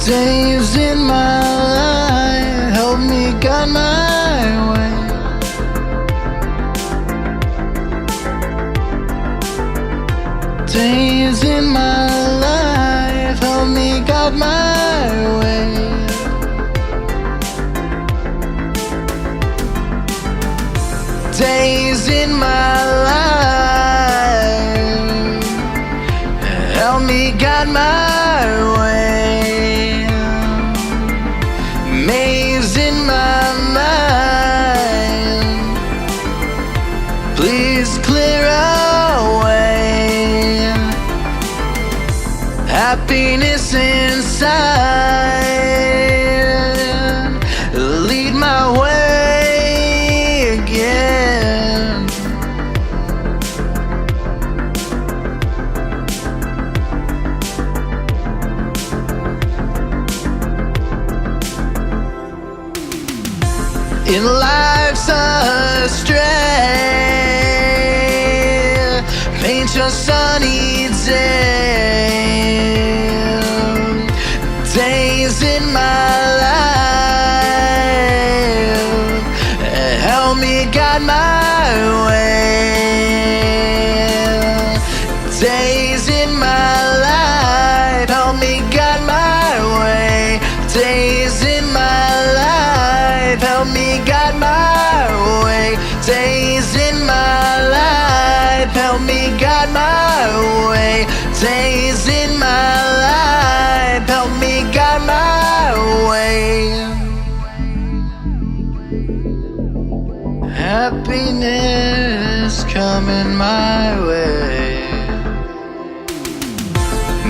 Days in my life help me guide my way. Days in my life help me guide my way. Days in my life help me guide my way. Maze in my mind, please clear away. Happiness inside, lead my way again. In life's astray, paint your sunny day. Days in my life help me guide my way. Days in my life help me guide my way. Days in my life help me guide my way. Days in my life help me guide my way. Days in my life help me guide my way. Happiness coming my way.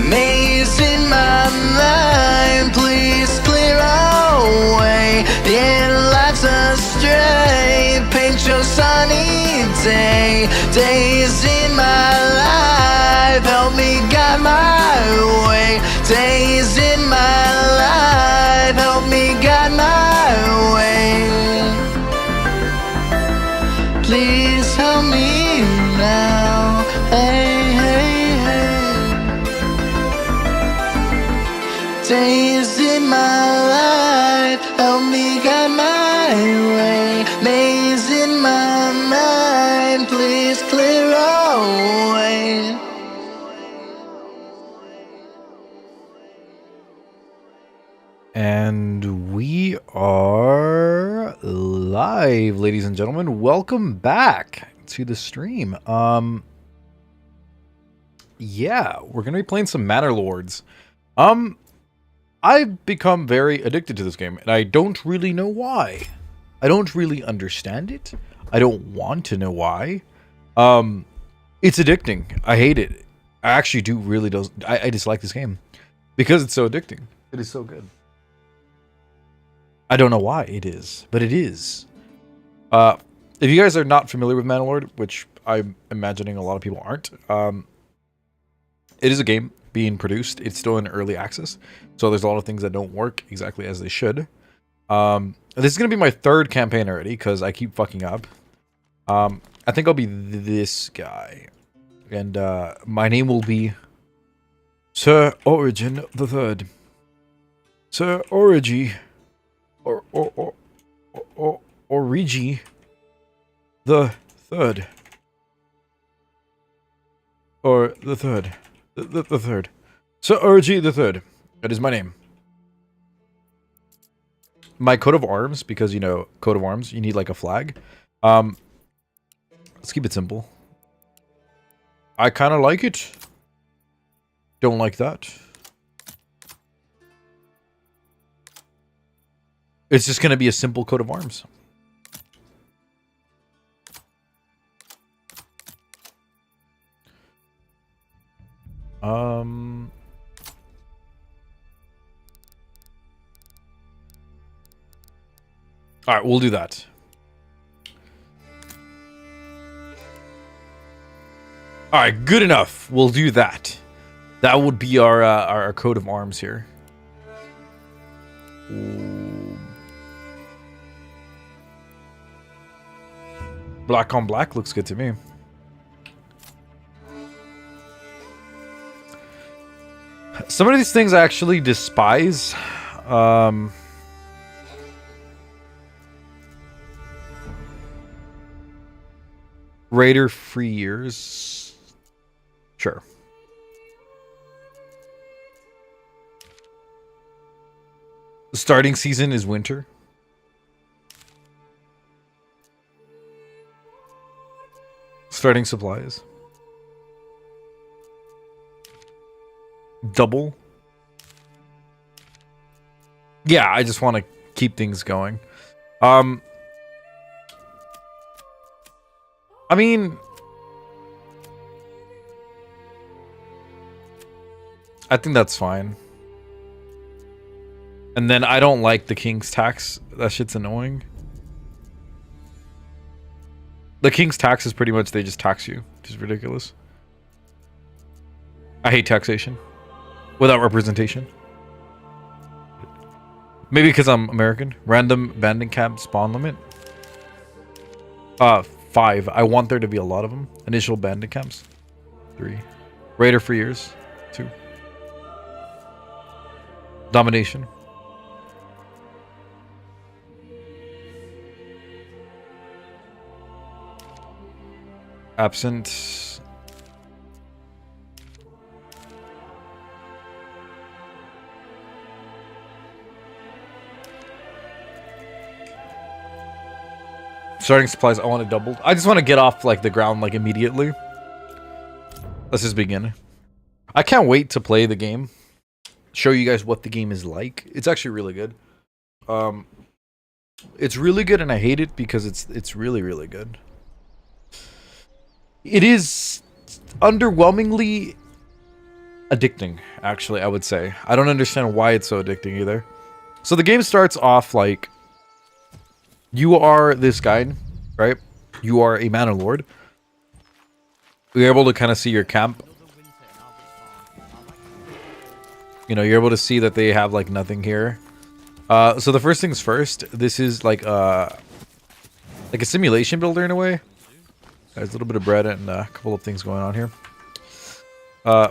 Maze in my mind, please clear away. In life's astray, paint your sunny day. Days in my life help me guide my way. Days in my life help me guide my way. Please help me now. Hey, hey, hey. Days in my life help me guide my way. Maze in my mind, please clear away. And we are live, ladies and gentlemen. Welcome back to the stream. Yeah, we're gonna be playing some Manor Lords. I've become very addicted to this game, and I don't really know why. I don't really understand it. I don't want to know why. It's addicting. I hate it. I actually do really I dislike this game because it's so addicting. It is so good. I don't know why it is, but it is. If you guys are not familiar with Manor Lord, which I'm imagining a lot of people aren't, it is a game being produced. It's still in early access, so there's a lot of things that don't work exactly as they should. This is going to be my third campaign already, because I keep fucking up. I think I'll be this guy. And my name will be Sir Origin the Third. Sir Origi. Origi the Third. Or the Third. The Third. Sir Origi the Third. That is my name. My coat of arms, because, you know, coat of arms, you need like a flag. Let's keep it simple. I kind of like it. Don't like that. It's just going to be a simple coat of arms. All right, we'll do that. All right, good enough. We'll do that. That would be our coat of arms here. Ooh. Black on black looks good to me. Some of these things I actually despise. Raider free years. Sure. The starting season is winter. Starting supplies. Double. Yeah, I just want to keep things going. I mean, I think that's fine. And then I don't like the King's tax. That shit's annoying. The King's tax is pretty much they just tax you, which is ridiculous. I hate taxation without representation. Maybe because I'm American. Random banding camp spawn limit. 5. I want there to be a lot of them. Initial bandit camps. 3. Raider for years. 2. Domination. Absent. Starting supplies, I want it doubled. I just want to get off like the ground like immediately. Let's just begin. I can't wait to play the game. Show you guys what the game is like. It's actually really good. It's really good and I hate it because it's really, really good. It is underwhelmingly addicting, actually, I would say. I don't understand why it's so addicting either. So the game starts off like you are this guy, right? You are a Manor Lord. You're able to kind of see your camp. You know, you're able to see that they have like nothing here. So the first things first, this is like a simulation builder in a way. There's a little bit of bread and a couple of things going on here.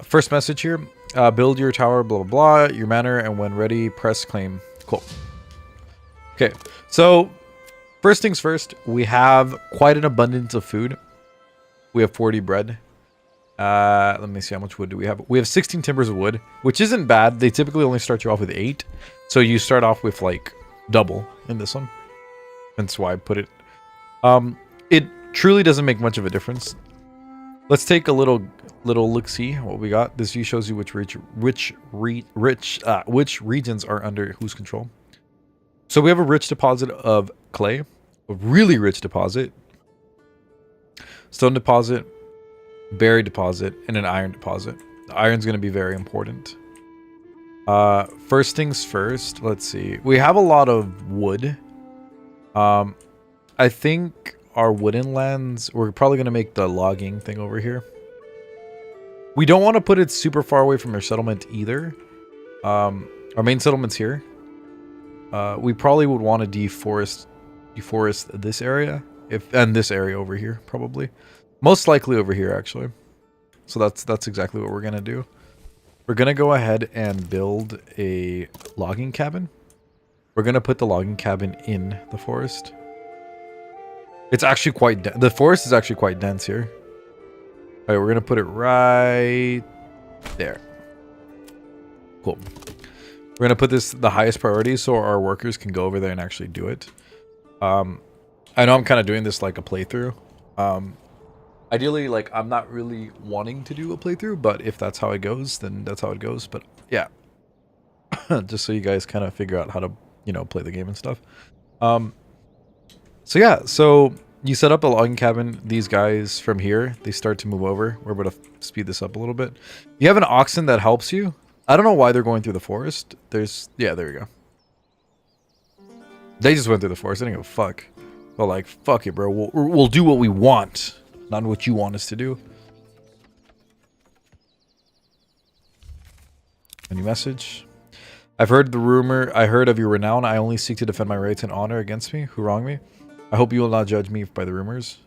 First message here. Build your tower, blah, blah, blah. Your manor, and when ready, press claim. Cool. Okay, so first things first. We have quite an abundance of food. We have 40 bread. Let me see, how much wood do we have? We have 16 timbers of wood, which isn't bad. They typically only start you off with 8. So you start off with, like, double in this one. That's why I put it. It truly doesn't make much of a difference. Let's take a little look-see what we got. This view shows you which regions are under whose control. So we have a rich deposit of clay, a really rich deposit, stone deposit, berry deposit, and an iron deposit. The iron's going to be very important. First things first, let's see. We have a lot of wood. I think our wooden lands, we're probably going to make the logging thing over here. We don't want to put it super far away from our settlement either. Our main settlement's here. We probably would want to deforest this area, and this area over here, probably. Most likely over here, actually. So that's exactly what we're going to do. We're going to go ahead and build a logging cabin. We're going to put the logging cabin in the forest. It's actually quite... the forest is actually quite dense here. Alright, we're going to put it right there. Cool. We're going to put this the highest priority so our workers can go over there and actually do it. I know I'm kind of doing this like a playthrough. Ideally, like, I'm not really wanting to do a playthrough, but if that's how it goes, then that's how it goes. But yeah, just so you guys kind of figure out how to, you know, play the game and stuff. So yeah, so you set up a logging cabin. These guys from here, they start to move over. We're able to speed this up a little bit. You have an oxen that helps you. I don't know why they're going through the forest. Yeah, there we go. They just went through the forest. I didn't give a fuck. But like, fuck it, bro. We'll do what we want, not what you want us to do. Any message? I've heard the rumor. I heard of your renown. I only seek to defend my rights and honor against me who wrong me. I hope you will not judge me by the rumors.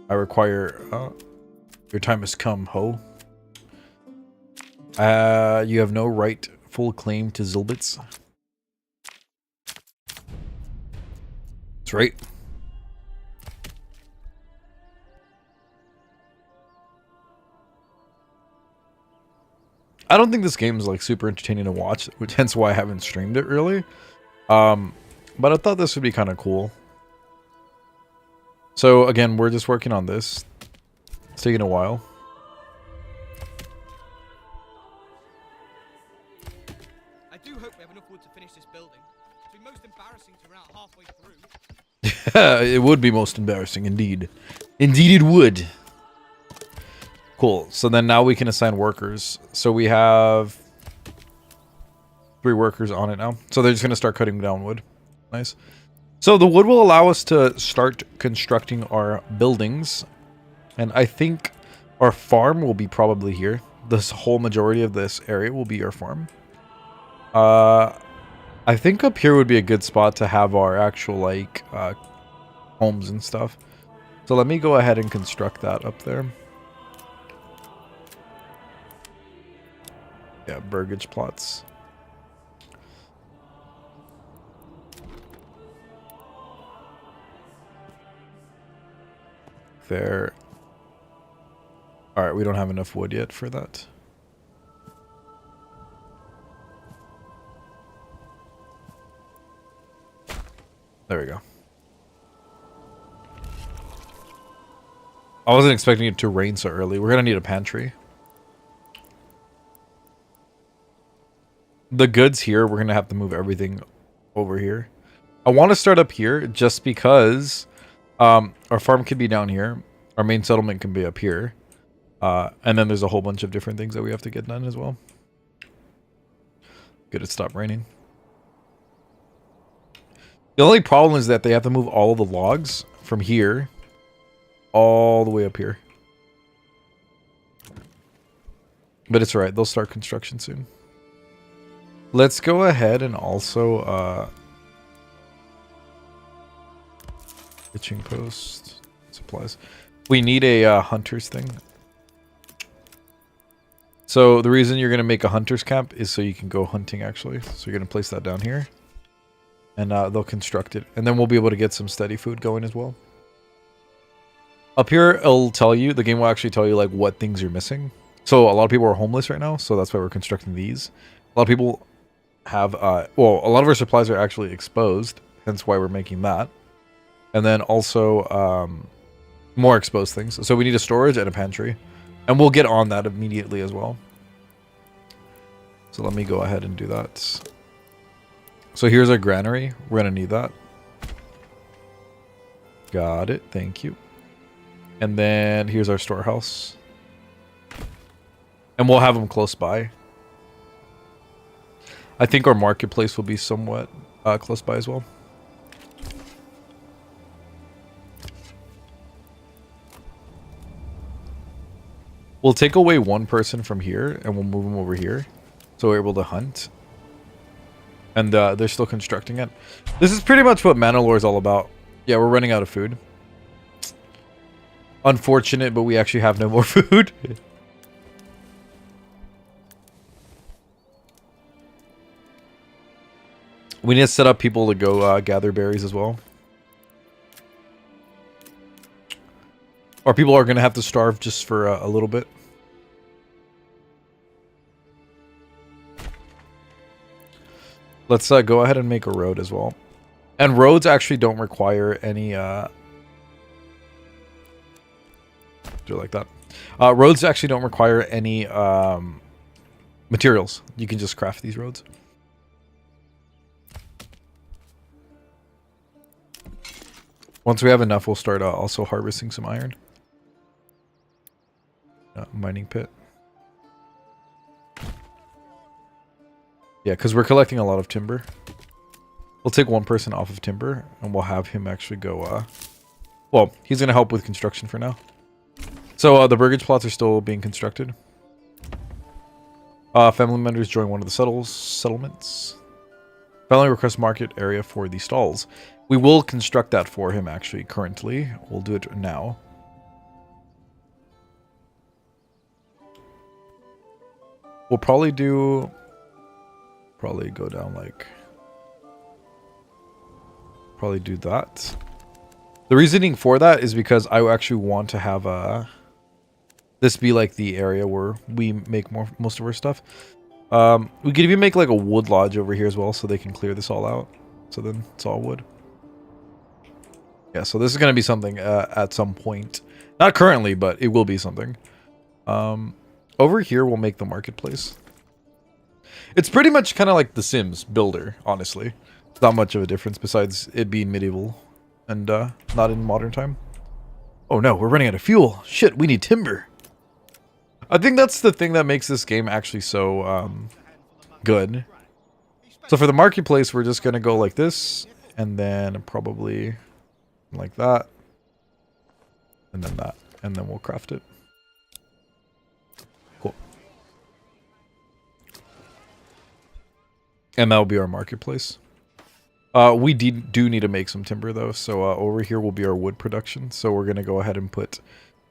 I require... your time has come, ho. You have no rightful claim to Zilbits. That's right. I don't think this game is like super entertaining to watch, which hence why I haven't streamed it really. But I thought this would be kind of cool. So again, we're just working on this. It's taking a while. I do hope we have enough wood to finish this building. It'd be most embarrassing to run out halfway through. It would be most embarrassing indeed. Indeed it would. Cool. So then now we can assign workers. So we have 3 workers on it now. So they're just going to start cutting down wood. Nice. So the wood will allow us to start constructing our buildings. And I think our farm will be probably here. This whole majority of this area will be our farm. I think up here would be a good spot to have our actual like homes and stuff. So let me go ahead and construct that up there. Yeah, burgage plots. There. Alright, we don't have enough wood yet for that. There we go. I wasn't expecting it to rain so early. We're gonna need a pantry. The goods here, we're gonna have to move everything over here. I want to start up here just because our farm could be down here. Our main settlement can be up here. And then there's a whole bunch of different things that we have to get done as well. Good, it stopped raining. The only problem is that they have to move all of the logs from here all the way up here. But it's alright, they'll start construction soon. Let's go ahead and also pitching post supplies. We need a hunter's thing. So the reason you're going to make a hunter's camp is so you can go hunting actually. So you're going to place that down here. And they'll construct it. And then we'll be able to get some steady food going as well. Up here, it'll tell you, the game will actually tell you like what things you're missing. So a lot of people are homeless right now. So that's why we're constructing these. A lot of people have, well, a lot of our supplies are actually exposed. Hence why we're making that. And then also more exposed things. So we need a storage and a pantry. And we'll get on that immediately as well. So let me go ahead and do that. So here's our granary. We're going to need that. Got it. Thank you. And then here's our storehouse. And we'll have them close by. I think our marketplace will be somewhat close by as well. We'll take away one person from here and we'll move them over here. So we're able to hunt. And they're still constructing it. This is pretty much what Manalore is all about. Yeah, we're running out of food. Unfortunate, but we actually have no more food. We need to set up people to go gather berries as well. Or people are going to have to starve just for a little bit. Let's go ahead and make a road as well. And roads actually don't require any... do it like that. Roads actually don't require any materials. You can just craft these roads. Once we have enough, we'll start also harvesting some iron. Mining pit. Yeah, because we're collecting a lot of timber. We'll take one person off of timber, and we'll have him actually go... well, he's going to help with construction for now. So the burgage plots are still being constructed. Family members join one of the settlements. Family requests market area for the stalls. We will construct that for him, actually, currently. We'll do it now. We'll probably go down like, probably do that. The reasoning for that is because I actually want to have this be like the area where we make most of our stuff. We could even make like a wood lodge over here as well, so they can clear this all out. So then it's all wood. Yeah, so this is going to be something at some point. Not currently, but it will be something. Over here, we'll make the marketplace. It's pretty much kind of like The Sims Builder, honestly. Not much of a difference besides it being medieval and not in modern time. Oh no, we're running out of fuel. Shit, we need timber. I think that's the thing that makes this game actually so good. So for the marketplace, we're just going to go like this, and then probably like that, and then that, and then we'll craft it. Cool. And that'll be our marketplace. We do need to make some timber though, so over here will be our wood production. So we're going to go ahead and put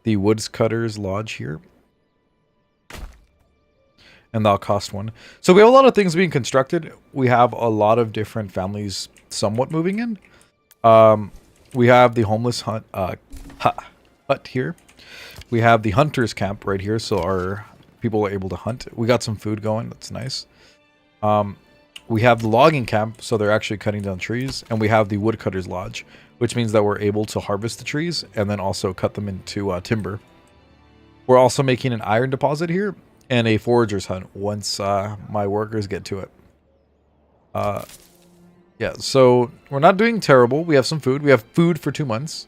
the Woodscutters Lodge here. And that'll cost 1. So we have a lot of things being constructed. We have a lot of different families somewhat moving in. We have the homeless hut here. We have the hunters camp right here, so our people are able to hunt. We got some food going. That's nice. We have the logging camp, so they're actually cutting down trees. And we have the woodcutters lodge, which means that we're able to harvest the trees and then also cut them into timber. We're also making an iron deposit here. And a forager's hunt once my workers get to it. Yeah, so we're not doing terrible. We have some food. We have food for 2 months.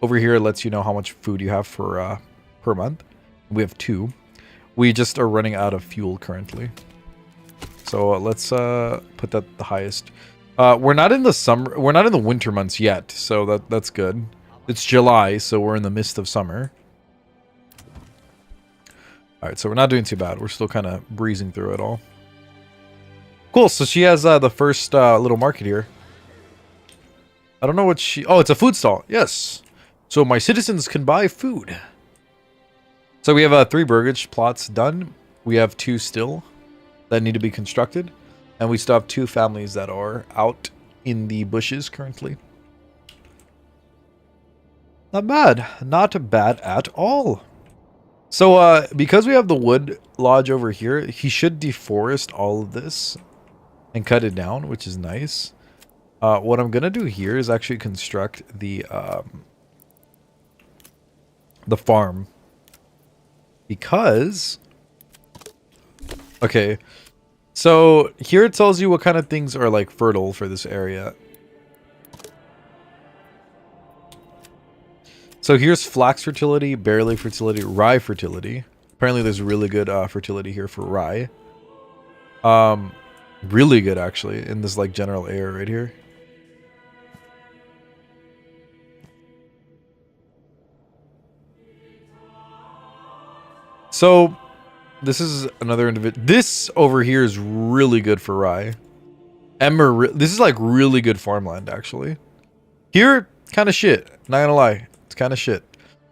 Over here, it lets you know how much food you have for per month. We have 2. We just are running out of fuel currently. So let's put that the highest. We're not in the summer. We're not in the winter months yet, so that's good. It's July, so we're in the midst of summer. Alright, so we're not doing too bad. We're still kind of breezing through it all. Cool, so she has the first little market here. I don't know what she... Oh, it's a food stall. Yes. So my citizens can buy food. So we have 3 burgage plots done. We have 2 still that need to be constructed. And we still have 2 families that are out in the bushes currently. Not bad. Not bad at all. So, because we have the wood lodge over here, he should deforest all of this and cut it down, which is nice. What I'm going to do here is actually construct the farm. Because... Okay. So, here it tells you what kind of things are, like, fertile for this area. So here's flax fertility, barley fertility, rye fertility. Apparently there's really good fertility here for rye. Really good actually in this like general area right here. So this is another individual. This over here is really good for rye. This is like really good farmland actually. Here, kind of shit. Not gonna lie. Kind of shit.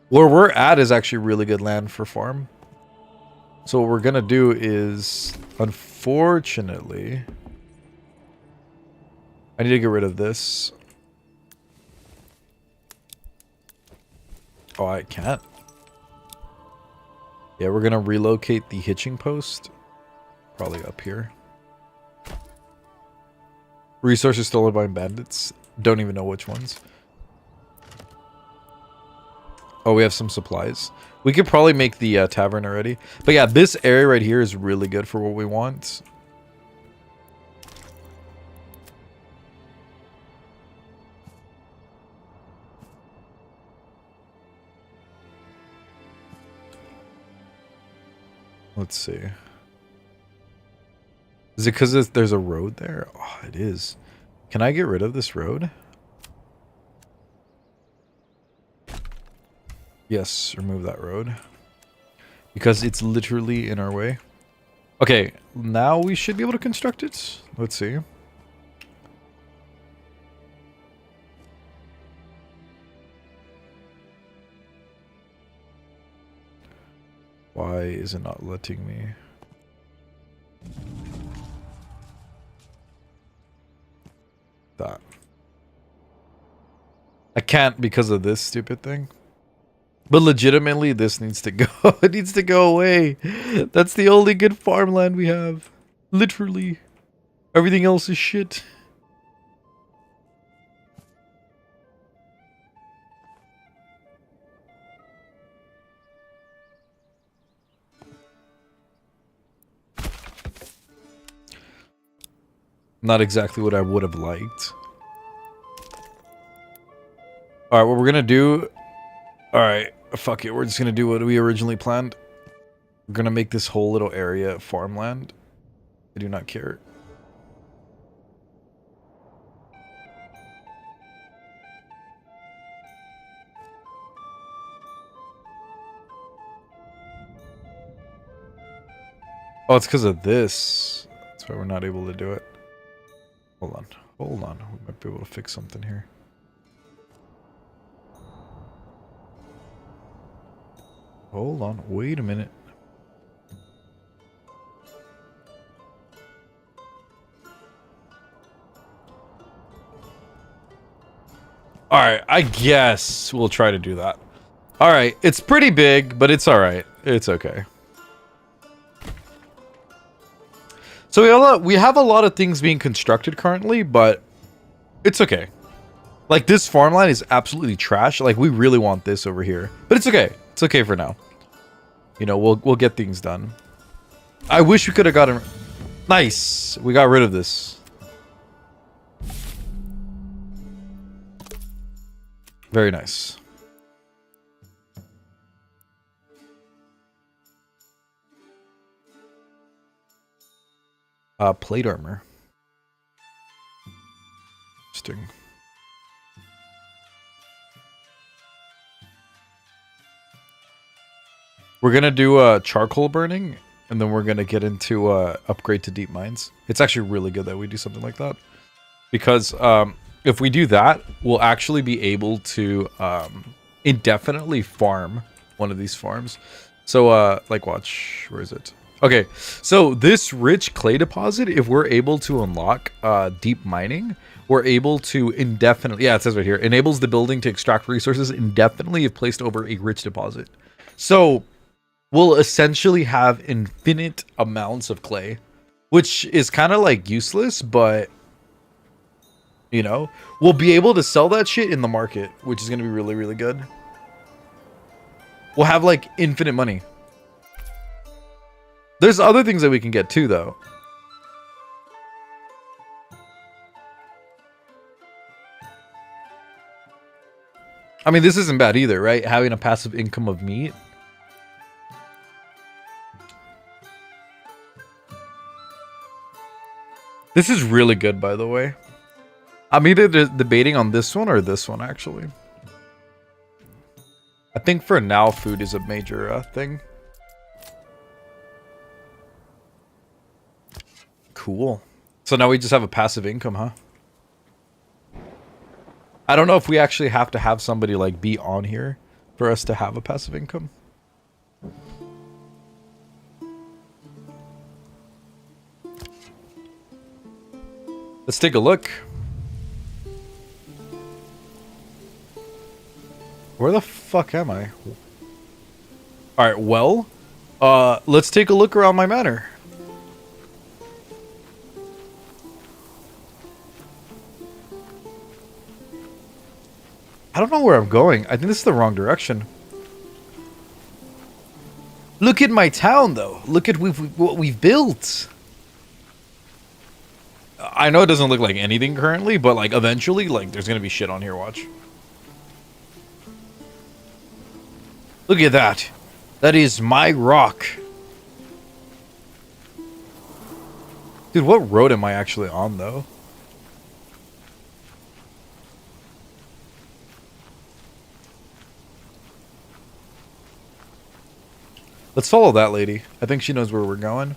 Where we're at is actually really good land for farm. So what we're gonna do is, unfortunately, I need to get rid of this. Oh, I can't. Yeah, we're gonna relocate the hitching post. Probably up here. Resources stolen by bandits. Don't even know which ones. Oh, we have some supplies. We could probably make the tavern already. But yeah, this area right here is really good for what we want. Let's see. Is it because there's a road there? Oh, it is. Can I get rid of this road? Yes, remove that road. Because it's literally in our way. Okay, now we should be able to construct it. Let's see. Why is it not letting me? can't because of this stupid thing. But legitimately, this needs to go. It needs to go away. That's the only good farmland we have. Literally. Everything else is shit. Not exactly what I would have liked. Alright, what we're gonna do... Alright, fuck it. We're just gonna do what we originally planned. We're gonna make this whole little area farmland. I do not care. Oh, it's because of this. That's why we're not able to do it. Hold on. Hold on. We might be able to fix something here. Hold on. Wait a minute. Alright, I guess we'll try to do that. Alright, it's pretty big, but it's alright. It's okay. So we have a lot of things being constructed currently, but it's okay. Like, this farmland is absolutely trash. Like, we really want this over here. But it's okay. It's okay for now. You know, we'll get things done. I wish we could have gotten... Nice! We got rid of this. Very nice. Plate armor. Interesting. We're gonna do charcoal burning, and then we're gonna get into upgrade to deep mines. It's actually really good that we do something like that, because if we do that, we'll actually be able to indefinitely farm one of these farms. So like, watch, where is it? Okay, so this rich clay deposit, if we're able to unlock deep mining, we're able to indefinitely, yeah, it says right here, enables the building to extract resources indefinitely if placed over a rich deposit. So we'll essentially have infinite amounts of clay, which is kind of like useless, but you know, we'll be able to sell that shit in the market, which is going to be really, really good. We'll have like infinite money. There's other things that we can get too, though. I mean, this isn't bad either, right? Having a passive income of meat. This is really good, by the way. I'm either debating on this one or this one, actually. I think for now, food is a major thing. Cool. So now we just have a passive income, huh? I don't know if we actually have to have somebody like be on here for us to have a passive income. Let's take a look. Where the fuck am I? Alright, well, let's take a look around my manor. I don't know where I'm going. I think this is the wrong direction. Look at my town, though. Look at what we've built. I know it doesn't look like anything currently, but like eventually, like there's gonna be shit on here. Watch. Look at that. That is my rock. Dude, what road am I actually on, though? Let's follow that lady. I think she knows where we're going.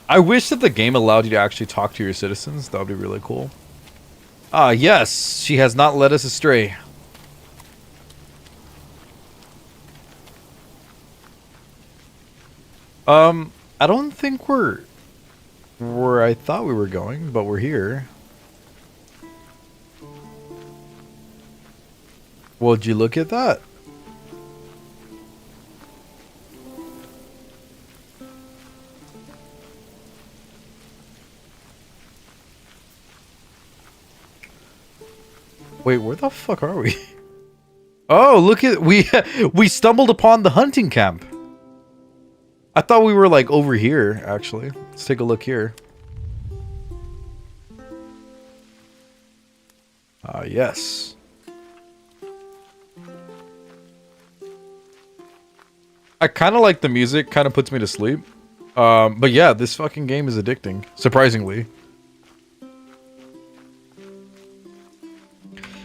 I wish that the game allowed you to actually talk to your citizens. That would be really cool. Ah, yes. She has not led us astray. I don't think we're where I thought we were going, but we're here. Would you look at that? Wait, where the fuck are we? Oh, look at we stumbled upon the hunting camp. I thought we were like over here, actually. Let's take a look here. Yes. I kind of like the music, kind of puts me to sleep. But yeah, this fucking game is addicting, surprisingly.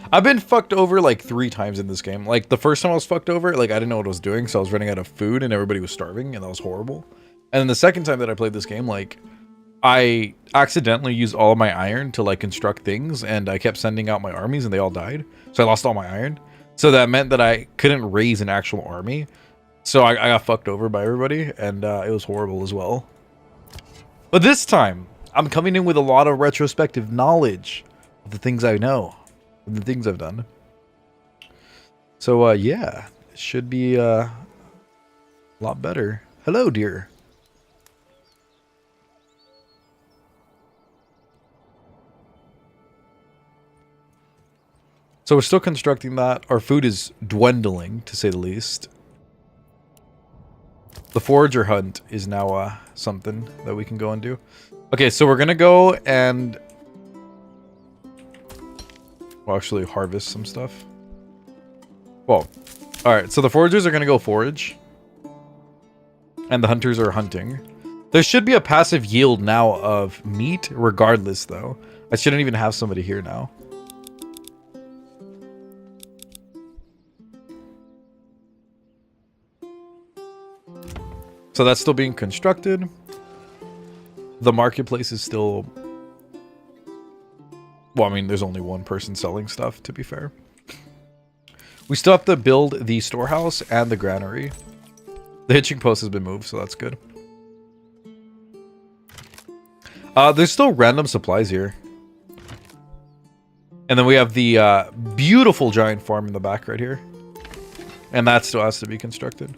I've been fucked over like 3 times in this game. Like the first time I was fucked over, like I didn't know what I was doing, so I was running out of food and everybody was starving, and that was horrible. And then the second time that I played this game, like I accidentally used all of my iron to like construct things, and I kept sending out my armies and they all died. So I lost all my iron. So that meant that I couldn't raise an actual army. So I got fucked over by everybody, and it was horrible as well. But this time, I'm coming in with a lot of retrospective knowledge of the things I know. The things I've done. So yeah, it should be a lot better. Hello, dear. So we're still constructing that. Our food is dwindling, to say the least. The forager hunt is now something that we can go and do. Okay, so we're gonna go and we'll actually harvest some stuff. Well, alright, so the foragers are going to go forage. And the hunters are hunting. There should be a passive yield now of meat, regardless, though. I shouldn't even have somebody here now. So that's still being constructed. The marketplace is still... Well, I mean, there's only one person selling stuff, to be fair. We still have to build the storehouse and the granary. The hitching post has been moved, so that's good. There's still random supplies here. And then we have the beautiful giant farm in the back right here. And that still has to be constructed.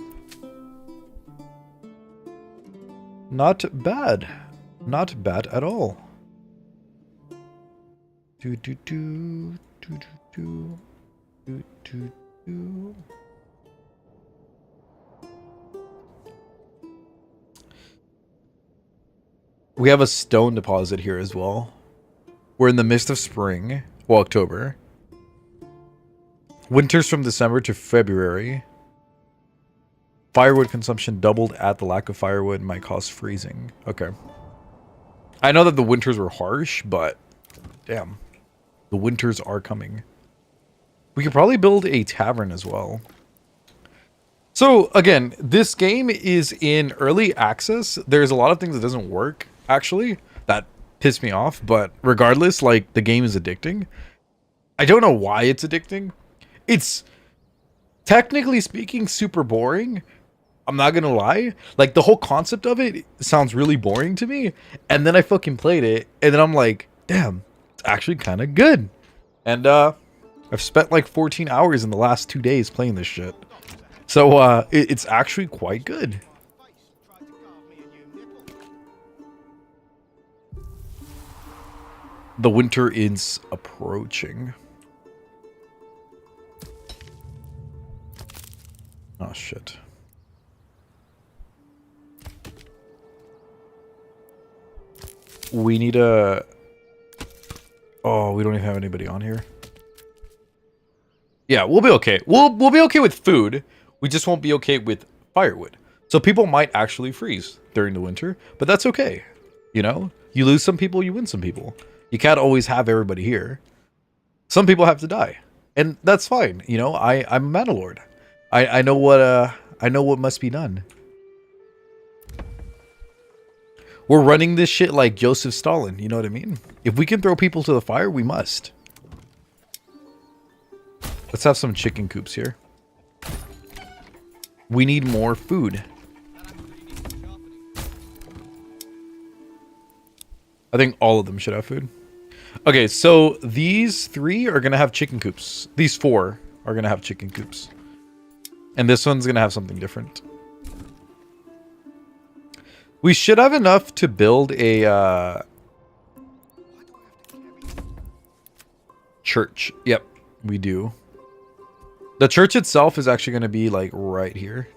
Not bad. Not bad at all. Do do do do do do do do. We have a stone deposit here as well. We're in the midst of spring, well, October. Winters from December to February. Firewood consumption doubled at the lack of firewood might cause freezing. Okay. I know that the winters were harsh, but damn. The winters are coming. We could probably build a tavern as well. So, again, this game is in early access. There's a lot of things that doesn't work, actually, that piss me off. But regardless, like, the game is addicting. I don't know why it's addicting. It's, technically speaking, super boring. I'm not gonna lie. Like, the whole concept of it sounds really boring to me. And then I fucking played it, and then I'm like, damn. It's actually kind of good. And I've spent like 14 hours in the last 2 days playing this shit. So it's actually quite good. The winter is approaching. Oh shit. We need a... Oh, we don't even have anybody on here. Yeah, we'll be okay. We'll be okay with food. We just won't be okay with firewood. So people might actually freeze during the winter, but that's okay. You know, you lose some people, you win some people. You can't always have everybody here. Some people have to die, and that's fine. You know, I'm a Manalord. I know what must be done. We're running this shit like Joseph Stalin, you know what I mean? If we can throw people to the fire, we must. Let's have some chicken coops here. We need more food. That actually needs to be sharpened I think all of them should have food. Okay, so these 3 are gonna have chicken coops. These 4 are gonna have chicken coops. And this one's gonna have something different. We should have enough to build a church. Yep, we do. The church itself is actually gonna be like right here.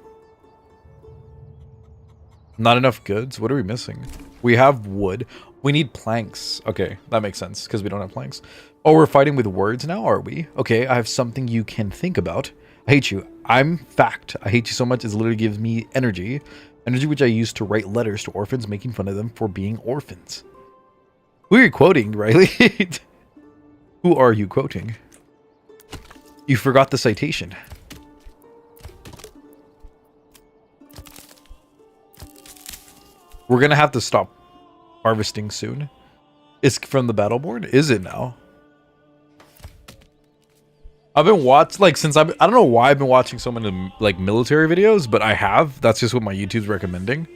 Not enough goods? What are we missing? We have wood. We need planks. Okay, that makes sense because we don't have planks. Oh, we're fighting with words now, are we? Okay, I have something you can think about. I hate you. I'm fact. I hate you so much it literally gives me energy. Energy which I use to write letters to orphans making fun of them for being orphans. Who are you quoting, Riley? Who are you quoting? You forgot the citation. We're gonna have to stop harvesting soon. It's from the Battleborn? Is it now? I've been since I don't know why I've been watching so many like military videos, but I have. That's just what my YouTube's recommending.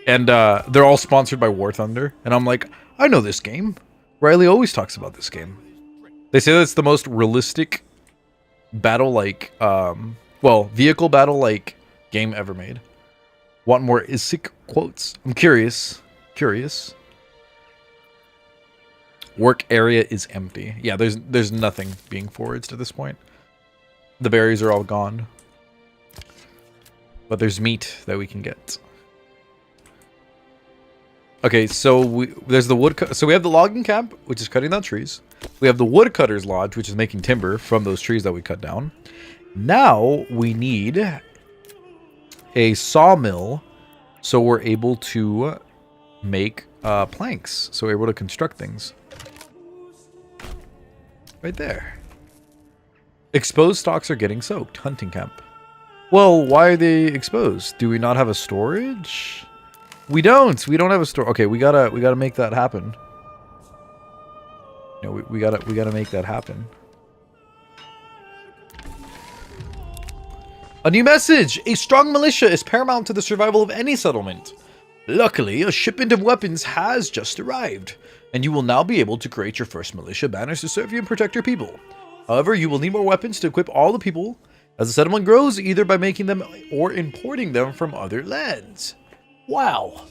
And they're all sponsored by War Thunder. And I'm like, I know this game. Riley always talks about this game. They say that it's the most realistic battle vehicle battle like game ever made. Want more Isik quotes? I'm curious. Work area is empty. Yeah, there's nothing being foraged at this point. The berries are all gone. But there's meat that we can get. Okay, so there's the so we have the logging camp, which is cutting down trees. We have the woodcutter's lodge, which is making timber from those trees that we cut down. Now we need a sawmill, so we're able to make planks. So we're able to construct things. Right there. Exposed stocks are getting soaked. Hunting camp. Well, why are they exposed? Do we not have a storage? We don't. We don't have a store. Okay, we gotta make that happen. No, we gotta make that happen. A new message! A strong militia is paramount to the survival of any settlement. Luckily, a shipment of weapons has just arrived, and you will now be able to create your first militia banners to serve you and protect your people. However, you will need more weapons to equip all the people as the settlement grows, either by making them or importing them from other lands. Wow.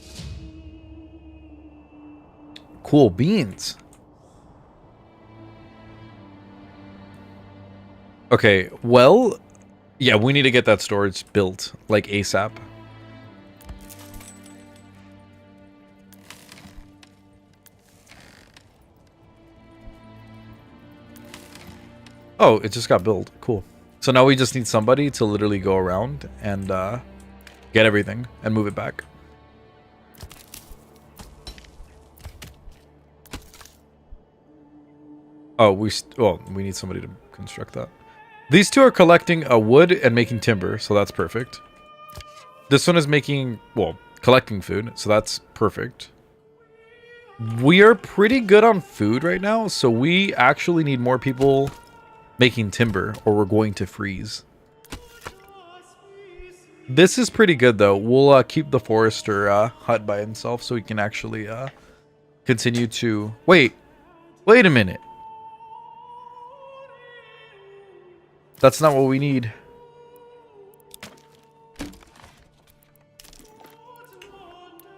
Cool beans. Okay, well, yeah, we need to get that storage built, like ASAP. Oh, it just got built. Cool. So now we just need somebody to literally go around and get everything and move it back. Oh, we need somebody to construct that. These two are collecting wood and making timber, so that's perfect. This one is making, collecting food, so that's perfect. We are pretty good on food right now, so we actually need more people making timber, or we're going to freeze. This is pretty good, though. We'll keep the forester hut by himself, so he can actually continue to... Wait a minute. That's not what we need.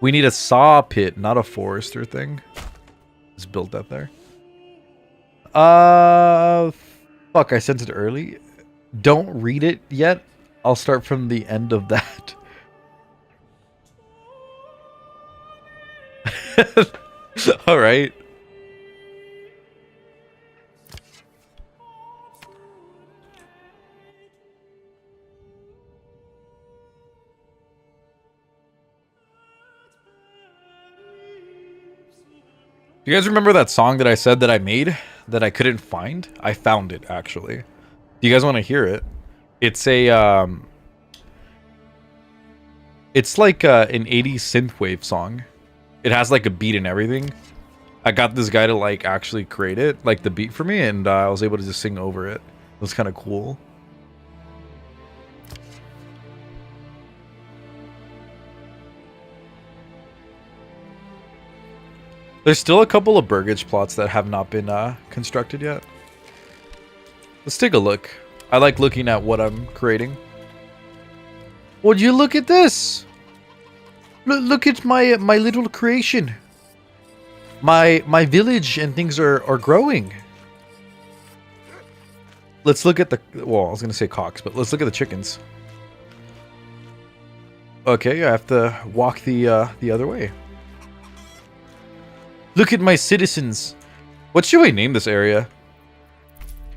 We need a saw pit, not a forester thing. Just build that there. Fuck, I sent it early. Don't read it yet. I'll start from the end of that. All right. Do you guys remember that song that I said that I made that I couldn't find? I found it, actually. Do you guys want to hear it? It's a it's like an 80s synthwave song. It has like a beat and everything. I got this guy to like actually create it, like the beat for me, and I was able to just sing over it. It was kind of cool. There's still a couple of burgage plots that have not been constructed yet. Let's take a look. I like looking at what I'm creating. Would you look at this? Look at my little creation. My village and things are growing. Let's look at the, well, I was gonna say cocks, but let's look at the chickens. Okay, I have to walk the other way. Look at my citizens. What should we name this area?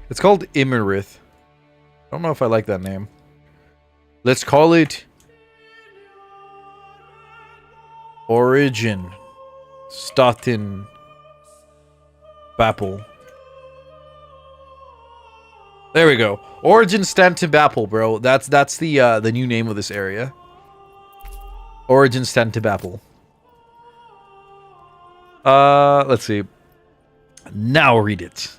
It's called Imerith. I don't know if I like that name. Let's call it Origin Staten Bapple. There we go. Origin Staten Bapple, bro. That's the new name of this area. Origin Staten Bapple. Let's see. Now read it.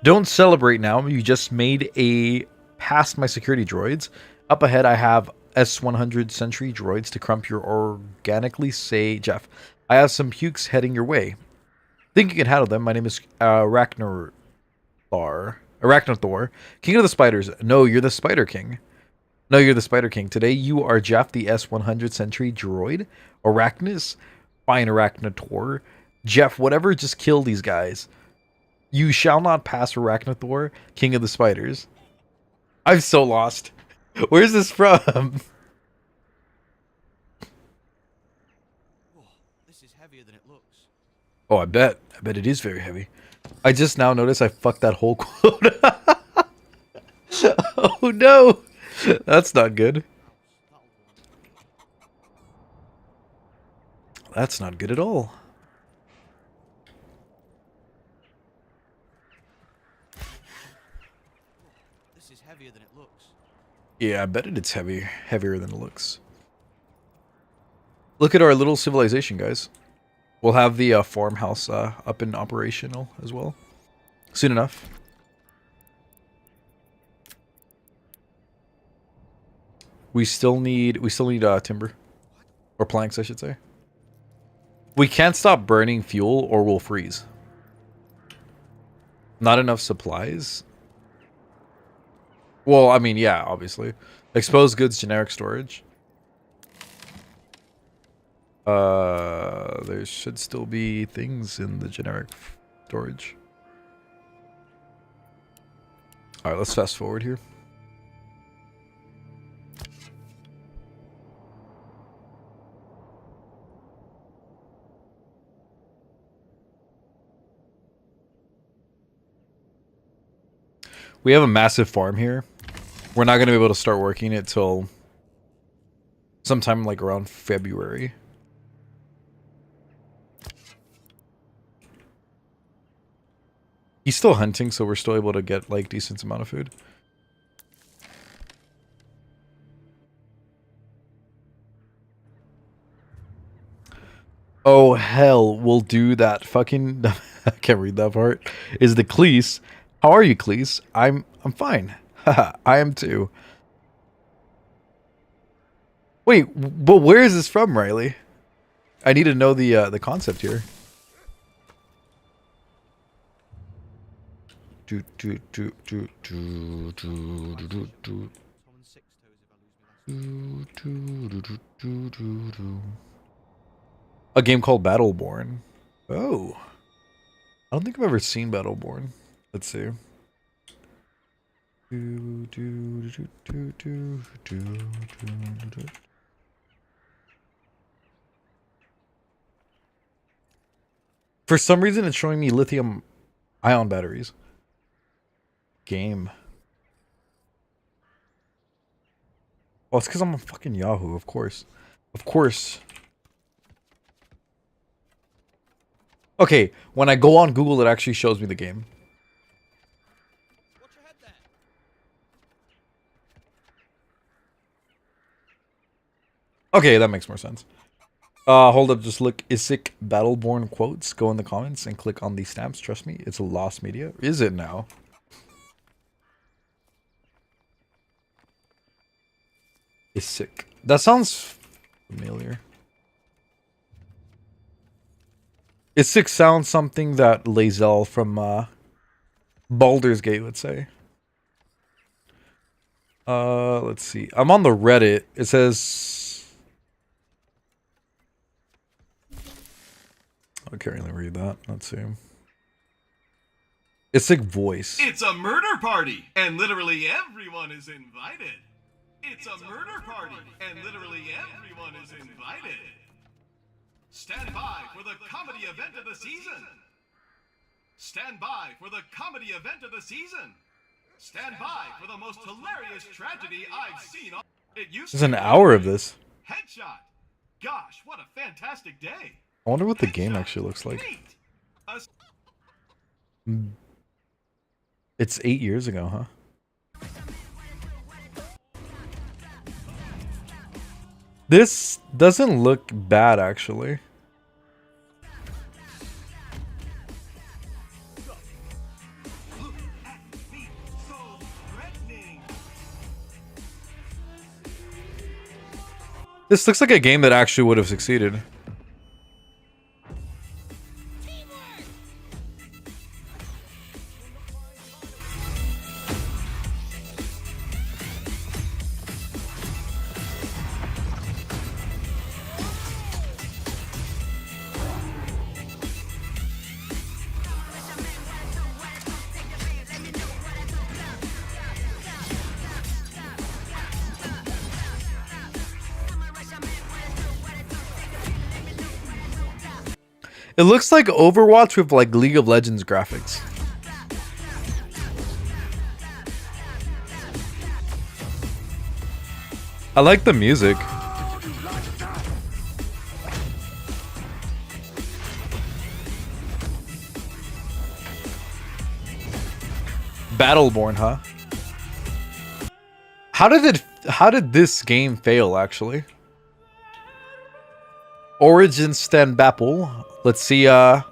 Don't celebrate now. You just made a past my security droids. Up ahead, I have S-100 sentry droids to crump your organically. Say, Jeff, I have some pukes heading your way. Think you can handle them. My name is Arachnothor, King of the Spiders. No, you're the Spider King. No, you're the Spider King. Today, you are Jeff, the S-100 sentry droid. Arachnus, fine Arachnothor. Jeff, whatever, just kill these guys. You shall not pass Arachnothor, King of the Spiders. I'm so lost. Where's this from? Oh, this is heavier than it looks. Oh, I bet it is very heavy. I just now noticed I fucked that whole quote. Oh no, that's not good. That's not good at all. This is heavier than it looks. Yeah, I bet it's heavier than it looks. Look at our little civilization, guys. We'll have the farmhouse up and operational as well soon enough. We still need timber or planks, I should say. We can't stop burning fuel or we'll freeze. Not enough supplies. Well, I mean, yeah, obviously. Exposed goods, generic storage. There should still be things in the generic storage. Alright, let's fast forward here. We have a massive farm here. We're not going to be able to start working it till sometime like around February. He's still hunting, so we're still able to get like decent amount of food. Oh hell, we'll do that fucking I can't read that part. Is the Cleese. How are you, Cleese? I'm fine. Haha, I am too. Wait, but where is this from, Riley? I need to know the concept here. A game called Battleborn. Oh. I don't think I've ever seen Battleborn. Let's see. For some reason, it's showing me lithium-ion batteries. Game. Oh, it's because I'm on fucking Yahoo, of course. Of course. Okay, when I go on Google, it actually shows me the game. Watch your head there. Okay, that makes more sense. Hold up, just look Isik Battleborn quotes. Go in the comments and click on these stamps. Trust me, it's a lost media. Is it now? Isik. That sounds familiar. Isik sounds something that Lae'zel from Baldur's Gate would say. Let's see. I'm on the Reddit. It says... I can't really read that. Let's see. Isik voice. It's a murder party, and literally everyone is invited. It's a murder party, and literally everyone is invited. Stand by for the comedy event of the season. Stand by for the comedy event of the season. Stand by for the most hilarious tragedy I've seen. It used There's an hour of this. Headshot. Gosh, what a fantastic day. I wonder what the game actually looks like. Neat. It's 8 years ago, huh? This doesn't look bad, actually. This looks like a game that actually would have succeeded. It looks like Overwatch with like League of Legends graphics. I like the music. Battleborn, huh? How did this game fail actually? Origin Stand Bapple. Let's see how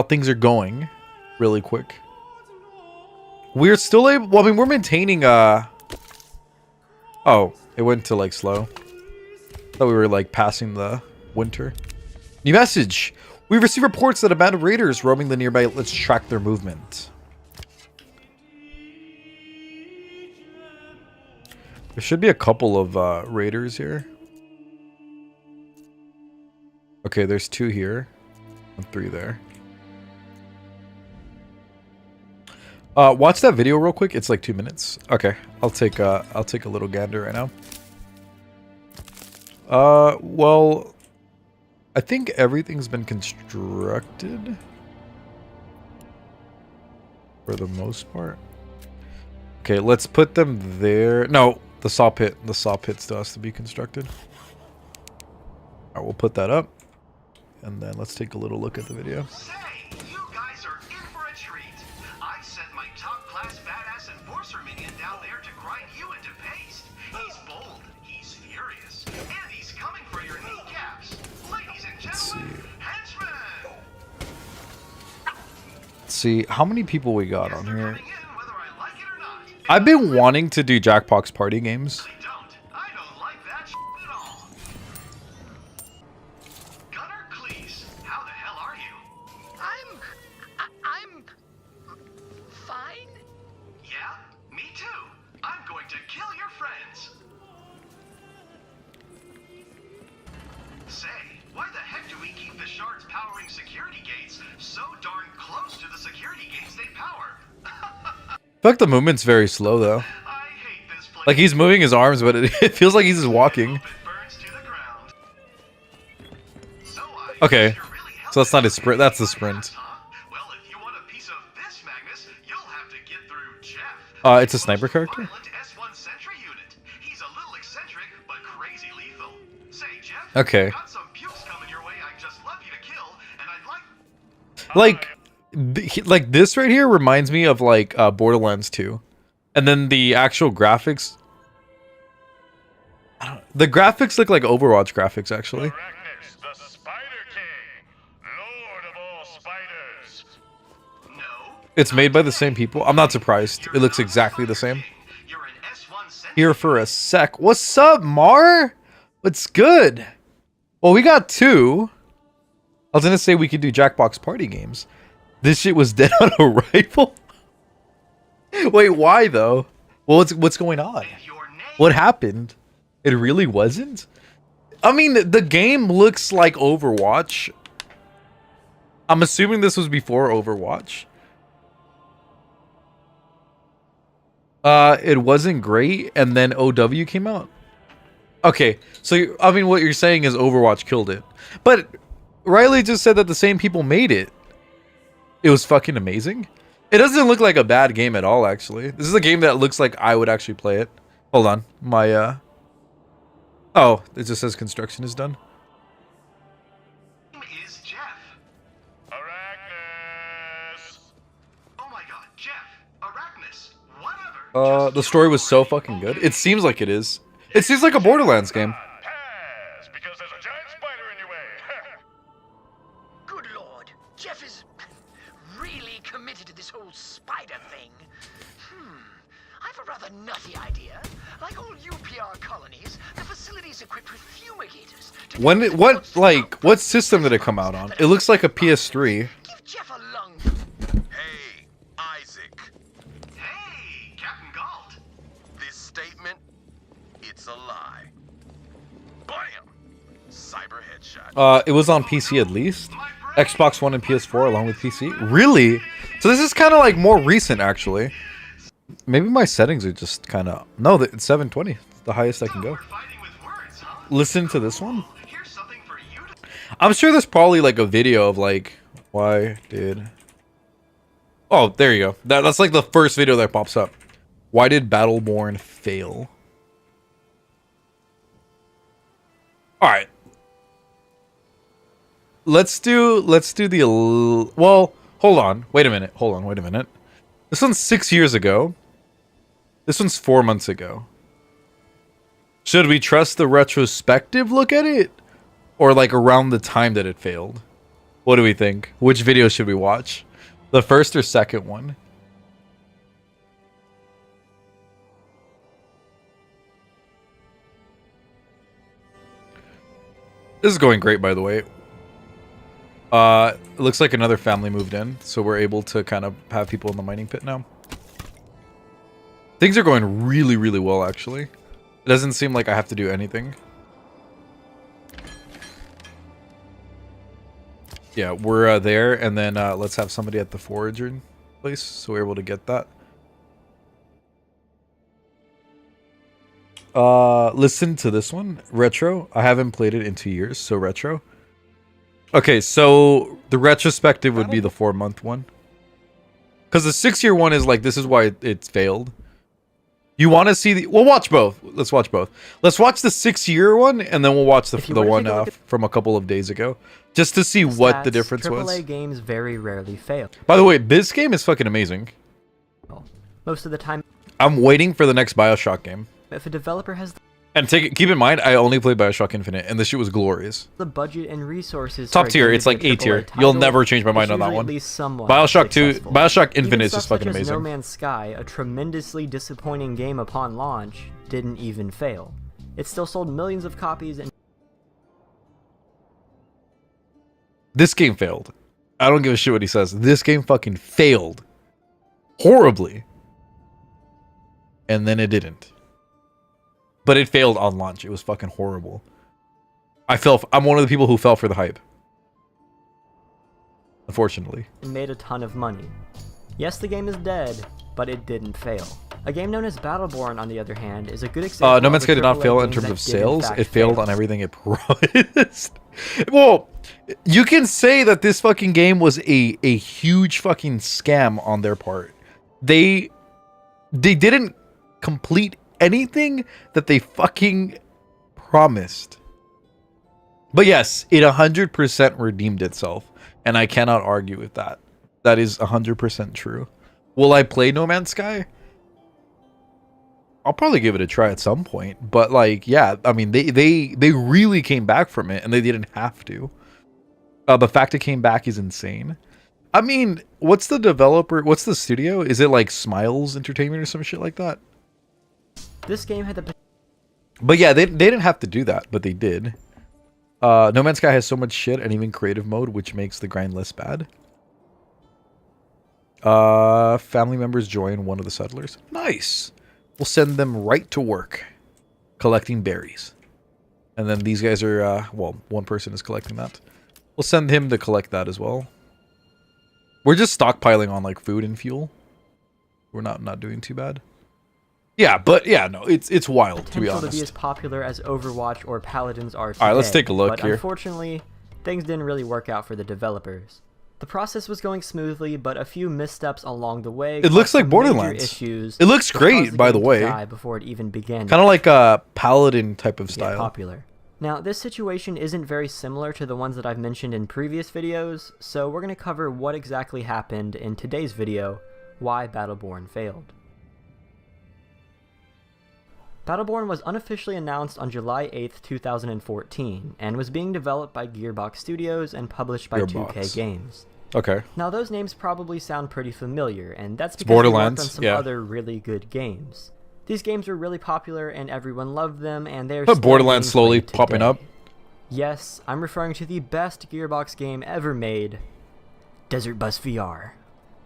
things are going really quick. We're still able, well, I mean, we're maintaining oh, it went to like slow. Thought we were like passing the winter. New message. We've received reports that a band of raiders roaming the nearby. Let's track their movement. There should be a couple of raiders here. Okay, there's 2 here and 3 there. Watch that video real quick. It's like 2 minutes. Okay, I'll take a little gander right now. Well, I think everything's been constructed for the most part. Okay, let's put them there. No, the saw pit still has to be constructed. All right, we'll put that up. And then let's take a little look at the video. Say, you guys are in for a treat. I sent my top-class badass enforcer minion down there to grind you into paste. He's bold, he's furious, and he's coming for your kneecaps. Ladies and gentlemen, henchmen! Let's see how many people we got on here. Coming in whether I like it or not. I've been wanting to do Jackbox party games. I don't like that at all. Gunnar Cleese, how the hell are you? I'm fine. Yeah, me too. I'm going to kill your friends. Say, why the heck do we keep the shards powering security gates so darn close to the security gates they power? I feel like the movement's very slow though. I hate this place. Like he's moving his arms, but it feels like he's just walking. It burns to the ground. So Okay, you're really so that's not a sprint. That's the helping sprint. us, huh? Well, if you want a piece of this, Magnus, you'll have to get through Jeff. It's a sniper character. Violent S1 Sentry unit. He's a little eccentric, but crazy lethal. Say, Jeff. Okay. Got some pukes coming your way. I'd just love you to kill, and I'd like. Like this right here reminds me of like Borderlands 2, and then the actual graphics. The graphics look like Overwatch graphics actually. Arachnix, the Spider King, Lord of all spiders. No. It's made by the same people. I'm not surprised. It looks exactly the same. You're an S1 Sentry. Here for a sec. What's up, Mar? What's good? Well, we got 2. I was gonna say we could do Jackbox party games. This shit was dead on arrival. Wait, why though? Well, what's going on? What happened? It really wasn't? I mean, the game looks like Overwatch. I'm assuming this was before Overwatch. It wasn't great, and then OW came out. Okay, so I mean, what you're saying is Overwatch killed it. But Riley just said that the same people made it. It was fucking amazing. It doesn't look like a bad game at all, actually. This is a game that looks like I would actually play it. Hold on. My, Oh, it just says construction is done. Is Jeff. Arachnus! Oh my god, Jeff. Arachnus. Whatever. The story was so fucking good. It seems like it is. It seems like a Borderlands game. Pass, because there's a giant spider in your way. Good lord, Jeff is really committed to this whole spider thing. I've a rather nutty idea. Like all UPR colonies, the facility's equipped with fumigators. What system did it come out on? It looks like a PS3. Give Jeff a lung. Hey, Isaac. Hey, Captain Galt. This statement, it's a lie. Bam! Cyber headshot. It was on PC at least. Xbox One and PS4 along with PC. Really? So this is kind of like more recent, actually. Maybe my settings are just kind of... No, it's 720. It's the highest I can go. We're fighting with words, huh? Listen to this one. Here's something for you to... I'm sure there's probably like a video of like... Why did... Oh, there you go. That's like the first video that pops up. Why did Battleborn fail? Alright. Let's do the... Well, hold on. Wait a minute. This one's 6 years ago. This one's 4 months ago. Should we trust the retrospective look at it? Or like around the time that it failed? What do we think? Which video should we watch? The first or second one? This is going great, by the way. It looks like another family moved in, so we're able to kind of have people in the mining pit now. Things are going really, really well, actually. It doesn't seem like I have to do anything. Yeah, we're there, and then let's have somebody at the foraging place, so we're able to get that. Listen to this one, Retro. I haven't played it in 2 years, so Retro. Okay, so the retrospective would be the 4 month one. Because the 6 year one is like, this is why it's failed. You want to see the... We'll watch both. Let's watch both. Let's watch the 6 year one, and then we'll watch the one from a couple of days ago. Just to see what the difference was. AAA games very rarely fail. By the way, this game is fucking amazing. Most of the time, I'm waiting for the next Bioshock game. if a developer has And keep in mind, I only played Bioshock Infinite, and this shit was glorious. the budget and resources... Top for a tier, game it's to like be a A tier. AAA You'll title, never change my mind it's on that usually one. at least somewhat Bioshock 2, successful. Bioshock Even Infinite is stuff just fucking such as amazing. No Man's Sky, a tremendously disappointing game upon launch, didn't even fail. It still sold millions of copies and... This game failed. I don't give a shit what he says. This game fucking failed. Horribly. And then it didn't. But it failed on launch. It was fucking horrible. I'm one of the people who fell for the hype. Unfortunately. made a ton of money. Yes, the game is dead, but it didn't fail. A game known as Battleborn, on the other hand, is a good example No Man's of Sky a did not AAA fail in game terms that of did, in sales. fact, It failed fail. on everything it promised. Well, you can say that this fucking game was a huge fucking scam on their part. They didn't complete anything that they fucking promised. But yes, it 100% redeemed itself, and I cannot argue with that. That is 100% true. Will I play No Man's Sky? I'll probably give it a try at some point, but like, yeah, I mean, they really came back from it, and they didn't have to. The fact it came back is insane. I mean, what's the studio? Is it like Smiles Entertainment or some shit like that? This game had the... But yeah, they didn't have to do that, but they did. No Man's Sky has so much shit and even creative mode, which makes the grind less bad. Family members join one of the settlers. Nice. We'll send them right to work collecting berries. And then these guys are, well, one person is collecting that. We'll send him to collect that as well. We're just stockpiling on like food and fuel. We're not doing too bad. Yeah, but yeah, no, it's wild to be honest. To be as popular as Overwatch or Paladins are today. All right, let's take a look but here. Unfortunately, things didn't really work out for the developers. The process was going smoothly, but a few missteps along the way. It looks like Borderlands. Issues it looks great, by the way. Die before it even began. Kind of like a Paladin type of style. Popular. Now, this situation isn't very similar to the ones that I've mentioned in previous videos, so we're going to cover what exactly happened in today's video, why Battleborn failed. Battleborn was unofficially announced on July 8th, 2014, and was being developed by Gearbox Studios and published by 2K Games. Okay. Now, those names probably sound pretty familiar, and that's because Borderlands, they worked on some other really good games. These games were really popular, and everyone loved them, and they're But Borderlands slowly popping up. Yes, I'm referring to the best Gearbox game ever made, Desert Bus VR.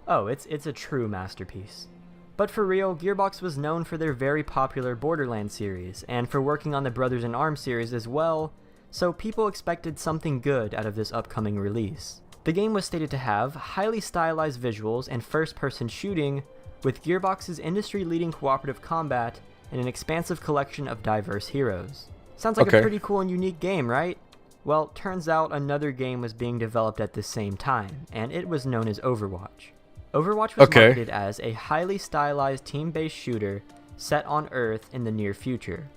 Oh, it's a true masterpiece. But for real, Gearbox was known for their very popular Borderlands series, and for working on the Brothers in Arms series as well, so people expected something good out of this upcoming release. The game was stated to have highly stylized visuals and first-person shooting, with Gearbox's industry-leading cooperative combat and an expansive collection of diverse heroes. Sounds like a pretty cool and unique game, right? Well, turns out another game was being developed at the same time, and it was known as Overwatch. Overwatch was marketed as a highly stylized team-based shooter set on Earth in the near future.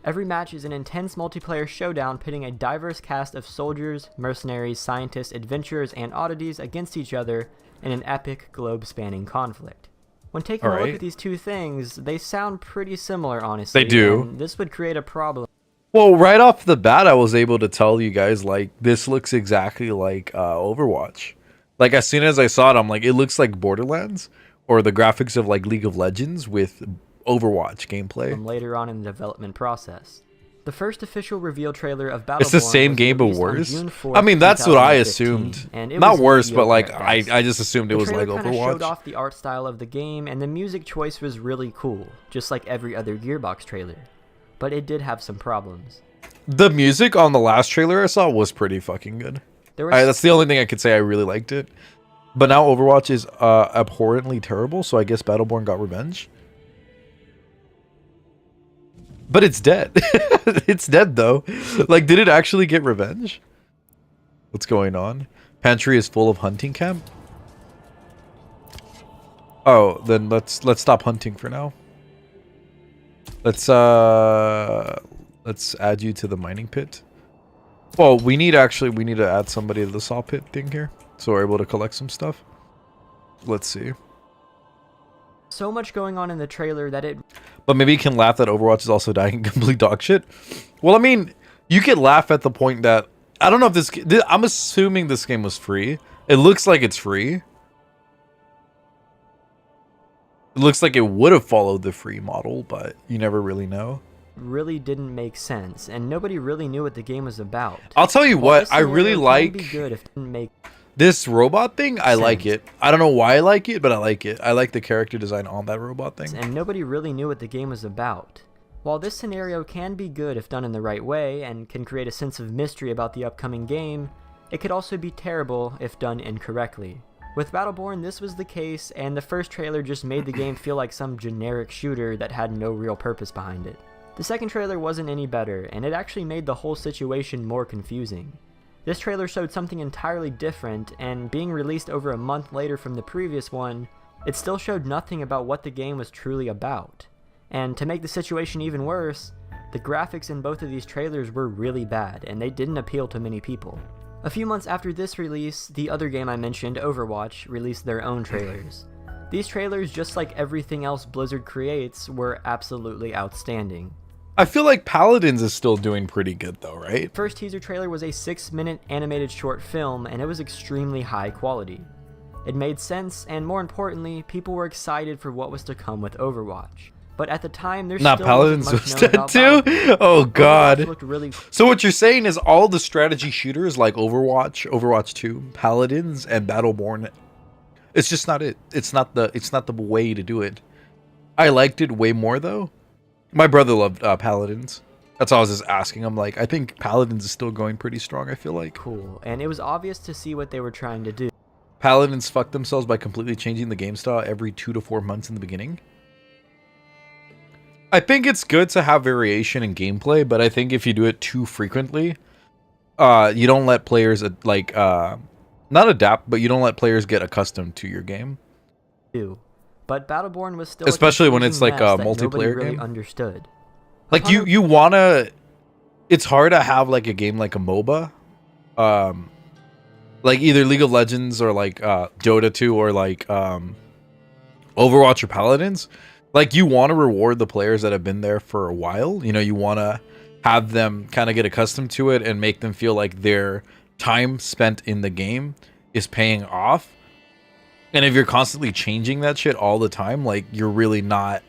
Every match is an intense multiplayer showdown pitting a diverse cast of soldiers, mercenaries, scientists, adventurers, and oddities against each other in an epic globe-spanning conflict. When taking a look at these two things, they sound pretty similar, honestly. They do. And this would create a problem. Well, right off the bat, I was able to tell you guys, like, this looks exactly like Overwatch. Like, as soon as I saw it, I'm like, it looks like Borderlands or the graphics of, like, League of Legends with Overwatch gameplay. Later on in the development process. The first official reveal trailer of Battleborn it's the same game, but worse. I mean, that's what I assumed. Not worse, but, like, I just assumed it was like Overwatch. Showed off the art style of the game, and the music choice was really cool, just like every other Gearbox trailer. But it did have some problems. The music on the last trailer I saw was pretty fucking good. That's the only thing I could say I really liked it. But now Overwatch is abhorrently terrible, so I guess Battleborn got revenge. But it's dead. It's dead, though. Like, did it actually get revenge? What's going on? Pantry is full of hunting camp? Oh, then let's stop hunting for now. Let's add you to the mining pit. Well, we need to add somebody to the saw pit thing here, so we're able to collect some stuff. Let's see. So much going on in the trailer that it... But maybe you can laugh that Overwatch is also dying complete dog shit. Well, I mean, you could laugh at the point that... I don't know if this... I'm assuming this game was free. It looks like it's free. It looks like it would have followed the free model, but you never really know. Really didn't make sense, and nobody really knew what the game was about. I'll tell you what, I really like... Be good if it didn't make... This robot thing, I like it. I don't know why I like it, but I like it. I like the character design on that robot thing. And nobody really knew what the game was about. While this scenario can be good if done in the right way, and can create a sense of mystery about the upcoming game, it could also be terrible if done incorrectly. With Battleborn, this was the case, and the first trailer just made the game feel like some generic shooter that had no real purpose behind it. The second trailer wasn't any better, and it actually made the whole situation more confusing. This trailer showed something entirely different, and being released over a month later from the previous one, it still showed nothing about what the game was truly about. And to make the situation even worse, the graphics in both of these trailers were really bad, and they didn't appeal to many people. A few months after this release, the other game I mentioned, Overwatch, released their own trailers. These trailers, just like everything else Blizzard creates, were absolutely outstanding. I feel like Paladins is still doing pretty good though, right? First teaser trailer was a 6-minute animated short film, and it was extremely high quality. It made sense, and more importantly, people were excited for what was to come with Overwatch. but at the time, there's Not still Paladins wasn't was much known dead about too? Battleborn. Oh Overwatch god. looked really So what you're saying is all the strategy shooters like Overwatch, Overwatch 2, Paladins, and Battleborn, it's just not it. It's not the way to do it. I liked it way more though. My brother loved Paladins. That's all I was just asking. I'm like, I think Paladins is still going pretty strong, I feel like. cool, and it was obvious to see what they were trying to do. Paladins fucked themselves by completely changing the game style every 2 to 4 months in the beginning. I think it's good to have variation in gameplay, but I think if you do it too frequently, you don't let players not adapt, but you don't let players get accustomed to your game. But Battleborn was still a Especially when it's confusing like a mess that nobody multiplayer really game. understood. Like you wanna, it's hard to have like a game like a MOBA, like either League of Legends or like Dota 2 or like Overwatch or Paladins. Like you want to reward the players that have been there for a while. You know, you want to have them kind of get accustomed to it and make them feel like their time spent in the game is paying off. And if you're constantly changing that shit all the time, like you're really not,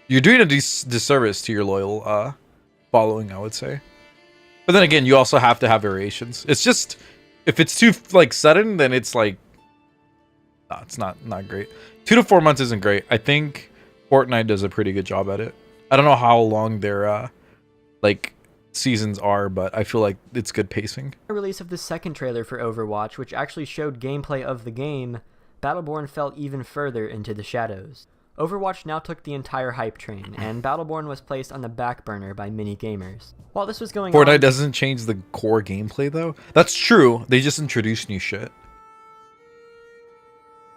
you're doing a disservice to your loyal following, I would say. But then again, you also have to have variations. It's just, if it's too like sudden, then it's like, nah, it's not great. 2 to 4 months isn't great. I think Fortnite does a pretty good job at it. I don't know how long their like seasons are, but I feel like it's good pacing. The release of the second trailer for Overwatch, which actually showed gameplay of the game, Battleborn fell even further into the shadows. Overwatch now took the entire hype train, and Battleborn was placed on the back burner by many gamers. While this was going on... Fortnite doesn't change the core gameplay, though. That's true. They just introduced new shit.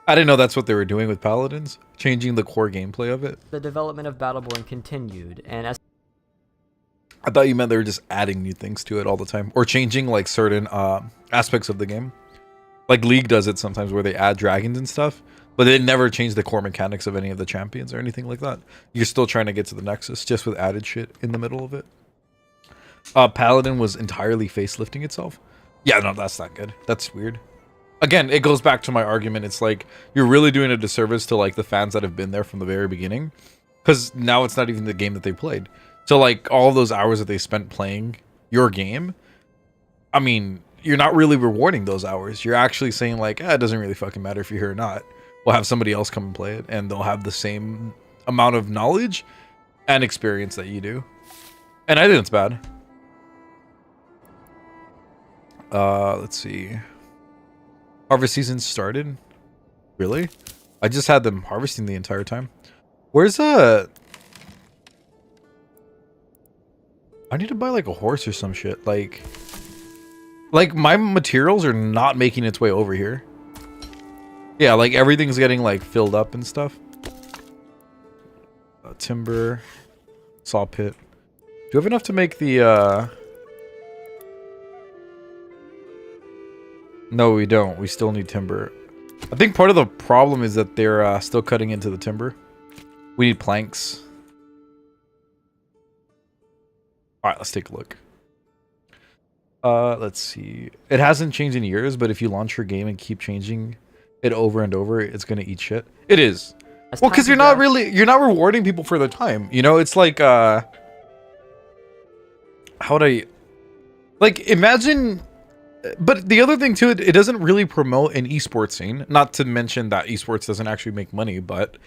I didn't know that's what they were doing with Paladins, changing the core gameplay of it. The development of Battleborn continued, and as I thought you meant they were just adding new things to it all the time, or changing like certain aspects of the game. Like League does it sometimes, where they add dragons and stuff, but they never change the core mechanics of any of the champions or anything like that. You're still trying to get to the Nexus, just with added shit in the middle of it. Paladin was entirely facelifting itself. Yeah, no, that's not good. That's weird. Again, it goes back to my argument. It's like you're really doing a disservice to like the fans that have been there from the very beginning, because now it's not even the game that they played. So like all those hours that they spent playing your game, I mean, you're not really rewarding those hours. You're actually saying like, it doesn't really fucking matter if you're here or not. We'll have somebody else come and play it, and they'll have the same amount of knowledge and experience that you do. And I think it's bad. Let's see. Harvest season started? Really? I just had them harvesting the entire time. Where's I need to buy like a horse or some shit. Like my materials are not making its way over here. Yeah, like everything's getting like filled up and stuff. Timber, saw pit. Do you have enough to make the No, we don't. We still need timber. I think part of the problem is that they're still cutting into the timber. We need planks. Alright, let's take a look. Let's see. It hasn't changed in years, but if you launch your game and keep changing it over and over, it's gonna eat shit. It is. Well, because you're not rewarding people for their time. You know, it's like how would I like imagine. But the other thing too, it doesn't really promote an esports scene. Not to mention that esports doesn't actually make money, but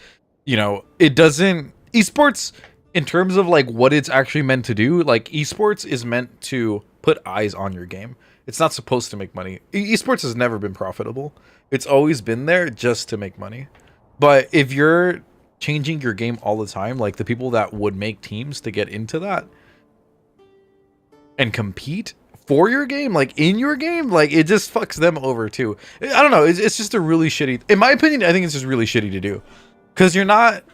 you know, it doesn't. Esports, in terms of like what it's actually meant to do, like esports is meant to put eyes on your game. It's not supposed to make money. Esports has never been profitable. It's always been there just to make money. But if you're changing your game all the time, like the people that would make teams to get into that and compete for your game, like in your game, like it just fucks them over too. I don't know. It's just a really shitty, in my opinion, I think it's just really shitty to do, because you're not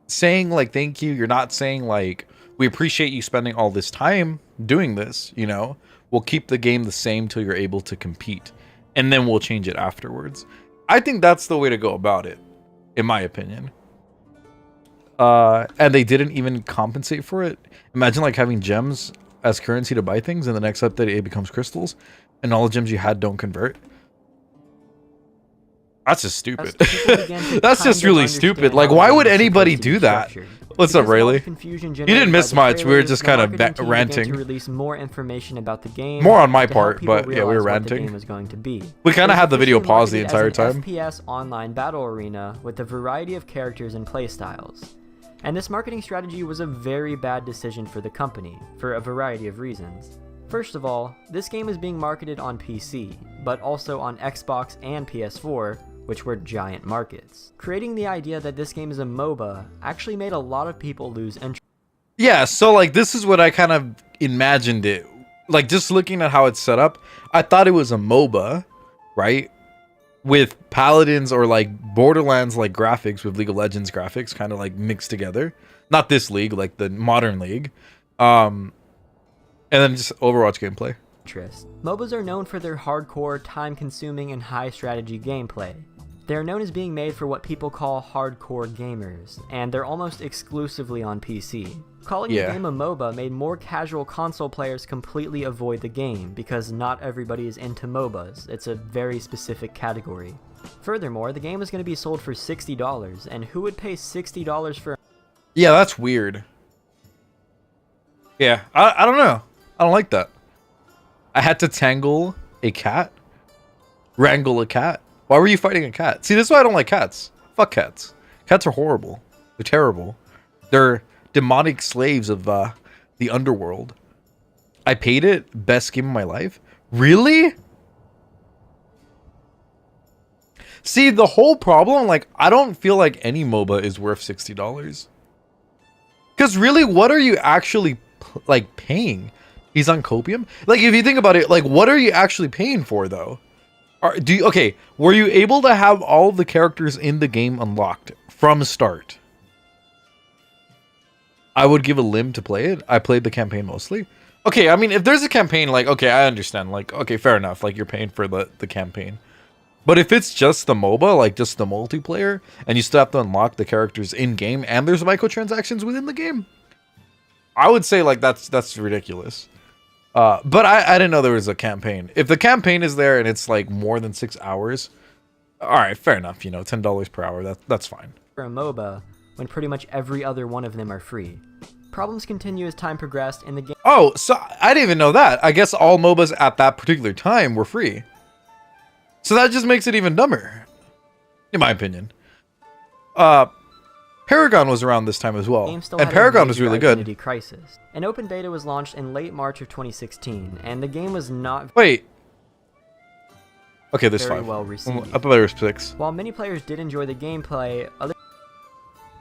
saying like thank you. You're not saying like we appreciate you spending all this time doing this. You know, we'll keep the game the same till you're able to compete, and then we'll change it afterwards. I think that's the way to go about it, in my opinion. And they didn't even compensate for it. Imagine like having gems as currency to buy things, and the next update it becomes crystals, and all the gems you had don't convert. That's just stupid. people began to That's kind just of really understand stupid. how Like, the why game would was anybody supposed to be do that? structured. What's up, Because of all the Rayleigh? confusion You didn't generated by miss the much. We were trailers, just the kind of marketing team began ranting. to release more information about the game. More on my to help part, people but yeah, we were realize what ranting. The game was going to be. We kind It of was had the video officially paused the marketed entire as time. an FPS online battle arena with a variety of characters and playstyles. And this marketing strategy was a very bad decision for the company, for a variety of reasons. First of all, this game is being marketed on PC, but also on Xbox and PS4, which were giant markets. Creating the idea that this game is a MOBA actually made a lot of people lose interest. Yeah, so like this is what I kind of imagined it. Like just looking at how it's set up, I thought it was a MOBA, right? With Paladins or like Borderlands like graphics with League of Legends graphics kind of like mixed together. Not this league, like the modern league. And then just Overwatch gameplay. MOBAs are known for their hardcore, time-consuming, and high-strategy gameplay. They are known as being made for what people call hardcore gamers, and they're almost exclusively on PC. Calling the game a MOBA made more casual console players completely avoid the game, because not everybody is into MOBAs. It's a very specific category. Furthermore, the game was going to be sold for $60, and who would pay $60 for... Yeah, that's weird. Yeah, I don't know. I don't like that. I had to tangle a cat? Wrangle a cat? Why were you fighting a cat? See, this is why I don't like cats. Fuck cats. Cats are horrible. They're terrible. They're demonic slaves of the underworld. I paid it. Best game of my life. Really? See, the whole problem, like, I don't feel like any MOBA is worth $60. Because really, what are you actually, like, paying? He's on copium? Like, if you think about it, like, what are you actually paying for, though? Okay, were you able to have all the characters in the game unlocked from start? I would give a limb to play it. I played the campaign mostly. Okay, I mean, if there's a campaign, like, okay, I understand. Like, okay, fair enough. Like, you're paying for the campaign. But if it's just the MOBA, like, just the multiplayer, and you still have to unlock the characters in-game, and there's microtransactions within the game, I would say, like, that's ridiculous. But I didn't know there was a campaign. If the campaign is there and it's like more than 6 hours, all right, fair enough. You know, $10 per hour. That's fine. For a MOBA, when pretty much every other one of them are free. Problems continue as time progressed in the game. Oh, so I didn't even know that. I guess all MOBAs at that particular time were free. So that just makes it even dumber, in my opinion. Paragon was around this time as well, and Paragon was really good. Crisis. An open beta was launched in late March of 2016, and the game was not Wait. Okay, there's very 5. well received. I thought there was 6. While many players did enjoy the gameplay, other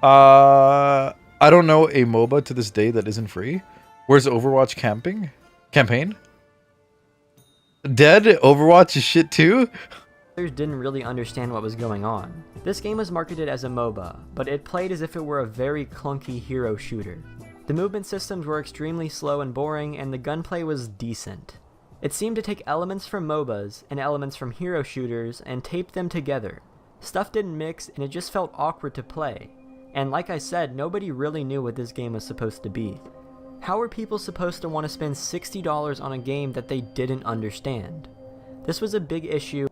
I don't know a MOBA to this day that isn't free. Where's Overwatch campaign? Dead? Overwatch is shit too? players didn't really understand what was going on. This game was marketed as a MOBA, but it played as if it were a very clunky hero shooter. The movement systems were extremely slow and boring, and the gunplay was decent. It seemed to take elements from MOBAs and elements from hero shooters and tape them together. Stuff didn't mix, and it just felt awkward to play. And like I said, nobody really knew what this game was supposed to be. How were people supposed to want to spend $60 on a game that they didn't understand? This was a big issue.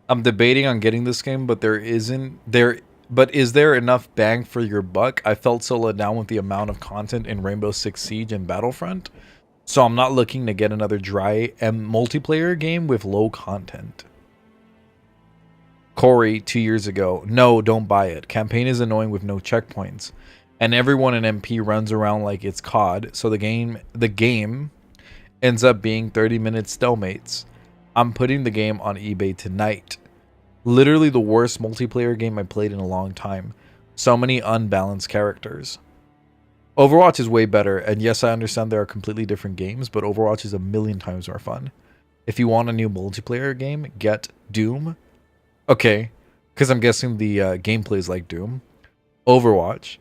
I'm debating on getting this game, but but is there enough bang for your buck? I felt so let down with the amount of content in Rainbow Six Siege and Battlefront, so I'm not looking to get another dry multiplayer game with low content. Corey, 2 years ago, no, don't buy it. Campaign is annoying with no checkpoints, and everyone in MP runs around like it's COD, so the game ends up being 30-minute stalemates. I'm putting the game on eBay tonight. Literally the worst multiplayer game I played in a long time. So many unbalanced characters. Overwatch is way better, and yes, I understand there are completely different games, but Overwatch is a million times more fun. If you want a new multiplayer game, get Doom. Okay, because I'm guessing the gameplay is like Doom. Overwatch,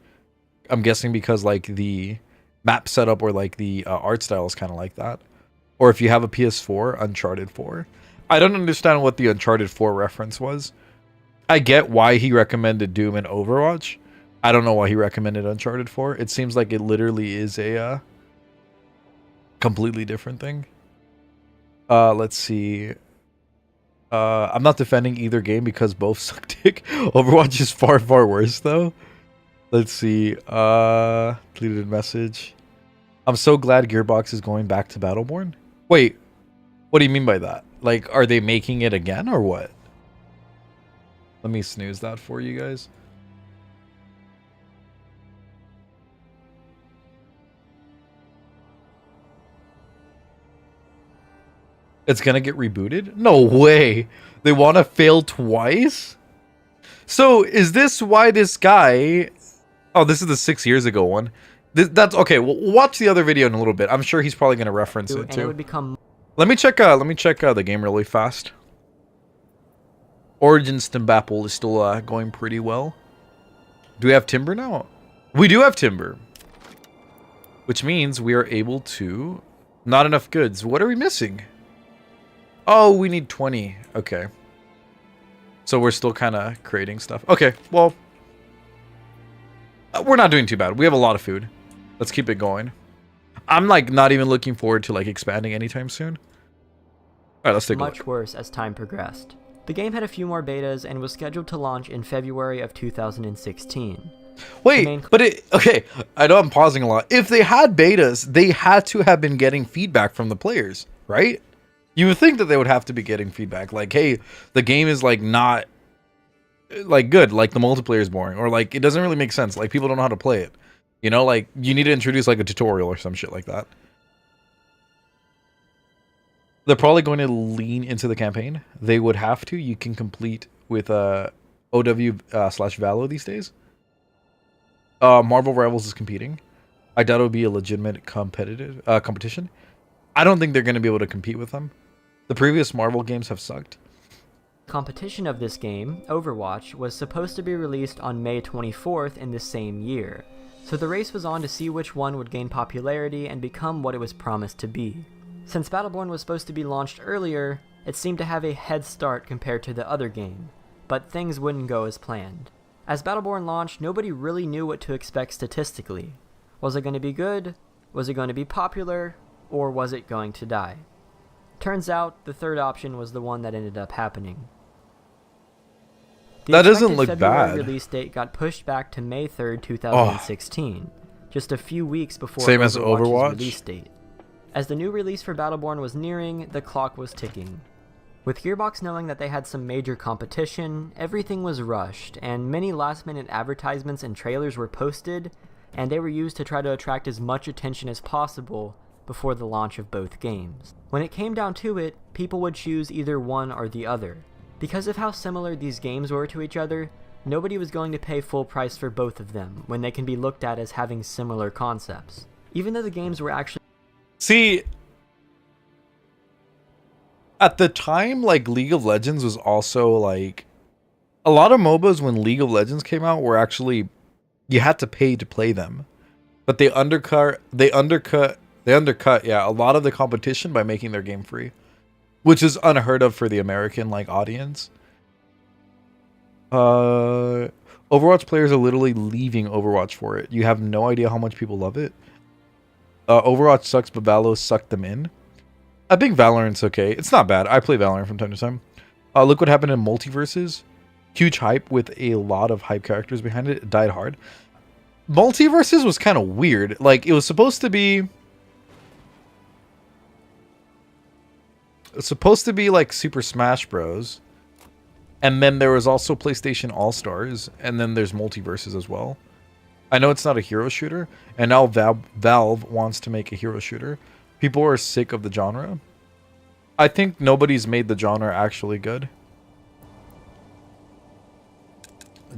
I'm guessing because like the map setup or like the art style is kind of like that. Or if you have a PS4, Uncharted 4. I don't understand what the Uncharted 4 reference was. I get why he recommended Doom and Overwatch. I don't know why he recommended Uncharted 4. It seems like it literally is a completely different thing. Let's see. I'm not defending either game because both suck dick. Overwatch is far, far worse though. Let's see. Deleted message. I'm so glad Gearbox is going back to Battleborn. Wait, what do you mean by that? Like, are they making it again or what? Let me snooze that for you guys. It's gonna get rebooted? No way. They want to fail twice? So is this why this guy... Oh, this is the 6 years ago one. That's okay. We'll watch the other video in a little bit. I'm sure he's probably gonna reference it And too. it would become Let me check the game really fast. Origins Stimbappel is still going pretty well. Do we have timber now? We do have timber. Which means we are able to... Not enough goods. What are we missing? Oh, we need 20. Okay. So we're still kind of creating stuff. Okay, well... we're not doing too bad. We have a lot of food. Let's keep it going. I'm like not even looking forward to like expanding anytime soon. Alright, let's take a look. much worse as time progressed. The game had a few more betas and was scheduled to launch in February of 2016. Wait, but okay, I know I'm pausing a lot. If they had betas, they had to have been getting feedback from the players, right? You would think that they would have to be getting feedback. Like, hey, the game is like not like good, like the multiplayer is boring, or like it doesn't really make sense. Like people don't know how to play it. You know, like you need to introduce like a tutorial or some shit like that. They're probably going to lean into the campaign. They would have to. You can complete with OW slash Valo these days. Marvel Rivals is competing. I doubt it'll be a legitimate competition. I don't think they're going to be able to compete with them. The previous Marvel games have sucked. Competition of this game, Overwatch, was supposed to be released on May 24th in the same year, so the race was on to see which one would gain popularity and become what it was promised to be. Since Battleborn was supposed to be launched earlier, it seemed to have a head start compared to the other game, but things wouldn't go as planned. As Battleborn launched, nobody really knew what to expect statistically. Was it going to be good? Was it going to be popular? Or was it going to die? Turns out, the third option was the one that ended up happening. The That doesn't expected look February bad. release date got pushed back to May 3rd, 2016, just a few weeks before Same as Overwatch's Overwatch? release date. As the new release for Battleborn was nearing, the clock was ticking. With Gearbox knowing that they had some major competition, everything was rushed, and many last-minute advertisements and trailers were posted, and they were used to try to attract as much attention as possible before the launch of both games. When it came down to it, people would choose either one or the other. Because of how similar these games were to each other, nobody was going to pay full price for both of them when they can be looked at as having similar concepts. Even though the games were actually... See, at the time, like League of Legends was also like a lot of MOBAs when League of Legends came out were actually you had to pay to play them, but they undercut a lot of the competition by making their game free, which is unheard of for the American like audience. Overwatch players are literally leaving Overwatch for it. You have no idea how much people love it. Overwatch sucks, but Valo sucked them in. I think Valorant's okay. It's not bad. I play Valorant from time to time. Look what happened in Multiverses. Huge hype with a lot of hype characters behind it. It died hard. Multiverses was kind of weird. Like, it was supposed to be... It's supposed to be like Super Smash Bros. And then there was also PlayStation All-Stars. And then there's Multiverses as well. I know it's not a hero shooter. And now Valve wants to make a hero shooter. People are sick of the genre. I think nobody's made the genre actually good.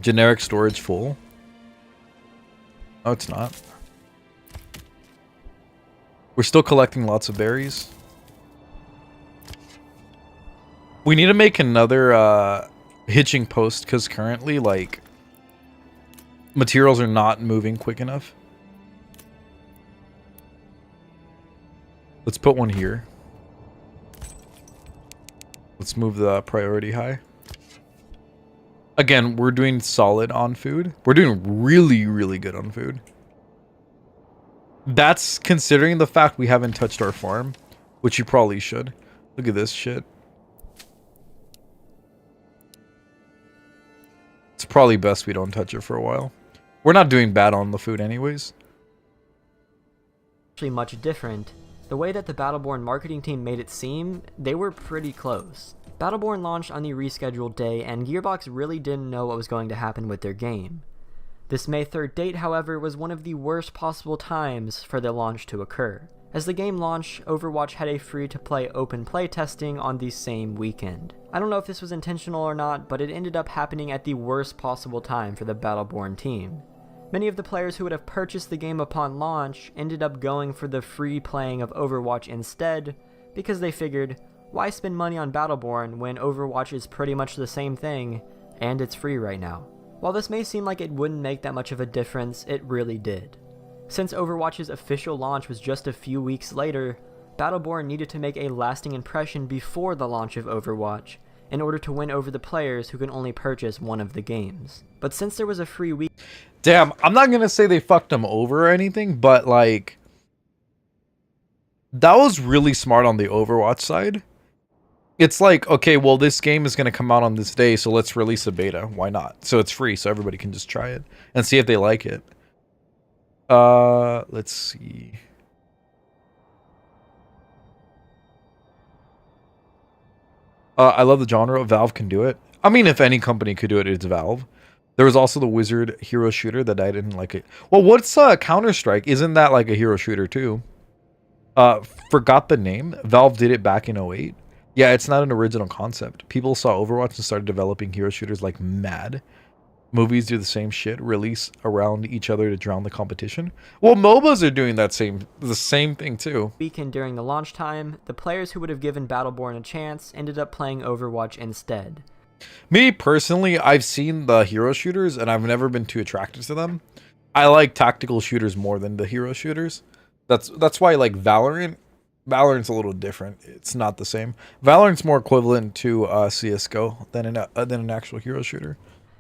Generic storage full. No, it's not. We're still collecting lots of berries. We need to make another hitching post because currently, like, materials are not moving quick enough. Let's put one here. Let's move the priority high. Again, we're doing solid on food. We're doing really, really good on food. That's considering the fact we haven't touched our farm, which you probably should. Look at this shit. It's probably best we don't touch it for a while. We're not doing bad on the food anyways. Actually much different. The way that the Battleborn marketing team made it seem, they were pretty close. Battleborn launched on the rescheduled day, and Gearbox really didn't know what was going to happen with their game. This May 3rd date, however, was one of the worst possible times for the launch to occur. As the game launched, Overwatch had a free-to-play open play testing on the same weekend. I don't know if this was intentional or not, but it ended up happening at the worst possible time for the Battleborn team. Many of the players who would have purchased the game upon launch ended up going for the free playing of Overwatch instead, because they figured, why spend money on Battleborn when Overwatch is pretty much the same thing, and it's free right now? While this may seem like it wouldn't make that much of a difference, it really did. Since Overwatch's official launch was just a few weeks later, Battleborn needed to make a lasting impression before the launch of Overwatch, in order to win over the players who can only purchase one of the games. But since there was a free week... Damn, I'm not gonna say they fucked them over or anything, but like... that was really smart on the Overwatch side. It's like, okay, well, this game is gonna come out on this day, so let's release a beta. Why not? So it's free, so everybody can just try it and see if they like it. Let's see. I love the genre. Valve can do it. I mean, if any company could do it, it's Valve. There was also the Wizard hero shooter that I didn't like it. Well, what's Counter-Strike? Isn't that like a hero shooter too? Forgot the name. Valve did it back in 08. Yeah, it's not an original concept. People saw Overwatch and started developing hero shooters like mad. Movies do the same shit, release around each other to drown the competition. Well, MOBAs are doing the same thing too. Weekend during the launch time, the players who would have given Battleborn a chance ended up playing Overwatch instead. Me personally, I've seen the hero shooters and I've never been too attracted to them. I like tactical shooters more than the hero shooters. That's why I like Valorant. Valorant's a little different. It's not the same. Valorant's more equivalent to CS:GO than an actual hero shooter.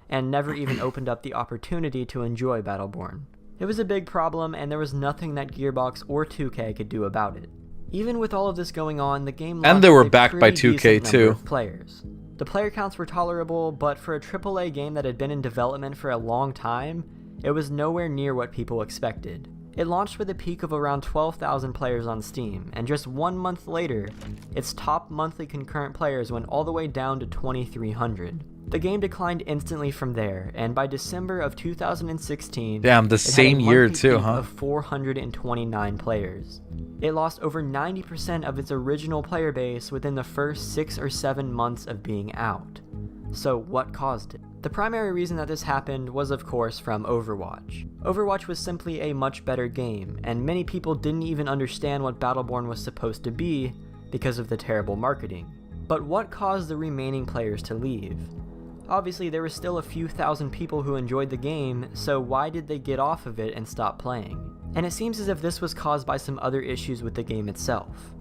And never even opened up the opportunity to enjoy Battleborn. It was a big problem, and there was nothing that Gearbox or 2K could do about it. Even with all of this going on, the game launched and they were with a backed by pretty 2K decent too. number of players. The player counts were tolerable, but for a AAA game that had been in development for a long time, it was nowhere near what people expected. It launched with a peak of around 12,000 players on Steam, and just 1 month later, its top monthly concurrent players went all the way down to 2,300. The game declined instantly from there, and by December of 2016, damn, the same year too, huh? Of 429 players. It lost over 90% of its original player base within the first 6 or 7 months of being out. So what caused it? The primary reason that this happened was of course from Overwatch. Overwatch was simply a much better game, and many people didn't even understand what Battleborn was supposed to be because of the terrible marketing. But what caused the remaining players to leave? Obviously there were still a few thousand people who enjoyed the game, so why did they get off of it and stop playing? And it seems as if this was caused by some other issues with the game itself.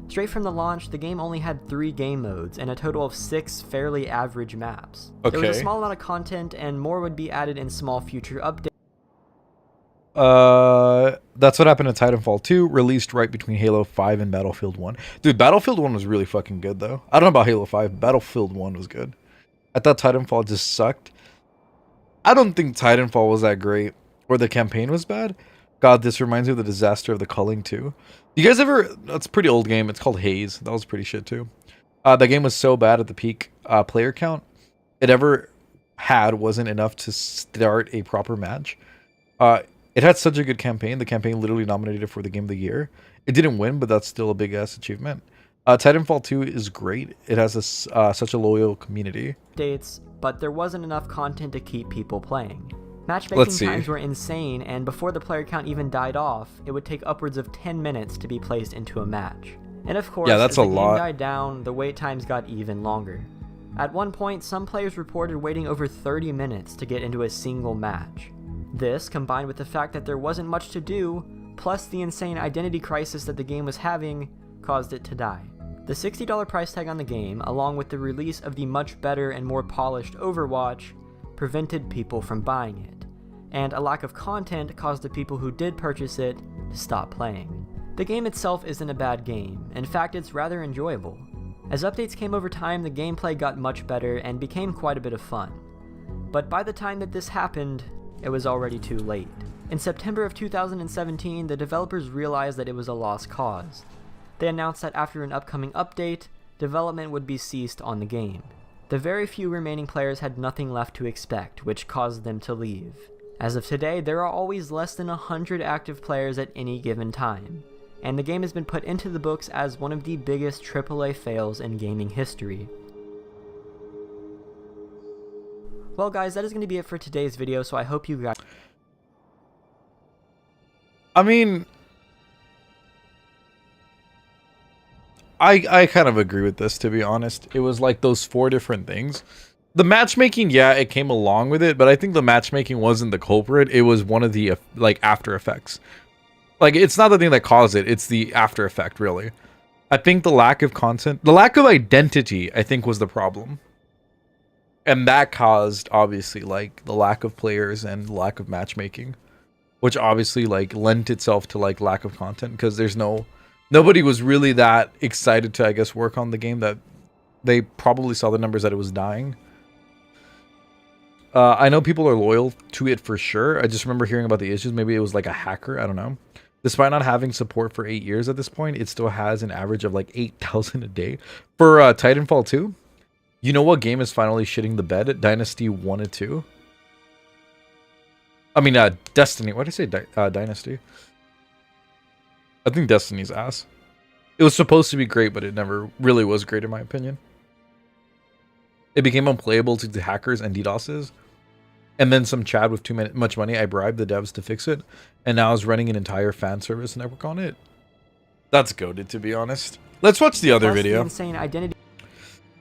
Straight from the launch, the game only had 3 game modes and a total of 6 fairly average maps. Okay. There was a small amount of content, and more would be added in small future updates. That's what happened to Titanfall 2, released right between Halo 5 and Battlefield 1. Dude, Battlefield 1 was really fucking good though. I don't know about Halo 5, Battlefield 1 was good. I thought Titanfall just sucked. I don't think Titanfall was that great, or the campaign was bad. God, this reminds me of the disaster of the Culling 2. You guys ever... That's a pretty old game. It's called Haze. That was pretty shit too. That game was so bad at the peak player count. It ever wasn't enough to start a proper match. It had such a good campaign. The campaign literally nominated it for the Game of the Year. It didn't win, but that's still a big-ass achievement. Titanfall 2 is great. It has such a loyal community. But there wasn't enough content to keep people playing. Matchmaking times were insane, and before the player count even died off, it would take upwards of 10 minutes to be placed into a match. And of course, as the game died down, the wait times got even longer. At one point, some players reported waiting over 30 minutes to get into a single match. This, combined with the fact that there wasn't much to do, plus the insane identity crisis that the game was having, caused it to die. The $60 price tag on the game, along with the release of the much better and more polished Overwatch, prevented people from buying it, and a lack of content caused the people who did purchase it to stop playing. The game itself isn't a bad game. In fact, it's rather enjoyable. As updates came over time, the gameplay got much better and became quite a bit of fun. but by the time that this happened, it was already too late. In September of 2017, the developers realized that it was a lost cause. They announced that after an upcoming update, development would be ceased on the game. The very few remaining players had nothing left to expect, which caused them to leave. As of today, there are always less than 100 active players at any given time, and the game has been put into the books as one of the biggest AAA fails in gaming history. Well guys, that is going to be it for today's video, so I hope you guys... I mean, I kind of agree with this, to be honest. It was like those 4 different things. The matchmaking, yeah, it came along with it, but I think the matchmaking wasn't the culprit. It was one of the, like, after effects. Like, it's not the thing that caused it. It's the after effect, really. I think the lack of content, the lack of identity, I think was the problem. And that caused, obviously, like, the lack of players and lack of matchmaking. Which obviously, like, lent itself to, like, lack of content. Because there's nobody was really that excited to, I guess, work on the game. That they probably saw the numbers that it was dying. I know people are loyal to it for sure. I just remember hearing about the issues. Maybe it was, like, a hacker. I don't know. Despite not having support for 8 years at this point, it still has an average of, like, 8,000 a day. For Titanfall 2... You know what game is finally shitting the bed? Dynasty 1 and 2. I mean, Destiny. Why did I say Dynasty? I think Destiny's ass. It was supposed to be great, but it never really was great in my opinion. It became unplayable due to hackers and DDoSes. And then some Chad with too much money, I bribed the devs to fix it. And now is running an entire fan service network on it. That's goated, to be honest. Let's watch the other video. The insane identity.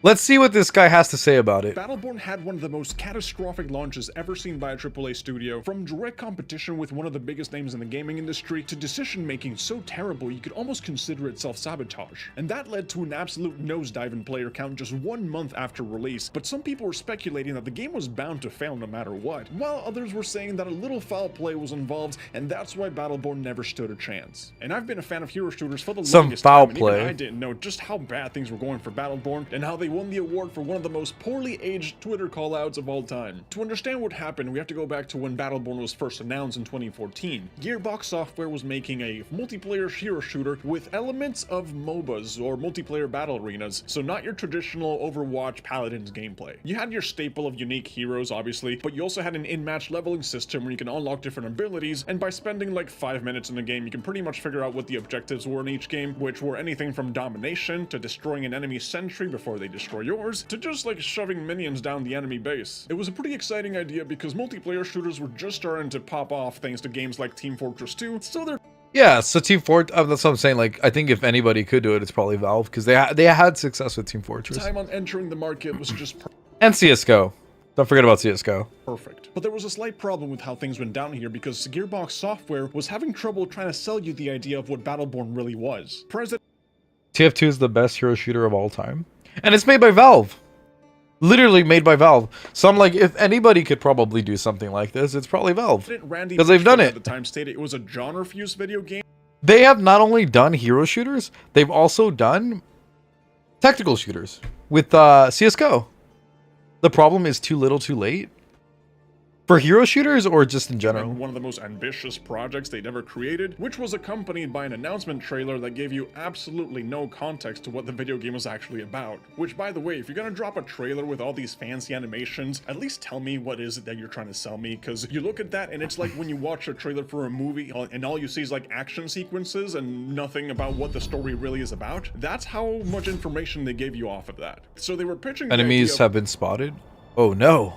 Let's see what this guy has to say about it. Battleborn had one of the most catastrophic launches ever seen by a AAA studio, from direct competition with one of the biggest names in the gaming industry, to decision-making so terrible you could almost consider it self-sabotage. And that led to an absolute nosedive in player count just 1 month after release, but some people were speculating that the game was bound to fail no matter what, while others were saying that a little foul play was involved, and that's why Battleborn never stood a chance. And I've been a fan of hero shooters for the longest time, and even I didn't know just how bad things were going for Battleborn, and how they won the award for one of the most poorly aged Twitter callouts of all time. To understand what happened, we have to go back to when Battleborn was first announced in 2014. Gearbox Software was making a multiplayer hero shooter with elements of MOBAs, or multiplayer battle arenas, so not your traditional Overwatch Paladins gameplay. You had your staple of unique heroes, obviously, but you also had an in-match leveling system where you can unlock different abilities, and by spending like 5 minutes in the game, you can pretty much figure out what the objectives were in each game, which were anything from domination to destroying an enemy sentry before they destroy yours, to just like shoving minions down the enemy base. It was a pretty exciting idea because multiplayer shooters were just starting to pop off thanks to games like Team Fortress 2, so they're... Yeah, so Team Fortress, that's what I'm saying, like, I think if anybody could do it, it's probably Valve, because they had success with Team Fortress. Time on entering the market was just and CSGO. Don't forget about CSGO. Perfect. But there was a slight problem with how things went down here because Gearbox Software was having trouble trying to sell you the idea of what Battleborn really was. TF2 is the best hero shooter of all time. And it's made by Valve. Literally made by Valve. So I'm like, if anybody could probably do something like this, it's probably Valve. Because they've done it. At the time stated it was a genre-fused video game. They have not only done hero shooters, they've also done tactical shooters with CSGO. The problem is too little too late. For hero shooters or just in general? One of the most ambitious projects they'd ever created, which was accompanied by an announcement trailer that gave you absolutely no context to what the video game was actually about. Which, by the way, if you're gonna drop a trailer with all these fancy animations, at least tell me what is it that you're trying to sell me, because you look at that and it's like when you watch a trailer for a movie and all you see is like action sequences and nothing about what the story really is about. That's how much information they gave you off of that. So they were pitching... Enemies have been spotted? Oh no.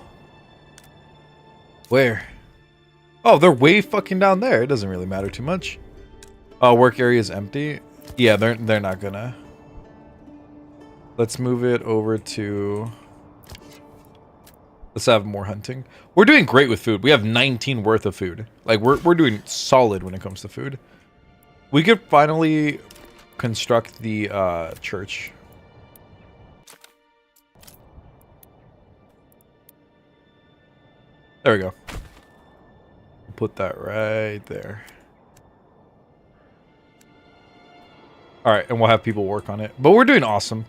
Where? Oh, they're way fucking down there. It doesn't really matter too much. Work area is empty. Yeah, they're not gonna. Let's move it over to... Let's have more hunting. We're doing great with food. We have 19 worth of food. Like, we're doing solid when it comes to food. We could finally construct the church. There we go. Put that right there. Alright, and we'll have people work on it. But we're doing awesome.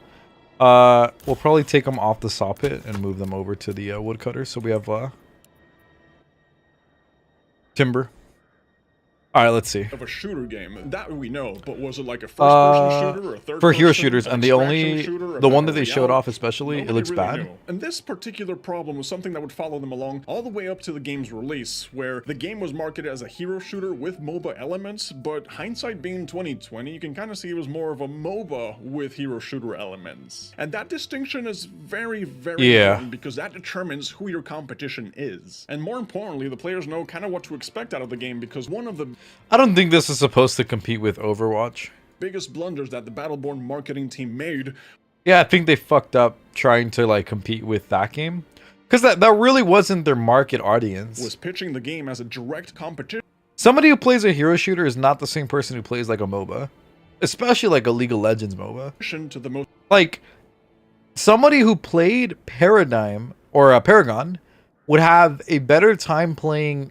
We'll probably take them off the saw pit and move them over to the woodcutter. So we have timber. All right, let's see. Of a shooter game, that we know, but was it like a first-person shooter or a third-person? For hero shooters, and the one that they showed reality? off especially, it looks bad. Knew. And this particular problem was something that would follow them along all the way up to the game's release, where the game was marketed as a hero shooter with MOBA elements, but hindsight being 2020, you can kind of see it was more of a MOBA with hero shooter elements. And that distinction is very, very important because that determines who your competition is. And more importantly, the players know kind of what to expect out of the game, because one of the I don't think this is supposed to compete with Overwatch. biggest blunders that the Battleborn marketing team made. Yeah, I think they fucked up trying to like compete with that game. Because that really wasn't their market audience. Was pitching the game as a direct competition. Somebody who plays a hero shooter is not the same person who plays like a MOBA. Especially like a League of Legends MOBA. To the most like, somebody who played Paradigm or Paragon would have a better time playing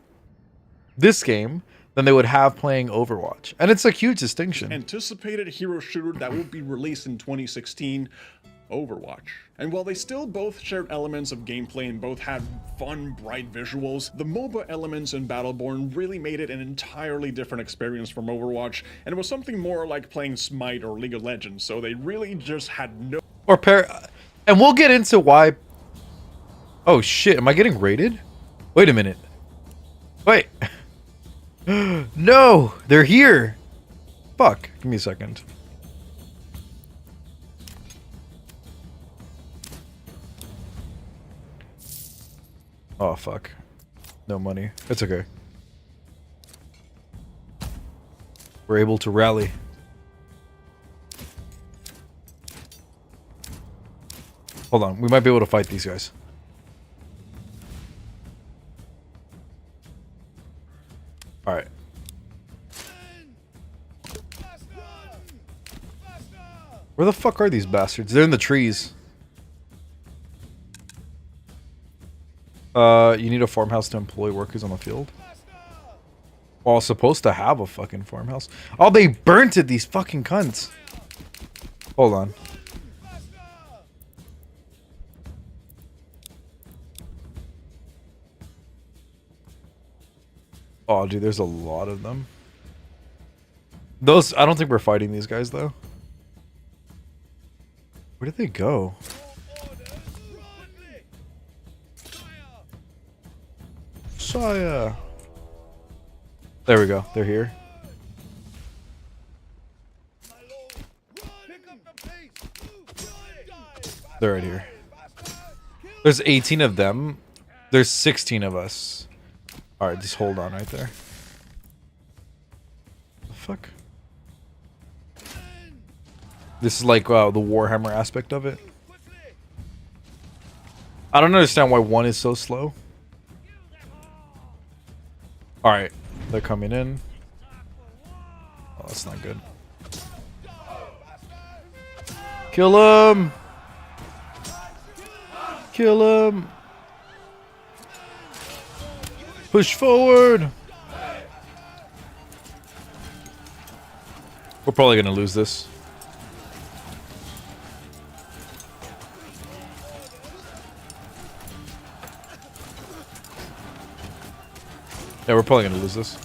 this game than they would have playing Overwatch. And it's a huge distinction. Anticipated hero shooter that will be released in 2016, Overwatch. And while they still both shared elements of gameplay and both had fun, bright visuals, the MOBA elements in Battleborn really made it an entirely different experience from Overwatch, and it was something more like playing Smite or League of Legends, so they really just had no... And we'll get into why... Oh shit, am I getting raided? Wait a minute. Wait. No, they're here. Fuck. Give me a second. Oh, fuck. No money. It's okay. We're able to rally. Hold on. We might be able to fight these guys. Alright. Where the fuck are these bastards? They're in the trees. You need a farmhouse to employ workers on the field. Well, I was supposed to have a fucking farmhouse. Oh, they burnt it, these fucking cunts. Hold on. Oh, dude, there's a lot of them. I don't think we're fighting these guys, though. Where did they go? Sire. There we go. They're here. They're right here. There's 18 of them. There's 16 of us. Alright, just hold on right there. The fuck? This is like the Warhammer aspect of it. I don't understand why one is so slow. Alright, they're coming in. Oh, that's not good. Kill him! Kill him! Push forward! We're probably gonna lose this. Yeah, we're probably gonna lose this.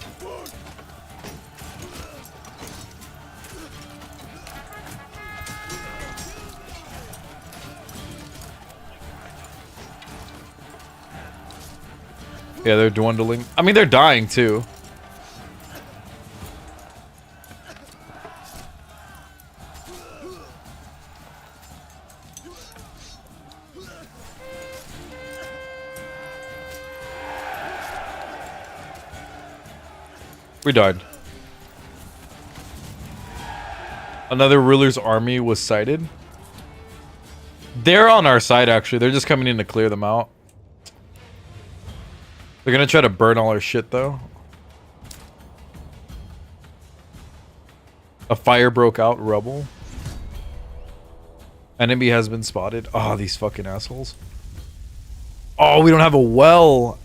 Yeah, they're dwindling. I mean, they're dying too. We died. Another ruler's army was sighted. They're on our side, actually. They're just coming in to clear them out. They're gonna try to burn all our shit, though. A fire broke out, rubble. Enemy has been spotted. Oh, these fucking assholes. Oh, we don't have a well.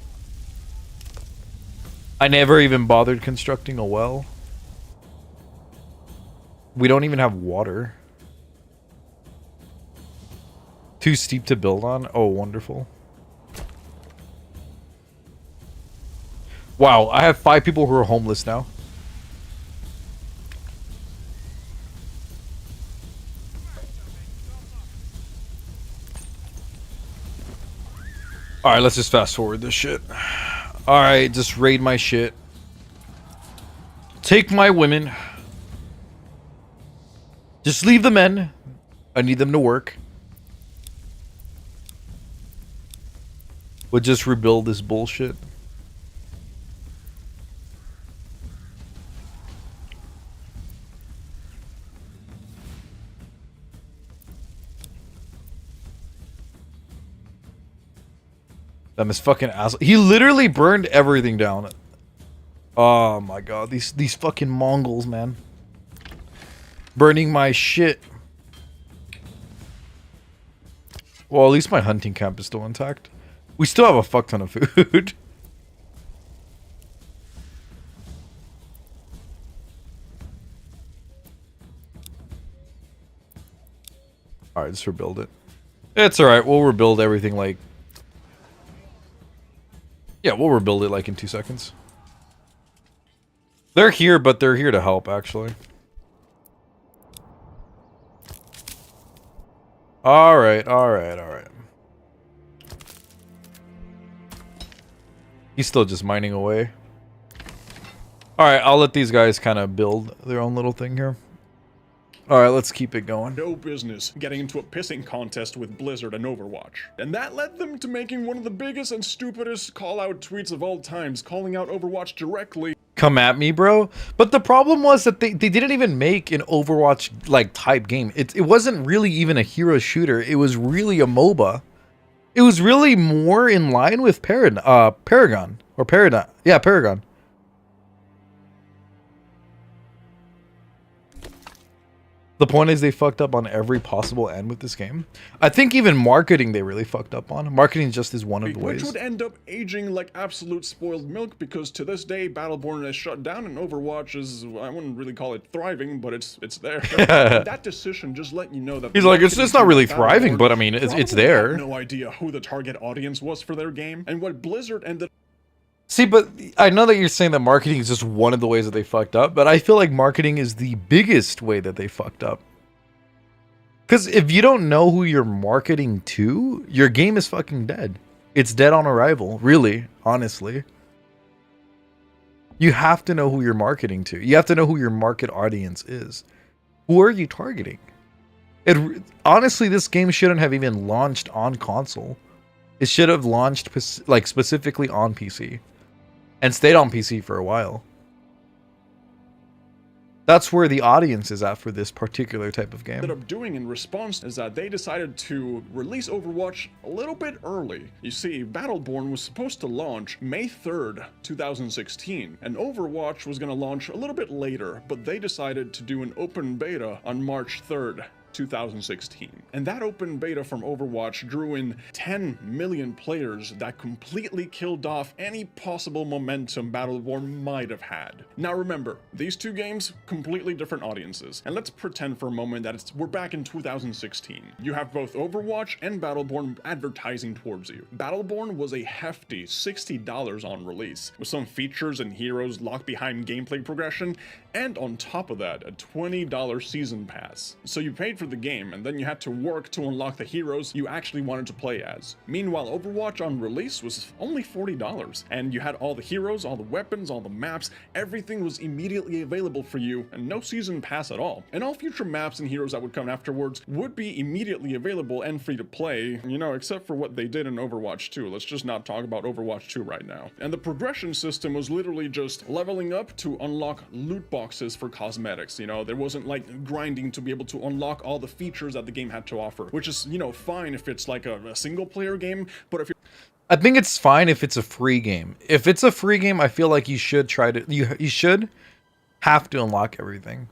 I never even bothered constructing a well. We don't even have water. Too steep to build on? Oh, wonderful. Wow, I have 5 people who are homeless now. Alright, let's just fast forward this shit. Alright, just raid my shit. Take my women. Just leave the men. I need them to work. We'll just rebuild this bullshit. That is fucking asshole. He literally burned everything down. Oh my god, these fucking Mongols, man. Burning my shit. Well, at least my hunting camp is still intact. We still have a fuck ton of food. Alright, let's rebuild it. It's alright, we'll rebuild everything like... Yeah, we'll rebuild it like in 2 seconds. They're here, but they're here to help, actually. Alright, alright, alright. He's still just mining away. Alright, I'll let these guys kind of build their own little thing here. Alright, let's keep it going. No business getting into a pissing contest with Blizzard and Overwatch. And that led them to making one of the biggest and stupidest call-out tweets of all times, calling out Overwatch directly. Come at me, bro. But the problem was that they didn't even make an Overwatch like type game. It wasn't really even a hero shooter. It was really a MOBA. It was really more in line with Paragon. Yeah, Paragon. The point is they fucked up on every possible end with this game. I think even marketing they really fucked up on. Marketing just is one of the ways. Which would end up aging like absolute spoiled milk, because to this day Battleborn is shut down and Overwatch is, I wouldn't really call it thriving, but it's there. That decision just let you know that... He's like, it's not really thriving, but I mean, it's there. No idea who the target audience was for their game, and what Blizzard ended... See, but I know that you're saying that marketing is just one of the ways that they fucked up, but I feel like marketing is the biggest way that they fucked up. Because if you don't know who you're marketing to, your game is fucking dead. It's dead on arrival, really, honestly. You have to know who you're marketing to. You have to know who your market audience is. Who are you targeting? Honestly, this game shouldn't have even launched on console. It should have launched like specifically on PC. And stayed on PC for a while. That's where the audience is at for this particular type of game. Ended up doing in response is that they decided to release Overwatch a little bit early. You see, Battleborn was supposed to launch May 3rd, 2016, and Overwatch was going to launch a little bit later, but they decided to do an open beta on March 3rd. 2016. And that open beta from Overwatch drew in 10 million players that completely killed off any possible momentum Battleborn might have had. Now remember, these two games, completely different audiences. And let's pretend for a moment that we're back in 2016. You have both Overwatch and Battleborn advertising towards you. Battleborn was a hefty $60 on release, with some features and heroes locked behind gameplay progression, and on top of that, a $20 season pass. So you paid for the game, and then you had to work to unlock the heroes you actually wanted to play as. Meanwhile, Overwatch on release was only $40, and you had all the heroes, all the weapons, all the maps, everything was immediately available for you, and no season pass at all. And all future maps and heroes that would come afterwards would be immediately available and free to play, you know, except for what they did in Overwatch 2. Let's just not talk about Overwatch 2 right now. And the progression system was literally just leveling up to unlock loot boxes for cosmetics. You know, there wasn't like grinding to be able to unlock all the features that the game had to offer, which is, you know, fine if it's like a single player game, but if you're... I think it's fine if it's a free game. If it's a free game, I feel like you should try to, you should have to unlock everything.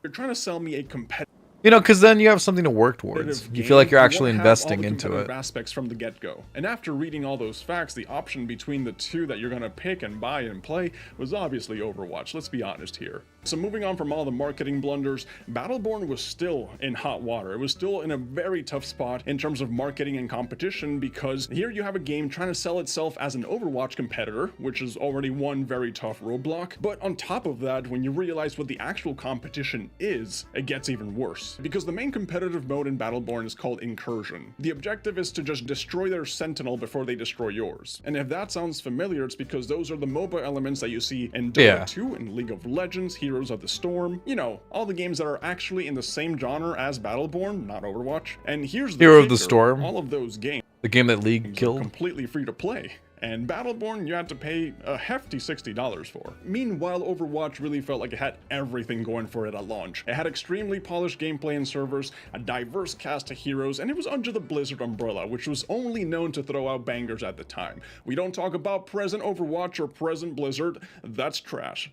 You're trying to sell me a competitive... You know, because then you have something to work towards. You feel like you're actually investing into it. Aspects from the get-go. And after reading all those facts, the option between the two that you're going to pick and buy and play was obviously Overwatch. Let's be honest here. So moving on from all the marketing blunders, Battleborn was still in hot water. It was still in a very tough spot in terms of marketing and competition, because here you have a game trying to sell itself as an Overwatch competitor, which is already one very tough roadblock. But on top of that, when you realize what the actual competition is, it gets even worse. Because the main competitive mode in Battleborn is called Incursion. The objective is to just destroy their Sentinel before they destroy yours. And if that sounds familiar, it's because those are the MOBA elements that you see in Dota 2 and League of Legends, Heroes of the Storm, you know, all the games that are actually in the same genre as Battleborn, not Overwatch. And here's the Hero of the kicker, Storm, all of those games, the game that League killed, completely free to play. And Battleborn you had to pay a hefty $60 for. Meanwhile, Overwatch really felt like it had everything going for it at launch. It had extremely polished gameplay and servers, a diverse cast of heroes, and it was under the Blizzard umbrella, which was only known to throw out bangers at the time. We don't talk about present Overwatch or present Blizzard, that's trash.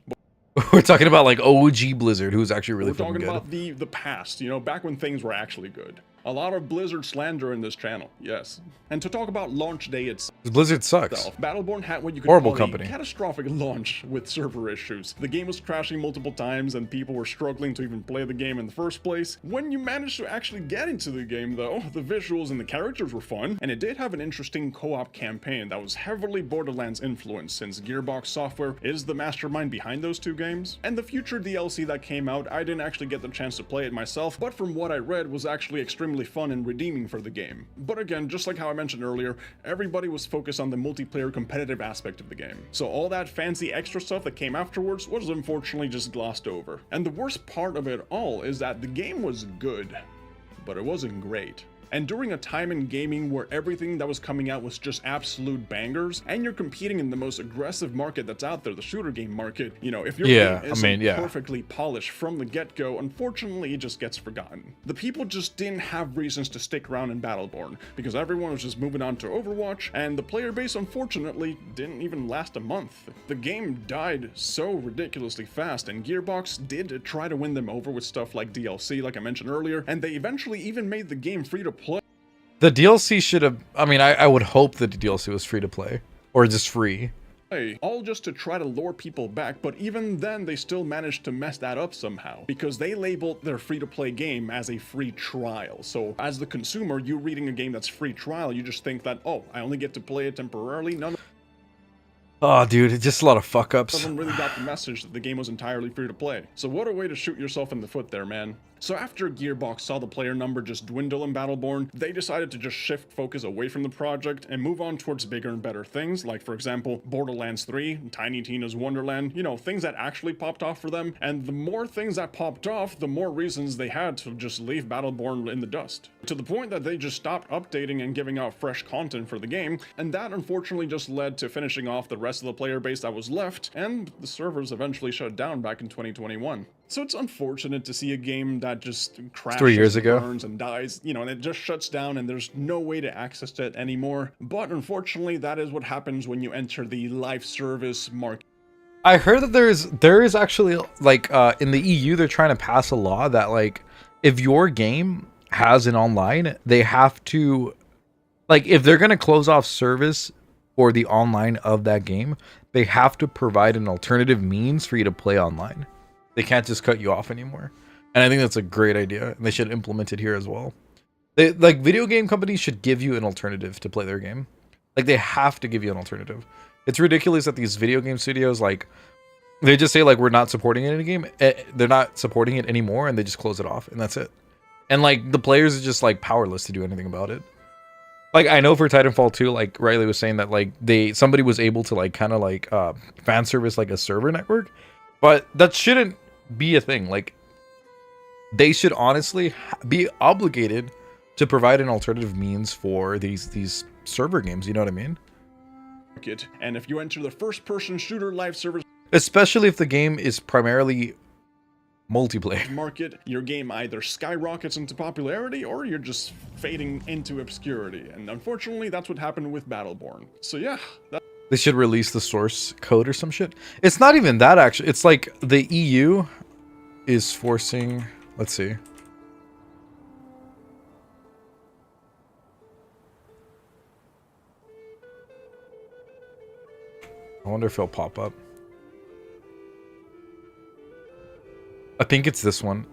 We're talking about like OG Blizzard, who's actually really We're talking good. about the past, you know, back when things were actually good. A lot of Blizzard slander in this channel, yes. And to talk about launch day itself, Blizzard sucks. Battleborn had what you could Horrible call company. a catastrophic launch with server issues. The game was crashing multiple times and people were struggling to even play the game in the first place. When you managed to actually get into the game though, the visuals and the characters were fun, and it did have an interesting co-op campaign that was heavily Borderlands influenced, since Gearbox Software is the mastermind behind those two games. And the future DLC that came out, I didn't actually get the chance to play it myself, but from what I read was actually extremely fun and redeeming for the game. But again, just like how I mentioned earlier, everybody was focused on the multiplayer competitive aspect of the game. So all that fancy extra stuff that came afterwards was unfortunately just glossed over. And the worst part of it all is that the game was good, but it wasn't great. And during a time in gaming where everything that was coming out was just absolute bangers, and you're competing in the most aggressive market that's out there, the shooter game market, you know, if your game isn't perfectly polished from the get-go, unfortunately it just gets forgotten. The people just didn't have reasons to stick around in Battleborn, because everyone was just moving on to Overwatch, and the player base unfortunately didn't even last a month. The game died so ridiculously fast, and Gearbox did try to win them over with stuff like DLC, like I mentioned earlier, and they eventually even made the game free to play. The DLC should have, I mean, I would hope that the DLC was free to play, or just free. All just to try to lure people back, but even then they still managed to mess that up somehow, because they labeled their free-to-play game as a free trial. So as the consumer, you reading a game that's free trial, you just think that, oh, I only get to play it temporarily. Oh, dude, it's just a lot of fuck-ups. Someone really got the message that the game was entirely free to play. So what a way to shoot yourself in the foot there, man. So after Gearbox saw the player number just dwindle in Battleborn, they decided to just shift focus away from the project and move on towards bigger and better things, like for example, Borderlands 3, Tiny Tina's Wonderland, you know, things that actually popped off for them. And the more things that popped off, the more reasons they had to just leave Battleborn in the dust. To the point that they just stopped updating and giving out fresh content for the game, and that unfortunately just led to finishing off the rest of the player base that was left, and the servers eventually shut down back in 2021. So it's unfortunate to see a game that just crashes, 3 years ago, burns and dies, you know, and it just shuts down and there's no way to access it anymore. But unfortunately, that is what happens when you enter the live service market. I heard that there is actually like in the EU they're trying to pass a law that like if your game has an online, they have to, like, if they're going to close off service for the online of that game, they have to provide an alternative means for you to play online. They can't just cut you off anymore. And I think that's a great idea, and they should implement it here as well. They, like, video game companies should give you an alternative to play their game. Like, they have to give you an alternative. It's ridiculous that these video game studios, like, they just say, like, we're not supporting it in a game. They're not supporting it anymore, and they just close it off, and that's it. And, like, the players are just, like, powerless to do anything about it. Like, I know for Titanfall 2, like, Riley was saying that, like, somebody was able to, like, kind of, like, fan service, like, a server network. But that shouldn't be a thing. Like, they should honestly be obligated to provide an alternative means for these server games, you know what I mean? And if you enter the first-person shooter live service, especially if the game is primarily multiplayer market, your game either skyrockets into popularity or you're just fading into obscurity. And unfortunately, that's what happened with Battleborn. So yeah, they should release the source code or some shit. It's not even that, actually. It's like the EU is forcing... Let's see. I wonder if it'll pop up. I think it's this one.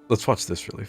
Let's watch this really.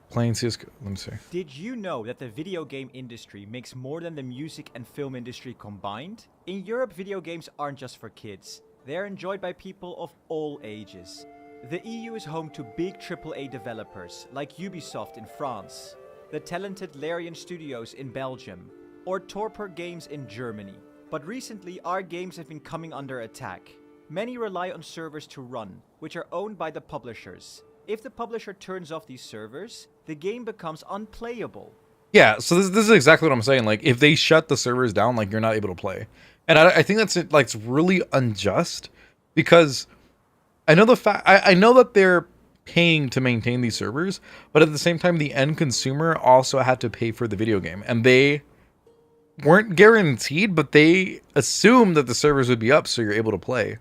Playing CSGO. Let me see. Did you know that the video game industry makes more than the music and film industry combined? In Europe, video games aren't just for kids. They are enjoyed by people of all ages. The EU is home to big AAA developers like Ubisoft in France, the talented Larian Studios in Belgium, or Torpor Games in Germany. But recently, our games have been coming under attack. Many rely on servers to run, which are owned by the publishers. If the publisher turns off these servers, the game becomes unplayable. Yeah, so this is exactly what I'm saying. Like, if they shut the servers down, like, you're not able to play. And I think that's, like, it's really unjust, because I know I know that they're paying to maintain these servers, but at the same time, the end consumer also had to pay for the video game. And they weren't guaranteed, but they assumed that the servers would be up so you're able to play.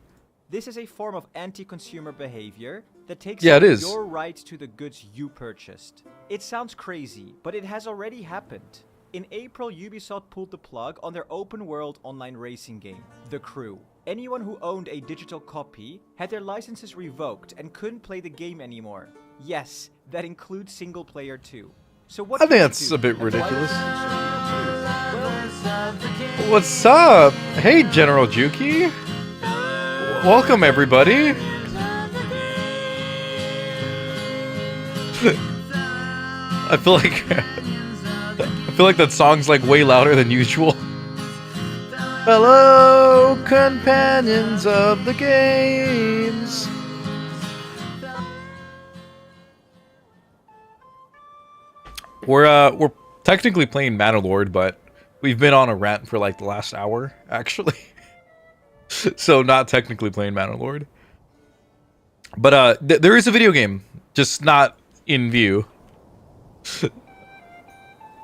This is a form of anti-consumer behavior that takes it away is. your right to the goods you purchased. It sounds crazy, but it has already happened. In April, Ubisoft pulled the plug on their open-world online racing game, The Crew. Anyone who owned a digital copy had their licenses revoked and couldn't play the game anymore. Yes, that includes single player too. So what I think that's a bit ridiculous. What's up? Hey, General Juki. Welcome, everybody. I feel like that song's like way louder than usual. Hello, companions of the games. We're technically playing Manalord, but we've been on a rant for like the last hour, actually. So not technically playing Manalord. But there is a video game, just not in view.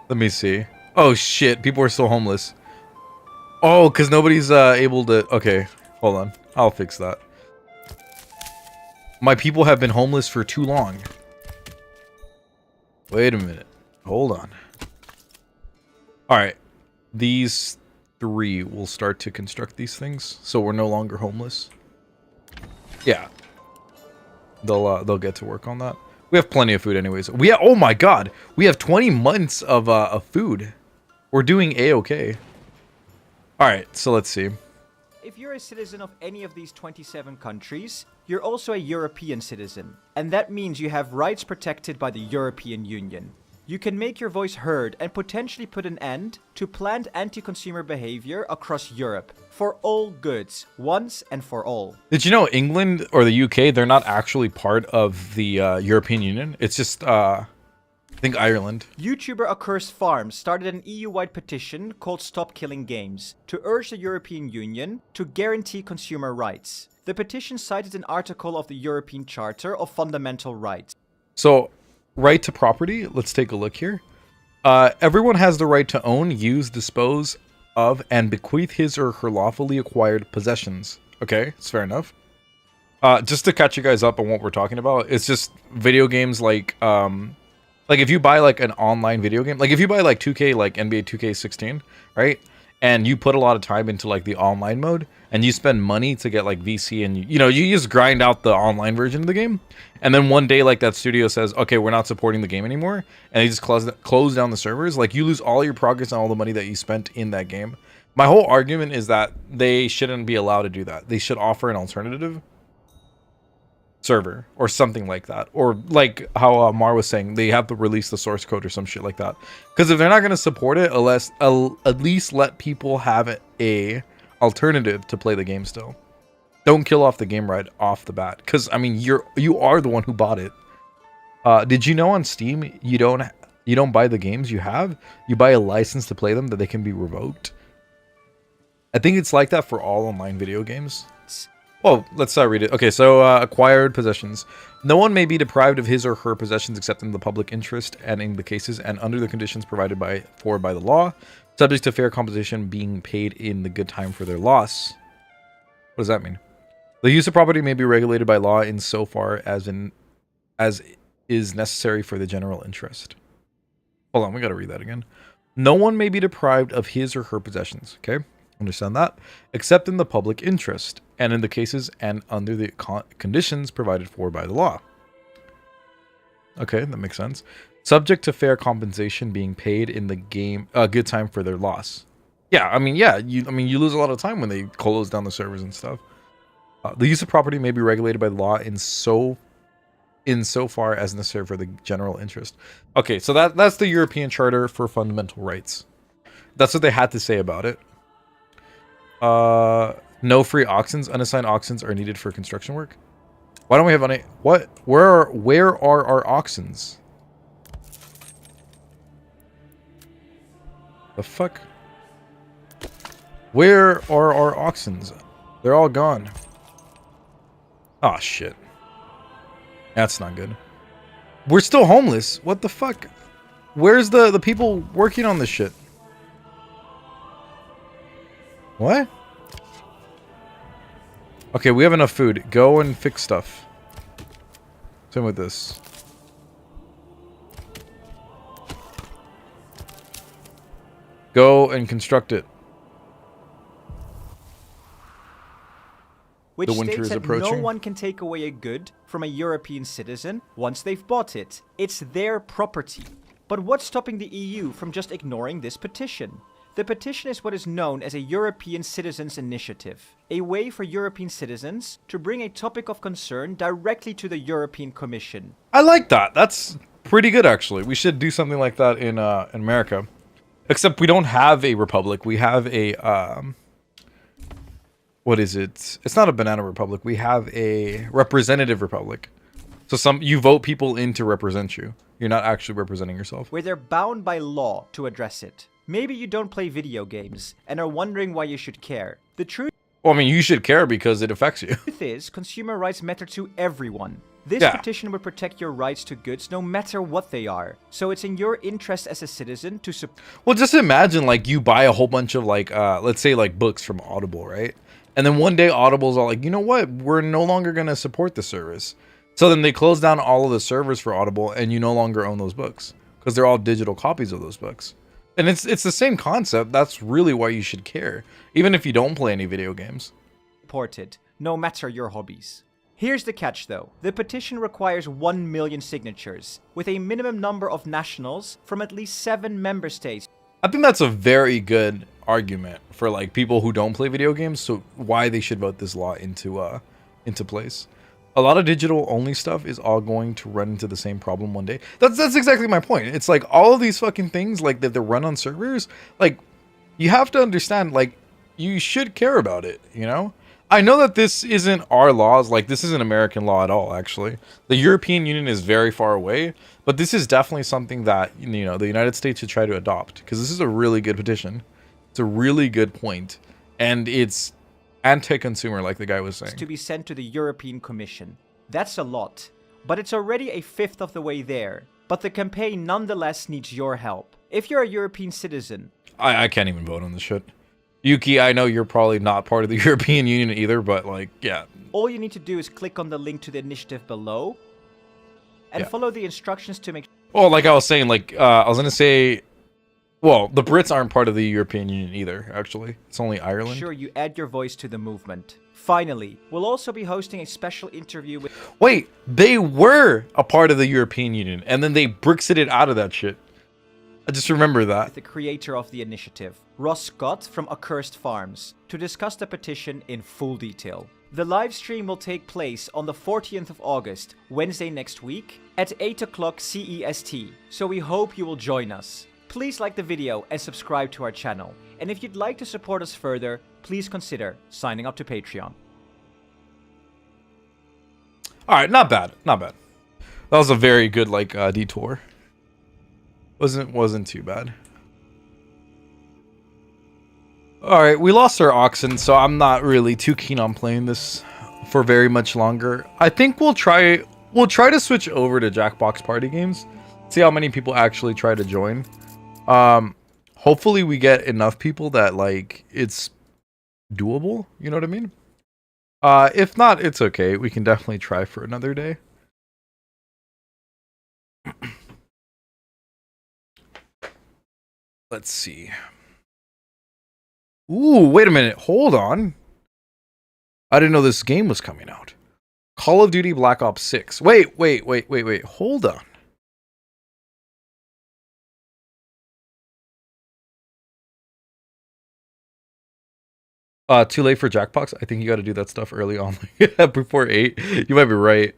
Let me see. Oh shit, people are still homeless. Oh, because nobody's able to... Okay, hold on. I'll fix that. My people have been homeless for too long. Wait a minute. Hold on. Alright. These 3 will start to construct these things, so we're no longer homeless. Yeah. They'll get to work on that. We have plenty of food anyways. Oh my god! We have 20 months of food. We're doing A-okay. Alright, so let's see. If you're a citizen of any of these 27 countries, you're also a European citizen. And that means you have rights protected by the European Union. You can make your voice heard and potentially put an end to planned anti-consumer behavior across Europe for all goods, once and for all. Did you know England or the UK, they're not actually part of the European Union? It's just, I think Ireland. YouTuber Accursed Farms started an EU-wide petition called Stop Killing Games to urge the European Union to guarantee consumer rights. The petition cited an article of the European Charter of Fundamental Rights. So, right to property, let's take a look here. Everyone has the right to own, use, dispose of, and bequeath his or her lawfully acquired possessions. Okay, it's fair enough. Just to catch you guys up on what we're talking about, it's just video games like if you buy like an online video game, like if you buy like 2K, like NBA 2K16, right? And you put a lot of time into like the online mode, and you spend money to get like VC, and you just grind out the online version of the game, and then one day like that studio says, okay, we're not supporting the game anymore, and they just close down the servers. Like, you lose all your progress and all the money that you spent in that game. My whole argument is that they shouldn't be allowed to do that. They should offer an alternative server or something like that, or like how Mar was saying, they have to release the source code or some shit like that. Because if they're not going to support it, at least let people have a alternative to play the game still. Don't kill off the game right off the bat, because I mean, you are the one who bought it. Did you know on Steam you don't buy the games you have, you buy a license to play them that they can be revoked? I think it's like that for all online video games. Well, let's read it. Okay, so acquired possessions. No one may be deprived of his or her possessions except in the public interest and in the cases and under the conditions provided for by the law, subject to fair compensation being paid in the good time for their loss. What does that mean? The use of property may be regulated by law insofar as is necessary for the general interest. Hold on, we gotta read that again. No one may be deprived of his or her possessions, okay? Understand that? Except in the public interest and in the cases and under the conditions provided for by the law. Okay, that makes sense. Subject to fair compensation being paid in the game, good time for their loss. Yeah, I mean, you lose a lot of time when they close down the servers and stuff. The use of property may be regulated by law in so far as necessary for the general interest. Okay, so that's the European Charter for Fundamental Rights. That's what they had to say about it. No free auctions. Unassigned auctions are needed for construction work. Why don't we have any? What? Where are our auctions? The fuck? Where are our auctions? They're all gone. Oh shit. That's not good. We're still homeless. What the fuck? Where's the people working on this shit? What? Okay, we have enough food. Go and fix stuff. Same with this. Go and construct it. Which The winter states is that no approaching. one can take away a good from a European citizen once they've bought it. It's their property. But what's stopping the EU from just ignoring this petition? The petition is what is known as a European Citizens Initiative, a way for European citizens to bring a topic of concern directly to the European Commission. I like that. That's pretty good, actually. We should do something like that in America. Except we don't have a republic. We have a what is it? It's not a banana republic. We have a representative republic. So you vote people in to represent you. You're not actually representing yourself. Where they're bound by law to address it. Maybe you don't play video games and are wondering why you should care. The truth Well, I mean, you should care because it affects you. is, consumer rights matter to everyone. This Yeah. petition will protect your rights to goods no matter what they are. So it's in your interest as a citizen to support. Well, just imagine, like, you buy a whole bunch of, like, let's say, like, books from Audible, right? And then one day Audible's all like, you know what? We're no longer going to support the service. So then they close down all of the servers for Audible and you no longer own those books because they're all digital copies of those books. And it's the same concept. That's really why you should care, even if you don't play any video games. Supported, no matter your hobbies. Here's the catch though. The petition requires 1 million signatures, with a minimum number of nationals from at least 7 member states. I think that's a very good argument for, like, people who don't play video games, so why they should vote this law into place. A lot of digital only stuff is all going to run into the same problem one day. That's exactly my point. It's like all of these fucking things, like, that they run on servers, like, you have to understand, like, you should care about it, you know? I know that this isn't our laws, like, this isn't American law at all, actually. The European Union is very far away, but this is definitely something that, you know, the United States should try to adopt, because this is a really good petition. It's a really good point, and it's anti-consumer, like the guy was saying. To be sent to the European Commission. That's a lot, but it's already a fifth of the way there. But the campaign nonetheless needs your help. If you're a European citizen, I can't even vote on this shit. Yuki, I know you're probably not part of the European Union either, but, like, yeah. all you need to do is click on the link to the initiative below and follow the instructions to make. Well, like I was saying, like, I was gonna say, well, the Brits aren't part of the European Union either, actually. It's only Ireland. Sure, you add your voice to the movement. Finally, we'll also be hosting a special interview with. Wait, they were a part of the European Union, and then they Brexited out of that shit. I just remember that. The creator of the initiative, Ross Scott from Accursed Farms, to discuss the petition in full detail. The live stream will take place on the 14th of August, Wednesday next week, at 8 o'clock CEST, so we hope you will join us. Please like the video and subscribe to our channel. And if you'd like to support us further, please consider signing up to Patreon. Alright, not bad. Not bad. That was a very good, like, detour. Wasn't too bad. Alright, we lost our oxen, so I'm not really too keen on playing this for very much longer. I think we'll try to switch over to Jackbox party games. See how many people actually try to join. Hopefully we get enough people that, like, it's doable, you know what I mean? If not, it's okay. We can definitely try for another day. Let's see. Ooh, wait a minute. Hold on. I didn't know this game was coming out. Call of Duty Black Ops 6. Wait. Hold on. Too late for Jackbox. I think you got to do that stuff early on, before 8. You might be right.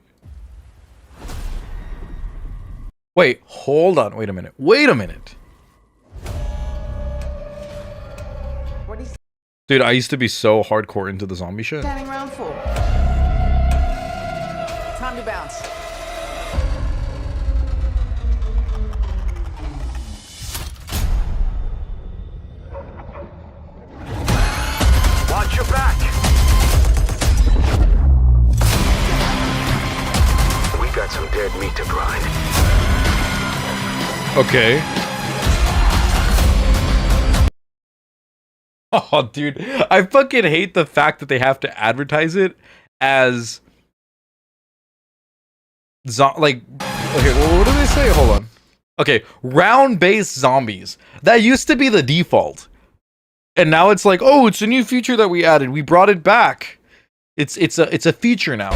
Wait, hold on. Wait a minute. What is Dude, I used to be so hardcore into the zombie shit. standing around for? Time to bounce. Watch your back. We got some dead meat to grind. Okay. Oh, dude. I fucking hate the fact that they have to advertise it as... okay, well, what do they say? Hold on. Okay, round-based zombies. That used to be the default. And now it's like, oh, it's a new feature that we added. We brought it back. It's a feature now.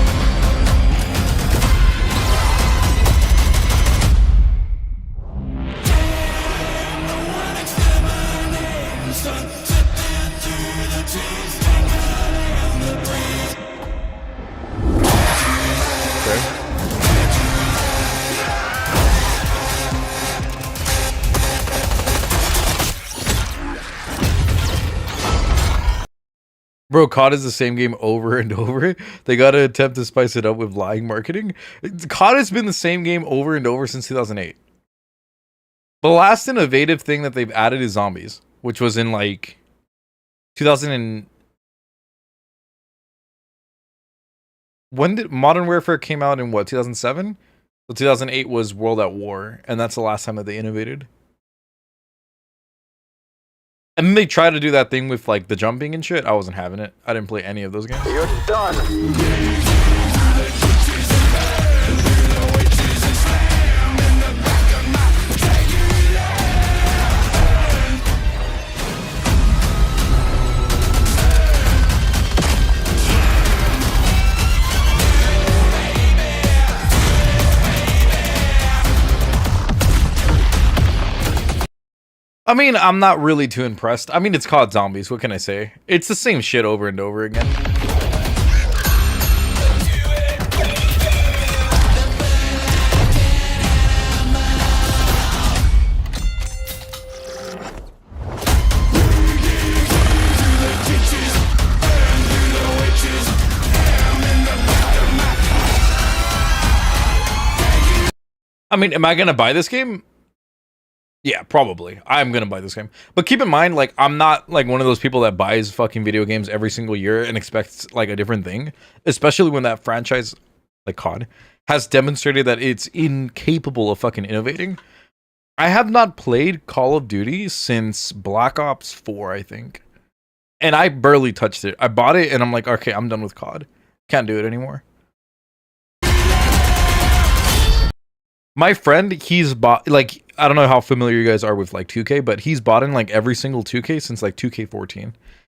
Bro, COD is the same game over and over. They gotta attempt to spice it up with lying marketing. COD has been the same game over and over since 2008. The last innovative thing that they've added is zombies, which was in like 2000 and... When did Modern Warfare came out in what, 2007? So 2008 was World at War, and that's the last time that they innovated. And then they tried to do that thing with like the jumping and shit. I wasn't having it. I didn't play any of those games. You're done. I mean, I'm not really too impressed. I mean, it's called Zombies. What can I say? It's the same shit over and over again. I mean, am I gonna buy this game? Yeah, probably. I'm gonna buy this game. But keep in mind, like, I'm not like one of those people that buys fucking video games every single year and expects like a different thing. Especially when that franchise, like COD, has demonstrated that it's incapable of fucking innovating. I have not played Call of Duty since Black Ops 4, I think. And I barely touched it. I bought it and I'm like, okay, I'm done with COD. Can't do it anymore. My friend, he's bought, like, I don't know how familiar you guys are with, like, 2K, but he's bought in, like, every single 2K since, like, 2K14.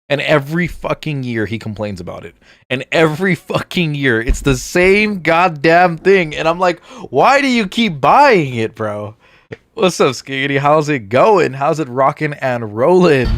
And every fucking year he complains about it. And every fucking year it's the same goddamn thing. And I'm like, why do you keep buying it, bro? What's up, Skiggity? How's it going? How's it rocking and rolling?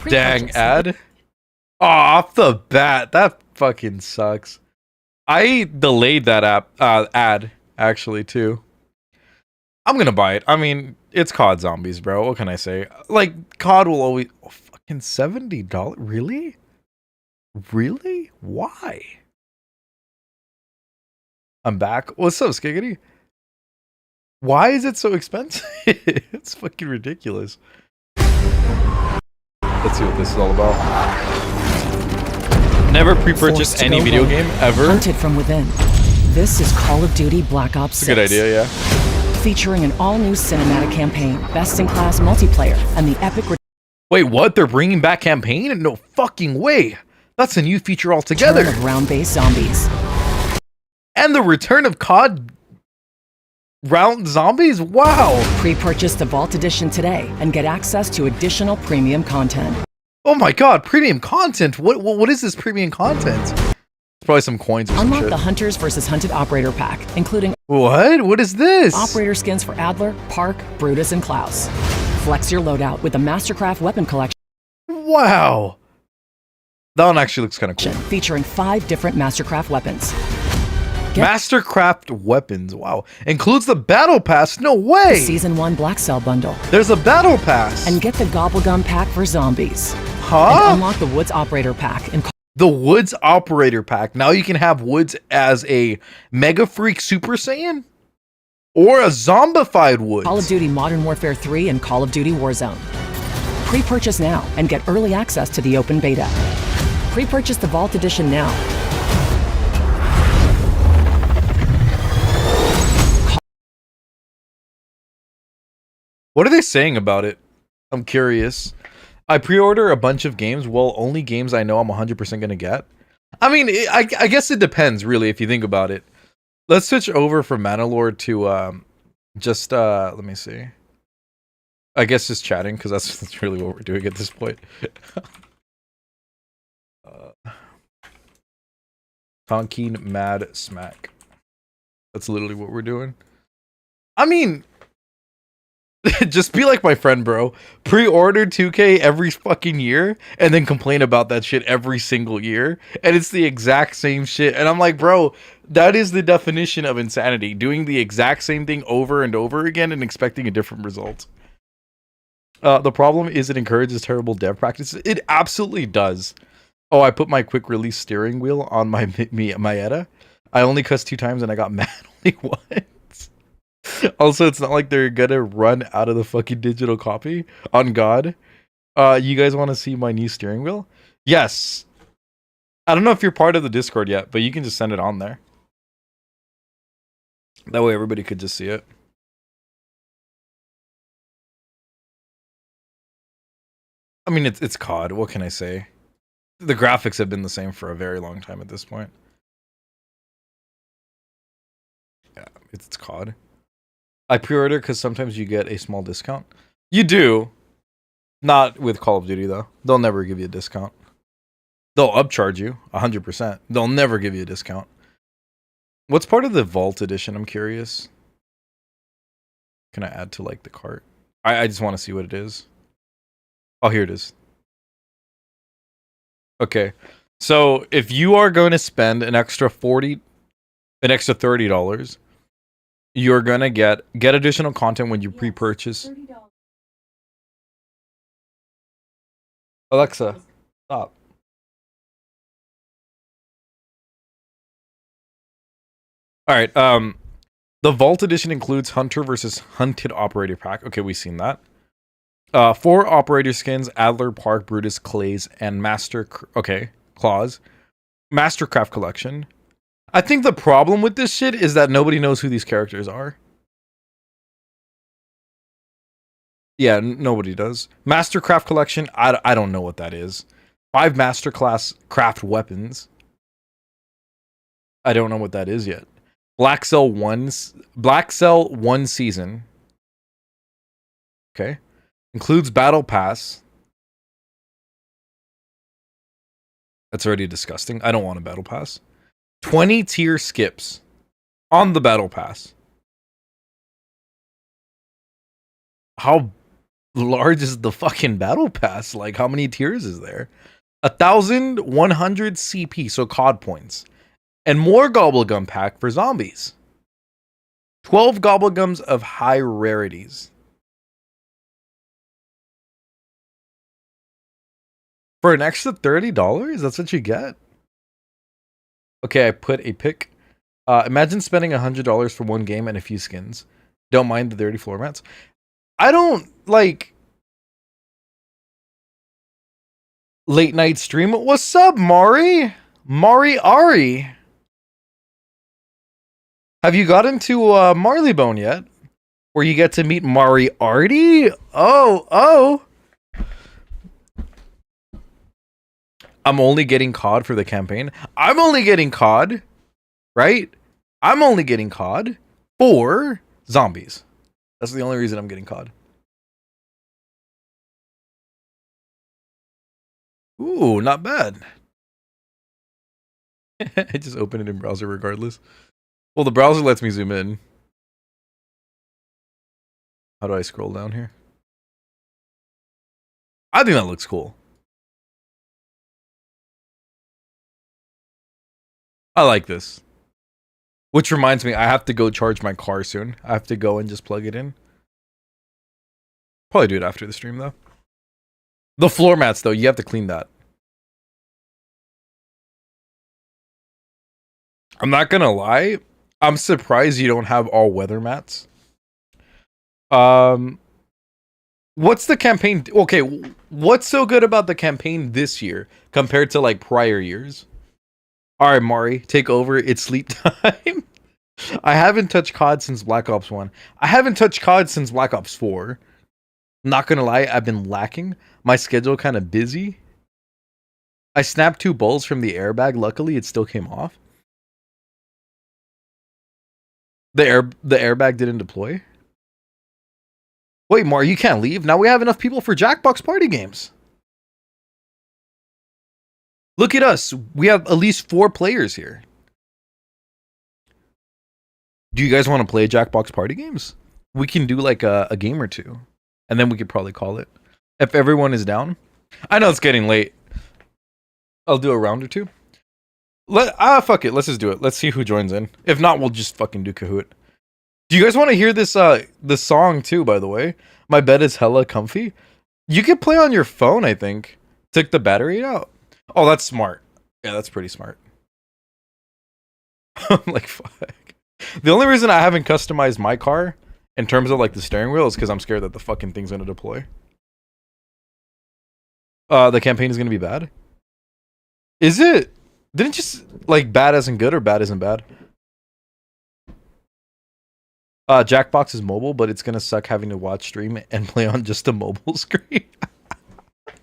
Dang ad. Oh, off the bat, that fucking sucks. I delayed that ad actually too. I'm gonna buy it. I mean, it's COD Zombies, bro. What can I say? Like, COD will always fucking $70. Really? Really? Why? I'm back. What's up, Skiggity? Why is it so expensive? It's fucking ridiculous. Let's see what this is all about. Never pre-purchase any video game ever. Hunted from within. This is Call of Duty Black Ops 6. It's a good idea, yeah. Featuring an all-new cinematic campaign, best-in-class multiplayer, and the epic... Wait, what? They're bringing back campaign? No fucking way. That's a new feature altogether. Return of round-based zombies. And the return of COD round zombies? Wow. Pre-purchase the Vault Edition today and get access to additional premium content. Oh my god, premium content. What is this premium content? It's probably some coins or some Unlock shit. the Hunters vs. Hunted Operator Pack, including What is this? operator skins for Adler, Park, Brutus, and Klaus. Flex your loadout with the Mastercraft weapon collection. Wow. That one actually looks kind of cool. Featuring 5 different Mastercraft weapons. Mastercraft weapons. Wow. Includes the battle pass. No way. Season 1 Black Cell bundle. There's a battle pass. And get the Gobblegum pack for zombies. Huh? And unlock the Woods Operator pack. And the Woods Operator pack. Now you can have Woods as a Mega Freak Super Saiyan or a zombified Woods. Call of Duty Modern Warfare 3 and Call of Duty Warzone. Pre-purchase now and get early access to the open beta. Pre-purchase the Vault Edition now. What are they saying about it? I'm curious. I pre-order a bunch of games. Well, only games I know I'm 100% going to get. I mean, I guess it depends, really, if you think about it. Let's switch over from Manalore to let me see. I guess just chatting, because that's really what we're doing at this point. Tonkin Mad Smack. That's literally what we're doing. I mean, just be like my friend, bro. Pre-order 2K every fucking year and then complain about that shit every single year. And it's the exact same shit. And I'm like, bro, that is the definition of insanity. Doing the exact same thing over and over again and expecting a different result. The problem is it encourages terrible dev practices. It absolutely does. Oh, I put my quick release steering wheel on my Maeta. I only cussed 2 times and I got mad only once. Also, it's not like they're gonna run out of the fucking digital copy. On God. You guys want to see my new steering wheel? Yes. I don't know if you're part of the Discord yet, but you can just send it on there. That way everybody could just see it. I mean, it's COD. What can I say? The graphics have been the same for a very long time at this point. Yeah, it's COD. I pre-order because sometimes you get a small discount. You do. Not with Call of Duty, though. They'll never give you a discount. They'll upcharge you, 100%. They'll never give you a discount. What's part of the Vault Edition? I'm curious. Can I add to, like, the cart? I just want to see what it is. Oh, here it is. Okay. So, if you are going to spend an extra $30, you're going to get additional content when you pre-purchase. Alexa, stop. All right. The Vault Edition includes Hunter versus Hunted Operator Pack. Okay, we've seen that. 4 operator skins: Adler, Park, Brutus, Clays, and Claws. Mastercraft collection. I think the problem with this shit is that nobody knows who these characters are. Yeah, nobody does. Mastercraft collection, I don't know what that is. 5 Masterclass craft weapons. I don't know what that is yet. Black Cell 1 season. Okay. Includes Battle Pass. That's already disgusting. I don't want a Battle Pass. 20 tier skips on the Battle Pass. How large is the fucking Battle Pass? Like, how many tiers is there? 1,100 CP, so COD points. And more Gobblegum pack for zombies. 12 Gobblegums of high rarities. For an extra $30? That's what you get? Okay, I put a pick. Imagine spending $100 for one game and a few skins. Don't mind the dirty floor mats. I don't, like... Late night stream. What's up, Mari? Mari Ari. Have you gotten to Marleybone yet? Where you get to meet Mari Arty? Oh. I'm only getting COD for the campaign. I'm only getting COD, right? I'm only getting COD for zombies. That's the only reason I'm getting COD. Ooh, not bad. I just open it in browser regardless. Well, the browser lets me zoom in. How do I scroll down here? I think that looks cool. I like this. Which reminds me, I have to go charge my car soon. I have to go and just plug it in. Probably do it after the stream, though. The floor mats, though, you have to clean that. I'm not gonna lie. I'm surprised you don't have all weather mats. What's the campaign? Okay, what's so good about the campaign this year compared to like prior years? All right, Mari, take over. It's sleep time. I haven't touched COD since Black Ops 1. I haven't touched COD since Black Ops 4. Not gonna lie, I've been lacking. My schedule kind of busy. I snapped 2 balls from the airbag. Luckily, it still came off. The airbag didn't deploy. Wait, Mar, you can't leave. Now we have enough people for Jackbox party games. Look at us. We have at least 4 players here. Do you guys want to play Jackbox party games? We can do like a game or 2. And then we could probably call it. If everyone is down. I know it's getting late. I'll do a round or 2. Fuck it. Let's just do it. Let's see who joins in. If not, we'll just fucking do Kahoot. Do you guys want to hear this song too, by the way? My bed is hella comfy. You could play on your phone, I think. Took the battery out. Oh, that's smart. Yeah, that's pretty smart. I'm like, fuck. The only reason I haven't customized my car in terms of like the steering wheel is because I'm scared that the fucking thing's gonna deploy. The campaign is gonna be bad. Is it? Didn't just like bad isn't good or bad isn't bad? Jackbox is mobile, but it's gonna suck having to watch stream and play on just a mobile screen.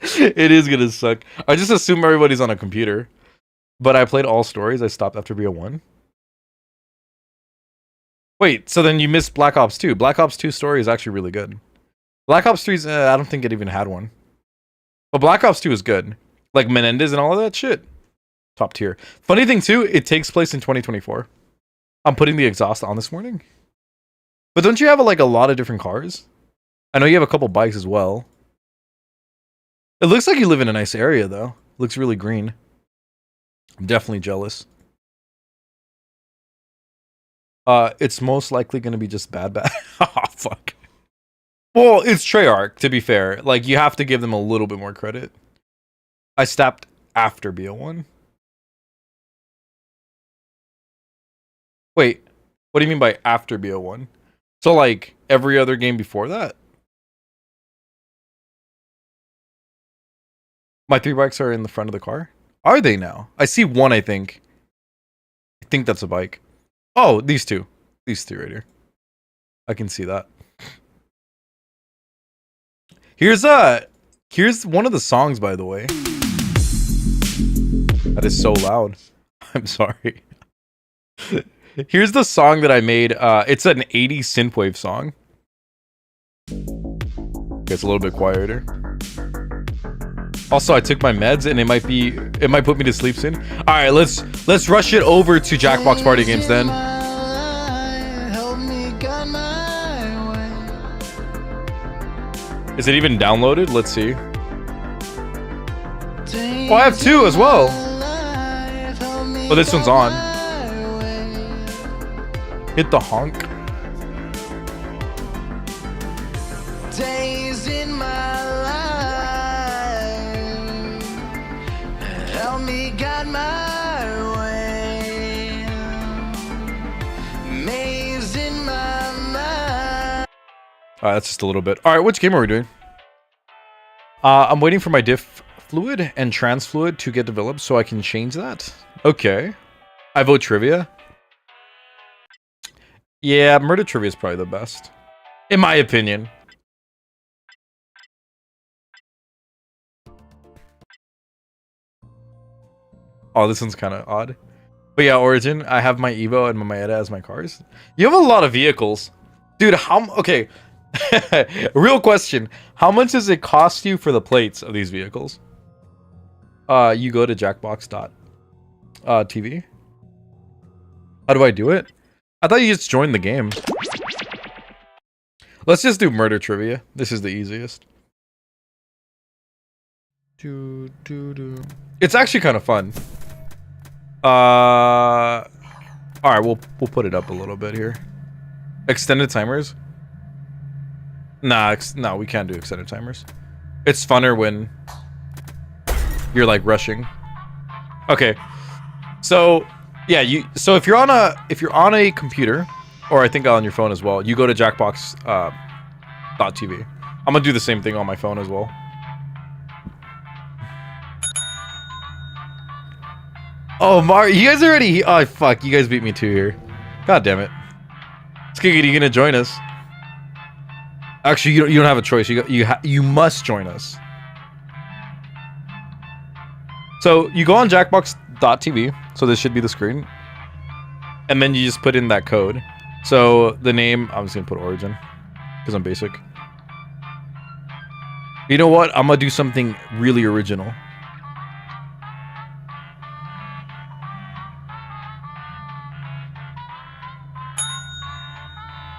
It is gonna suck. I just assume everybody's on a computer. But I played all stories. I stopped after BO1. Wait, so then you missed Black Ops 2. Black Ops 2 story is actually really good. Black Ops 3's, I don't think it even had one. But Black Ops 2 is good. Like Menendez and all of that shit. Top tier. Funny thing too, it takes place in 2024. I'm putting the exhaust on this morning. But don't you have like a lot of different cars? I know you have a couple bikes as well. It looks like you live in a nice area though. Looks really green. I'm definitely jealous. It's most likely going to be just bad. Oh, fuck. Well, it's Treyarch, to be fair. Like, you have to give them a little bit more credit. I stopped after BO1. Wait, what do you mean by after BO1? So, like, every other game before that? My 3 bikes are in the front of the car? Are they now? I see one, I think. I think that's a bike. Oh, these 2. These 2 right here. I can see that. Here's one of the songs, by the way. That is so loud. I'm sorry. Here's the song that I made. It's an 80s synthwave song. It's a little bit quieter. Also, I took my meds and it might put me to sleep soon. All right, let's rush it over to Jackbox party games then. Is it even downloaded? Let's see. Oh, I have 2 as well. Oh, this one's on. Hit the honk. Days in my life, help me guide my way. Maze in my mind. Alright, that's just a little bit. Alright, which game are we doing? I'm waiting for my diff fluid and trans fluid to get developed so I can change that. Okay. I vote trivia. Yeah, murder trivia is probably the best. In my opinion. Oh, this one's kind of odd. But yeah, Origin, I have my Evo and my Maeda as my cars. You have a lot of vehicles. Dude, okay. Real question. How much does it cost you for the plates of these vehicles? You go to jackbox.tv. How do I do it? I thought you just joined the game. Let's just do murder trivia. This is the easiest. It's actually kind of fun. All right, we'll put it up a little bit here. Extended timers? Nah, no, we can't do extended timers. It's funner when you're like rushing. Okay, so yeah, so if you're on a computer, or I think on your phone as well, you go to jackbox.tv. I'm gonna do the same thing on my phone as well. Oh, Mario, you guys already... Oh, fuck, you guys beat me too here. God damn it. Skiggy, you gonna join us? Actually, you don't have a choice. You must join us. So, you go on jackbox.tv. So, this should be the screen. And then you just put in that code. So, the name... I'm just gonna put Origin. Because I'm basic. You know what? I'm gonna do something really original.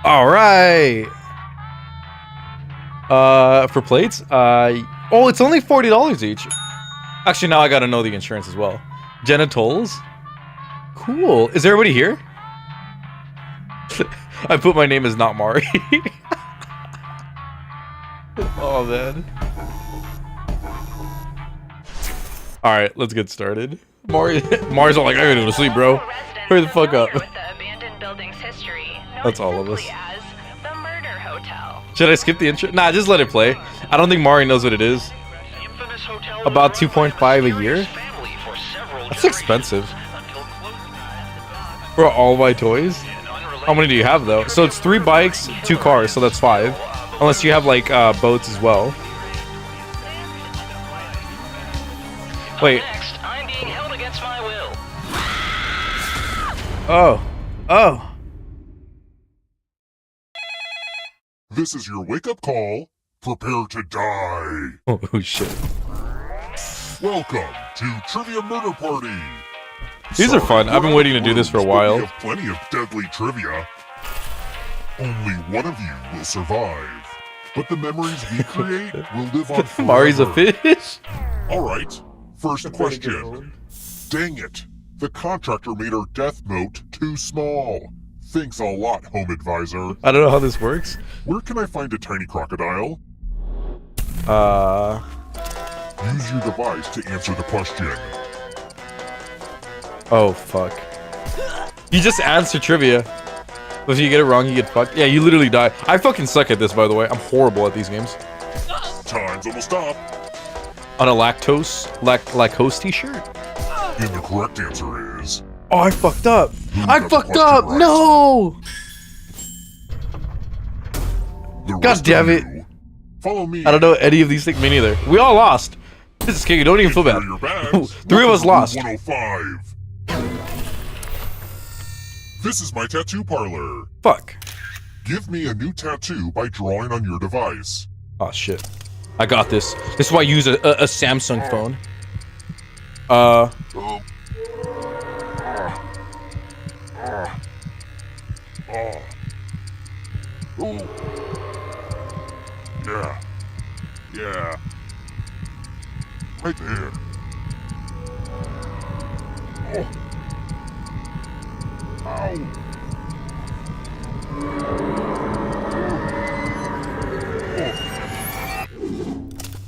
All right. For plates, oh, it's only $40 each. Actually, now I gotta know the insurance as well. Genitals. Cool. Is everybody here? I put my name as not Mari. Oh man. All right, let's get started. Mari's all like, I gotta go to sleep, bro. Hurry the fuck up. That's all of us. Should I skip the intro? Nah, just let it play. I don't think Mari knows what it is. About 2.5 a year? That's expensive. For all my toys? How many do you have though? So it's 3 bikes, 2 cars, so that's 5. Unless you have like boats as well. Wait. Oh. This is your wake-up call. Prepare to die. Oh shit. Welcome to Trivia Murder Party. These are fun. I've been waiting to do this for a while. We have plenty of deadly trivia. Only one of you will survive. But the memories we create will live on forever. Mari's a fish? Alright, first question. Dang it. The contractor made our death moat too small. Thanks a lot, Home Advisor. I don't know how this works. Where can I find a tiny crocodile? Use your device to answer the question. Oh, fuck. You just answer trivia. If you get it wrong, you get fucked. Yeah, you literally die. I fucking suck at this, by the way. I'm horrible at these games. Time's almost up. On a lactose t-shirt? And the correct answer is... Oh, I fucked up. I fucked up. Right. No. God damn it. Follow me. I don't know any of these things. Me neither. We all lost. This is King. Don't even feel bad. 3 of us lost. 105. This is my tattoo parlor. Fuck. Give me a new tattoo by drawing on your device. Oh shit. I got this. This is why I use a Samsung phone. Yeah. Right there. Oh. Ow.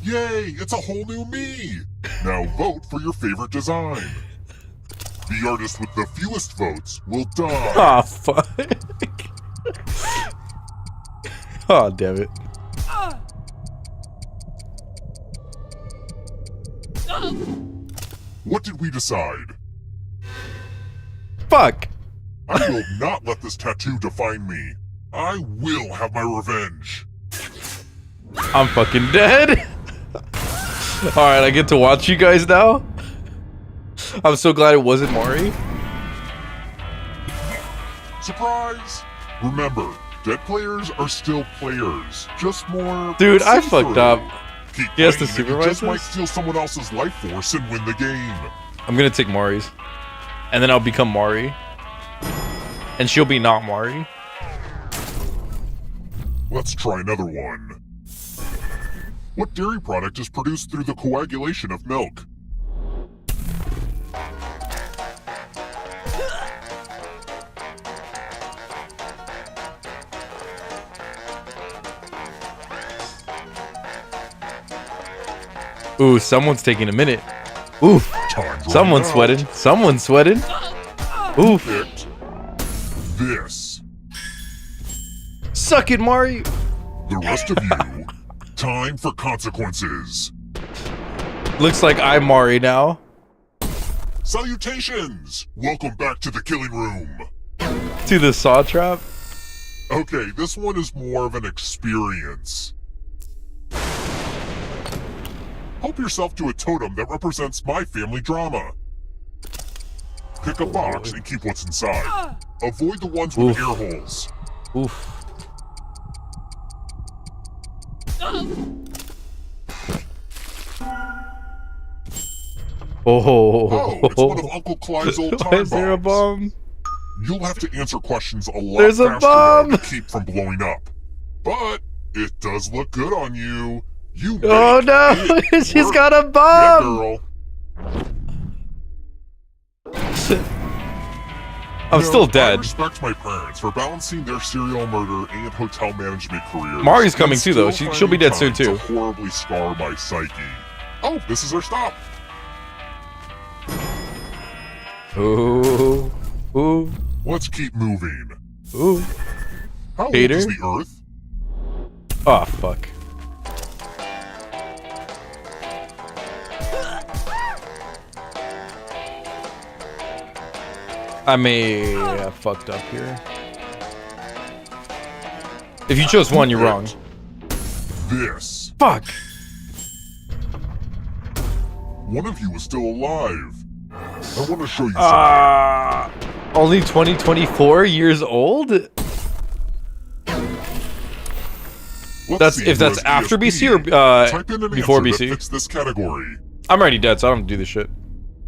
Yay, it's a whole new me! Now vote for your favorite design. The artist with the fewest votes will die. Ah, fuck. Oh, damn it. What did we decide? Fuck. I will not let this tattoo define me. I will have my revenge. I'm fucking dead. Alright, I get to watch you guys now. I'm so glad it wasn't Mari. Surprise! Remember, dead players are still players, just more. Dude, I safer. fucked up. Keep He has to playing and you supervise just might this? steal someone else's life force and win the game. I'm gonna take Mari's. And then I'll become Mari. And she'll be not Mari. Let's try another one. What dairy product is produced through the coagulation of milk? Ooh, someone's taking a minute. Ooh, someone's sweating. Someone's sweating. Ooh. Picked this. Suck it, Mari. The rest of you, time for consequences. Looks like I'm Mari now. Salutations! Welcome back to the killing room. To the saw trap. Okay, this one is more of an experience. Help yourself to a totem that represents my family drama. Pick a box and keep what's inside. Avoid the ones with air holes. Oof. Oh, it's one of Uncle Clyde's old Why time is there a bombs. bomb? You'll have to answer questions a lot There's a faster bomb! now to keep from blowing up. But it does look good on you. You Oh make no! it She's work. got a Yeah, bomb! girl. I'm still I dead. respect my parents for balancing their serial murder and hotel management careers. Mari's coming and too, though. still She'll be dead finding soon, time too. to horribly scar my psyche. Oh, this is our stop. Ooh. Ooh. Let's keep moving. Ooh. How old Hater? is the Earth? Oh, fuck. I may have fucked up here. If you chose one, you're wrong. This. Fuck. One of you is still alive. I want to show you something. Only 24 years old? Let's That's see if who that's has after ESP. BC or Type in an before answer that BC. fits this category. I'm already dead, so I don't do this shit.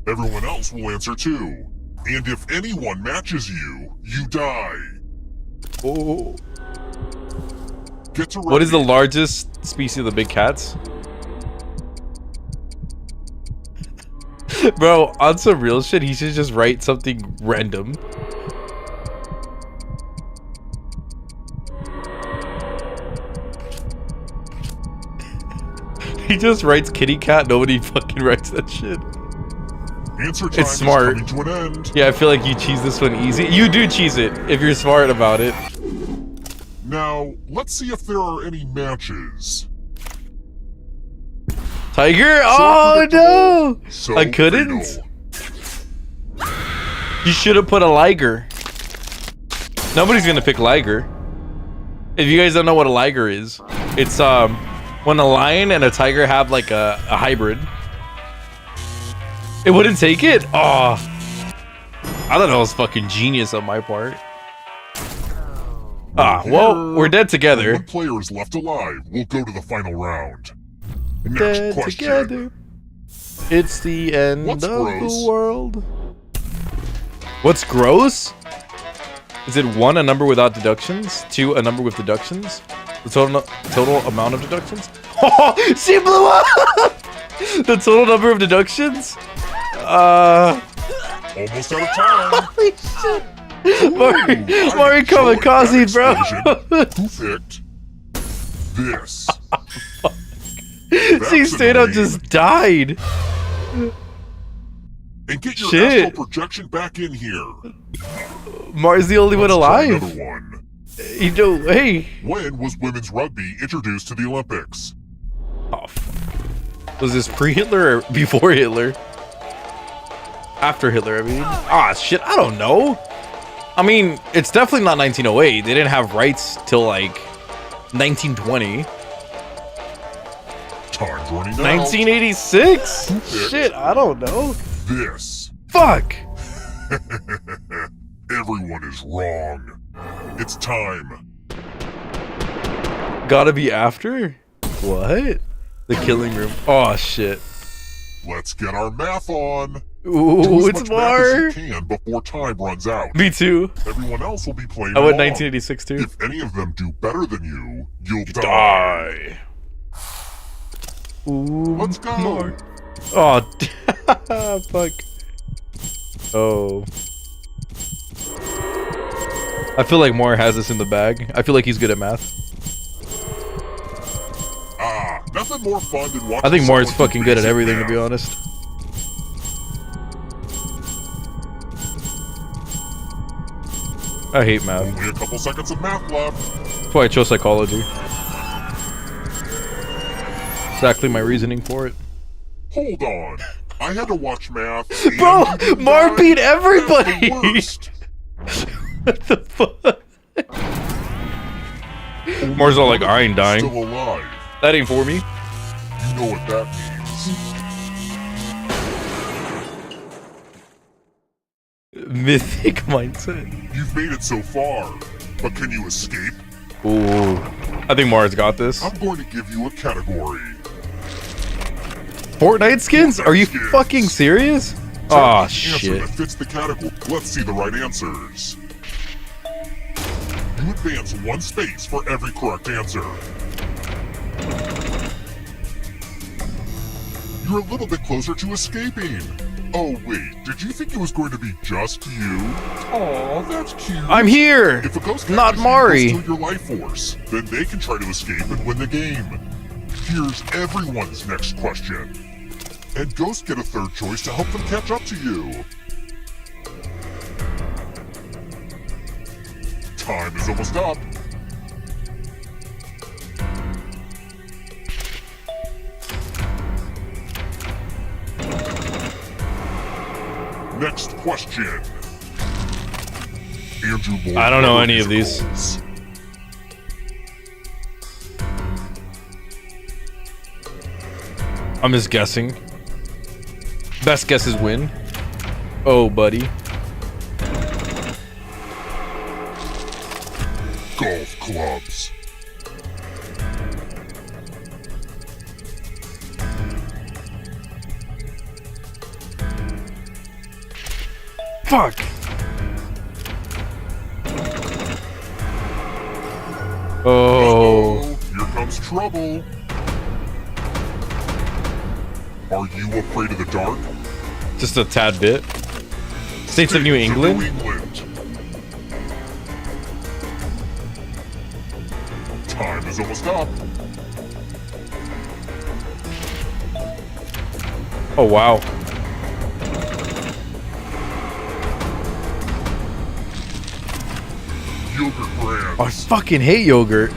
Everyone else will answer too. And if anyone matches you, you die. Oh. Get to What is the ready. largest species of the big cats? Bro, on some real shit, he should just write something random. He just writes kitty cat, nobody fucking writes that shit. Answer time It's smart. is coming to an end. Yeah, I feel like you cheese this one easy. You do cheese it, if you're smart about it. Now, let's see if there are any matches. Tiger? Oh no! So I couldn't. fatal. You should have put a liger. Nobody's gonna pick liger. If you guys don't know what a liger is, it's when a lion and a tiger have like a hybrid. It wouldn't take it? Oh. I thought that was fucking genius on my part. Ah, well, we're dead When together. one player is left alive, we'll go to the final round. Next Dead question. together. It's the end What's of gross? the world. What's gross? Is it 1, a number without deductions? 2, a number with deductions? The total amount of deductions? Oh, she blew up! The total number of deductions? Almost out of time. Holy shit. Mari I Kamikaze, enjoyed bro. that explosion. Who picked this? She straight up just died. And get your Shit. astral projection back in here. Mari's the only one Let's try alive. another one. You know, hey. When was women's rugby introduced to the Olympics? Oh, fuck. Was this pre-Hitler or before Hitler? After Hitler, I mean. Ah, shit, I don't know. I mean, it's definitely not 1908. They didn't have rights till like 1920. Time's running out. 1986? Shit, I don't know. This. Fuck! Everyone is wrong. It's time. Gotta be after? What? The killing room. Oh shit. Let's get our math on. Ooh, Do as it's much math as more. you can before time runs out. Me too. Everyone else will be playing I went along. 1986 too. If any of them do better than you, you'll Die. Ooh, Let's go. more. Oh, fuck. Oh. I feel like Moore has this in the bag. I feel like he's good at math. Nothing more fun than watching. I think Moore's someone do fucking good at basic everything, to math. be honest. I hate math. Only a couple seconds of math left. That's why I chose psychology. Exactly my reasoning for it. Hold on. I had to watch math. Bro, and you did Moore not. beat That's everybody! the worst. What the fuck? Moore's all like, I ain't dying. Still alive. That ain't for me. You know what that means. Mythic mindset. You've made it so far, but can you escape? Ooh. I think Mars got this. I'm going to give you a category. Fortnite skins? Are you fucking serious? Tell Aw, each answer shit. that fits the category. Let's see the right answers. You advance one space for every correct answer. You're a little bit closer to escaping. Oh wait, did you think it was going to be just you? Aw, that's cute. I'm here! If a ghost Not catches Mari. you, they'll steal your life force. Then they can try to escape and win the game. Here's everyone's next question. And ghosts get a third choice to help them catch up to you. Time is almost up. Next question. Andrew Lloyd I don't know Webber any of these. musicals. I'm just guessing. Best guesses win. Oh, buddy. Golf clubs. Fuck! Oh. Here comes trouble. Are you afraid of the dark? Just a tad bit. States of New England? New England. Time is almost up. Oh, wow. Yogurt brands. I fucking hate yogurt.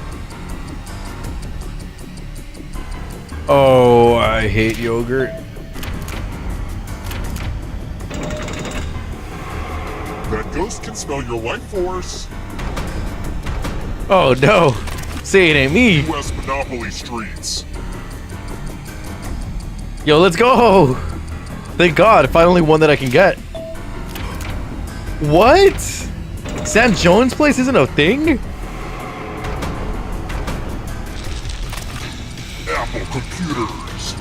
Oh, I hate yogurt. That ghost can smell your life force. Oh, no. Say it ain't me. US Monopoly streets. Yo, let's go. Thank God. Finally one that I can get. What? San Jones place isn't a thing? Apple computers.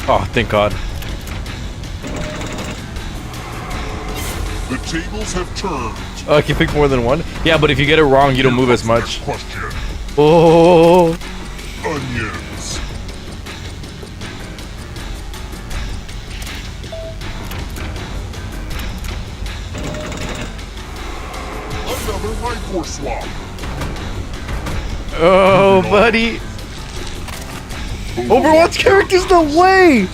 Oh, thank God. The tables have turned. Oh, I can pick more than one? Yeah, but if you get it wrong, you don't move as much. Question. Oh. Onions. Another life force swap. Oh, buddy. Overwatch characters, no way!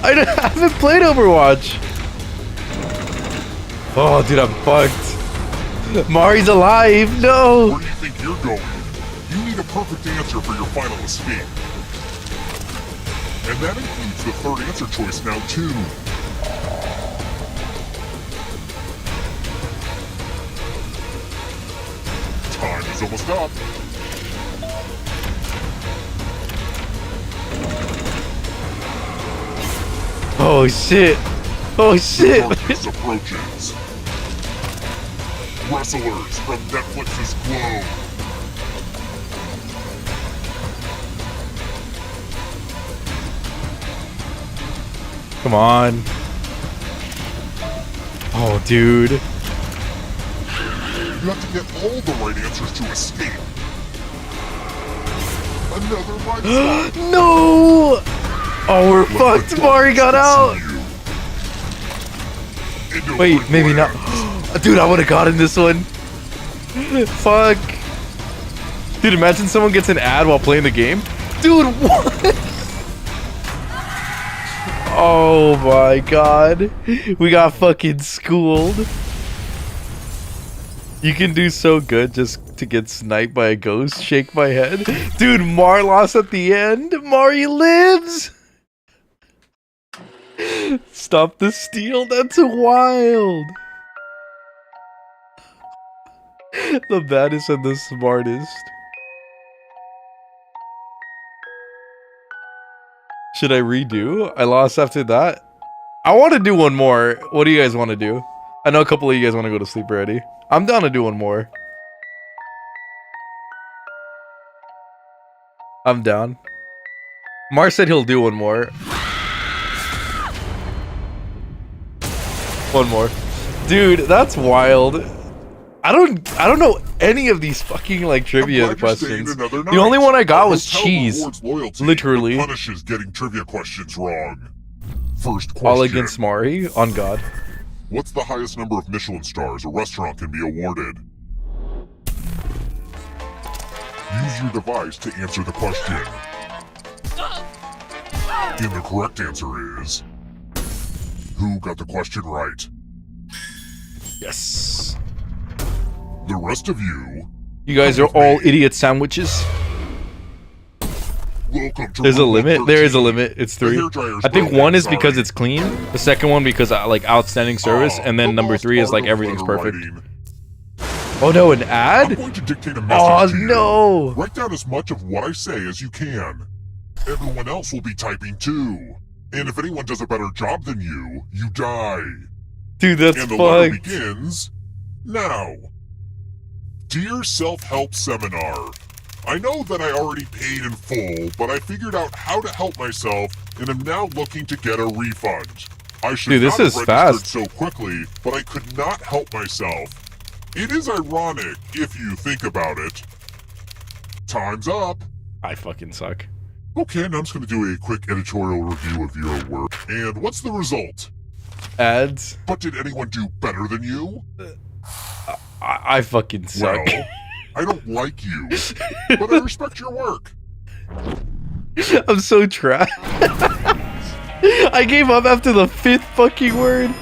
I haven't played Overwatch. Oh, dude, I'm fucked. Mari's alive. No. Where do you think you're going? You need a perfect answer for your final escape. And that includes the third answer choice now, too. Time is almost up. Oh shit! Oh shit! Darkness approaches. Wrestlers from Netflix's Glow. Come on. Oh, dude. You have to get all the right answers to escape. Another mind swap. No! Oh, we're fucked. Mari got out. Wait, maybe not. Dude, I would have gotten this one. Fuck. Dude, imagine someone gets an ad while playing the game. Dude, what? Oh my god. We got fucking schooled. You can do so good just to get sniped by a ghost. Shake my head. Dude, Mar lost at the end. Mari lives. Stop the steal. That's wild. The baddest and the smartest. Should I redo? I lost after that. I want to do one more. What do you guys want to do? I know a couple of you guys want to go to sleep already. I'm down to do one more. I'm down. Mar said he'll do one more. One more. Dude, that's wild. I don't know any of these fucking like trivia questions. The only one I got was cheese. Literally. Punishes getting trivia questions wrong. First question. All against Mari, on God. What's the highest number of Michelin stars a restaurant can be awarded? Use your device to answer the question. And the correct answer is... Who got the question right? Yes. The rest of you... You guys are all idiot sandwiches. Welcome to There's a Room limit. 13. There is a limit. It's 3. The hairdryer's I think broken, 1 is sorry. because it's clean. The second one because like outstanding service, and then number 3 is like everything's perfect. Oh no, an ad? I'm going to dictate a message Oh to you. no! Write down as much of what I say as you can. Everyone else will be typing too. And if anyone does a better job than you, you die. Dude, that's and the letter fucked. begins now. Dear Self-Help Seminar, I know that I already paid in full, but I figured out how to help myself and am now looking to get a refund. I should Dude, this not is have fast. registered so quickly, but I could not help myself. It is ironic if you think about it. Time's up. I fucking suck. Okay, now I'm just going to do a quick editorial review of your work. And what's the result? Ads. But did anyone do better than you? I fucking suck. Well, I don't like you, but I respect your work. I'm so trash. I gave up after the 5th fucking word.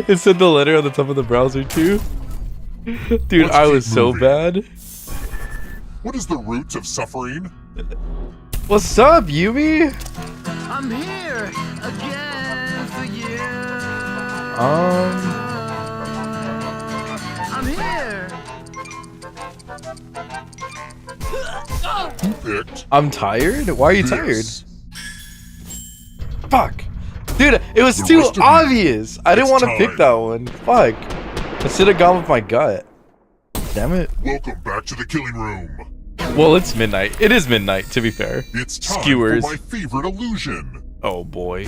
It said the letter on the top of the browser too. Dude, Let's I keep was so moving. bad. What is the roots of suffering? What's up, Yumi? I'm here again for you. I'm here. Who picked? I'm tired? Why are you this? tired? Fuck. Dude, it was The too rest of you, obvious. I didn't it's want to pick time. that one. Fuck. I should have gone with my gut. Damn it. Welcome back to the killing room. Well, it's midnight. It is midnight, to be fair. It's time Skewers. for my favorite illusion. Oh boy.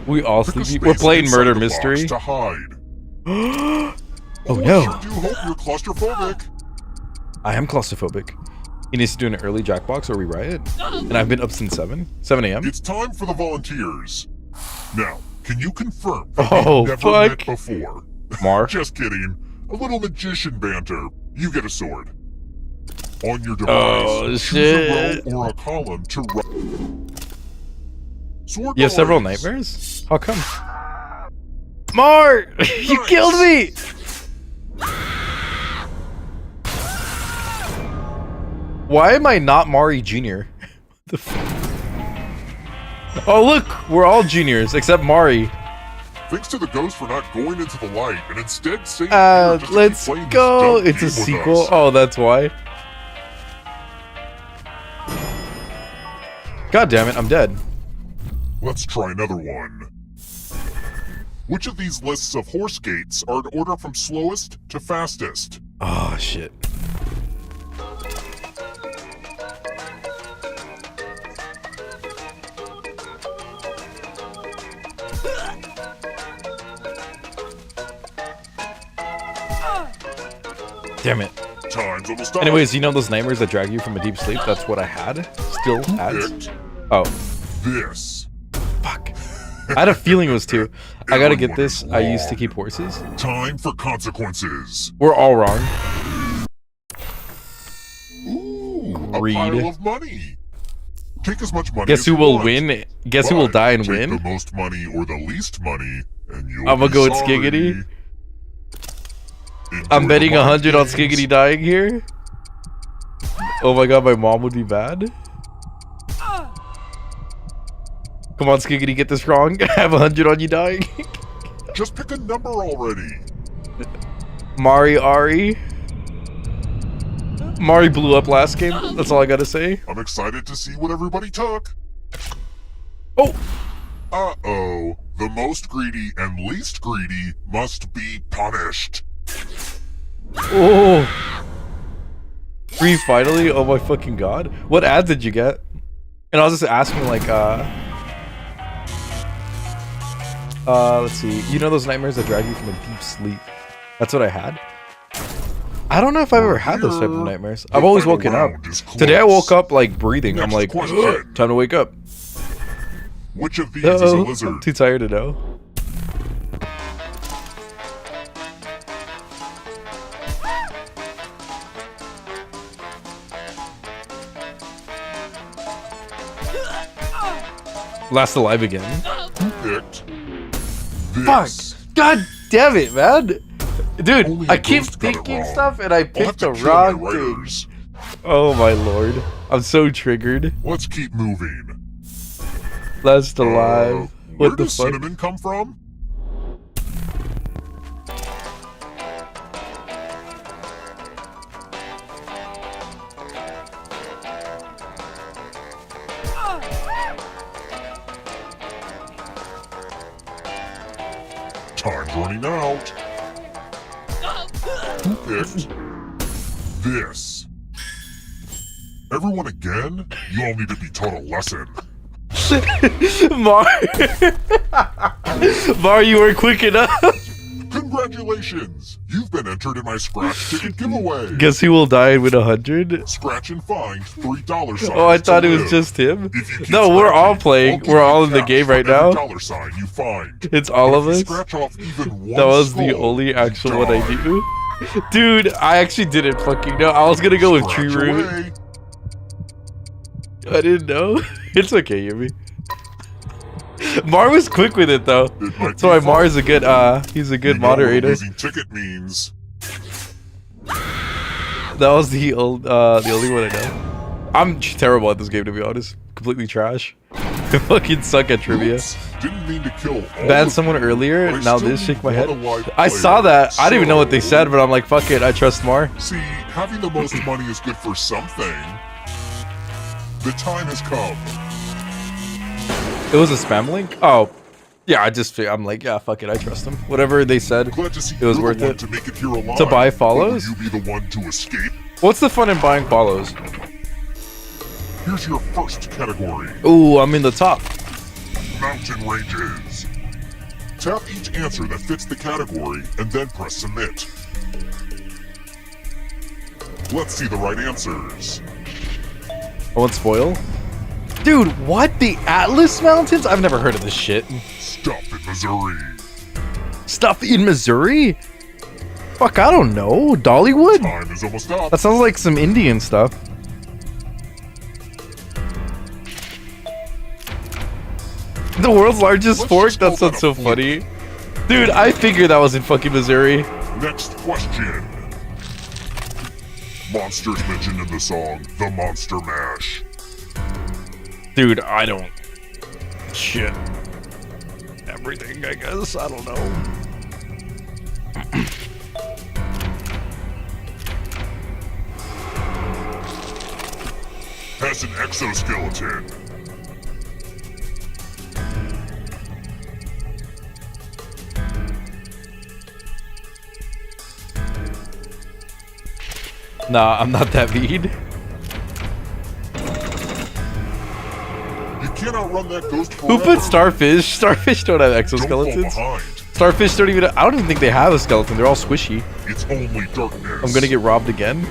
We all Pick a sleepy. We're space playing inside Murder the box Mystery. to hide. Oh I no. sure do hope you're claustrophobic. I am claustrophobic. He needs to do an early Jackbox or we riot. And I've been up since 7 a.m. It's time for the volunteers. Now, can you confirm that Oh, we've never fuck. met before? Mar. Just kidding. A little magician banter. You get a sword. On your device, Oh, choose shit. a row or a column to write. Sword You have several noise. nightmares? How come? Mar! You Nice. killed me! Why am I not Mari Jr.? The oh look! We're all juniors, except Mari. Thanks to the ghost for not going into the light and instead staying here just to Let's keep playing this go! dumb It's a game with sequel? us. Oh, that's why. God damn it, I'm dead. Let's try another one. Which of these lists of horse gates are in order from slowest to fastest? Oh, shit. Damn it. Time's almost up. Anyways, you know those nightmares that drag you from a deep sleep? That's what I had. Still has. Oh. This. Fuck. I had a feeling it was 2. I gotta get this. I used to keep horses. Time for consequences. We're all wrong. Ooh, Read. a pile of money. Take as much money Guess as who you will want, win? Guess who will die and take win? the most money or the least money, and you'll I'm gonna be go with sorry. Skiggity. Enjoy I'm betting the mind 100 on games. Skiggity dying here. Oh my god, my mom would be bad. Come on, Skiggity, get this wrong. I have 100 on you dying. Just pick a number already. Mari Ari. Mari blew up last game. That's all I gotta say. I'm excited to see what everybody took. Oh! Uh-oh. The most greedy and least greedy must be punished. Oh! Free finally? Oh my fucking god. What ads did you get? And I was just asking like, let's see. You know those nightmares that drag you from a deep sleep? That's what I had. I don't know if I've ever had those type of nightmares. I've always woken up. Today I woke up like breathing. I'm like, time to wake up. Which of these is a lizard? I'm too tired to know. Last alive again. Picked Fuck! this. God damn it, man! Dude, Only I a keep ghost got it thinking wrong. stuff and I I'll have picked to the kill my wrong thing. writers. Oh my lord. I'm so triggered. Let's keep moving. Last alive. Where What the does fuck? cinnamon come from? Time's running out. Who picked this? Everyone again? You all need to be taught a lesson. Mar, Mar, you were quick enough. Congratulations! You've been entered in my scratch ticket giveaway. Guess who will die and win 100? Scratch and find $3 signs. Oh, I thought to it was live. just him. If you keep No, we're all scratching, playing. I'll give We're you all in the cash game for right every now. dollar sign you find. It's all But of if you us. scratch off even one That was the skull, only you actual one I die. knew. Dude, I actually didn't fucking know. I was gonna go with Tree Scratch Root. away. I didn't know. It's okay, Yumi. Mar was quick with it though. It might That's why be Mar fun. is a good he's a good You know what moderator. losing ticket means. That was the only one I know. I'm terrible at this game to be honest. Completely trash. I fucking suck at trivia. Oops, didn't mean to kill all Banned of someone you, earlier, but I now still this need shake my one head. alive I saw player, that. I didn't even know what they so- said, but I'm like, fuck it, I trust Mar. See, having the most money is good for something. The time has come. It was a spam link? Oh. Yeah, I'm like, yeah, fuck it, I trust them. Whatever they said, Glad to see it was you're worth the one it. to make it here alive. To buy But follows? will you be the one to escape? What's the fun in buying follows? Here's your first category. Ooh, I'm in the top. Mountain ranges. Tap each answer that fits the category and then press submit. Let's see the right answers. I won't spoil. Dude, what? The Atlas Mountains? I've never heard of this shit. Stuff in Missouri. Stuff in Missouri? Fuck, I don't know. Dollywood? Time is almost up. That sounds like some Indian stuff. The world's largest Let's fork? just That call sounds that so a funny. Dude, I figured that was in fucking Missouri. Next question. Monsters mentioned in the song The Monster Mash. Dude, I don't... Shit. Everything, I guess. I don't know. Has an exoskeleton. Nah, I'm not that mean. You can't outrun that ghost Who forever. put Starfish? Starfish don't have exoskeletons. Don't fall behind. Starfish don't even. I don't even think they have a skeleton. They're all squishy. It's only darkness. I'm gonna get robbed again.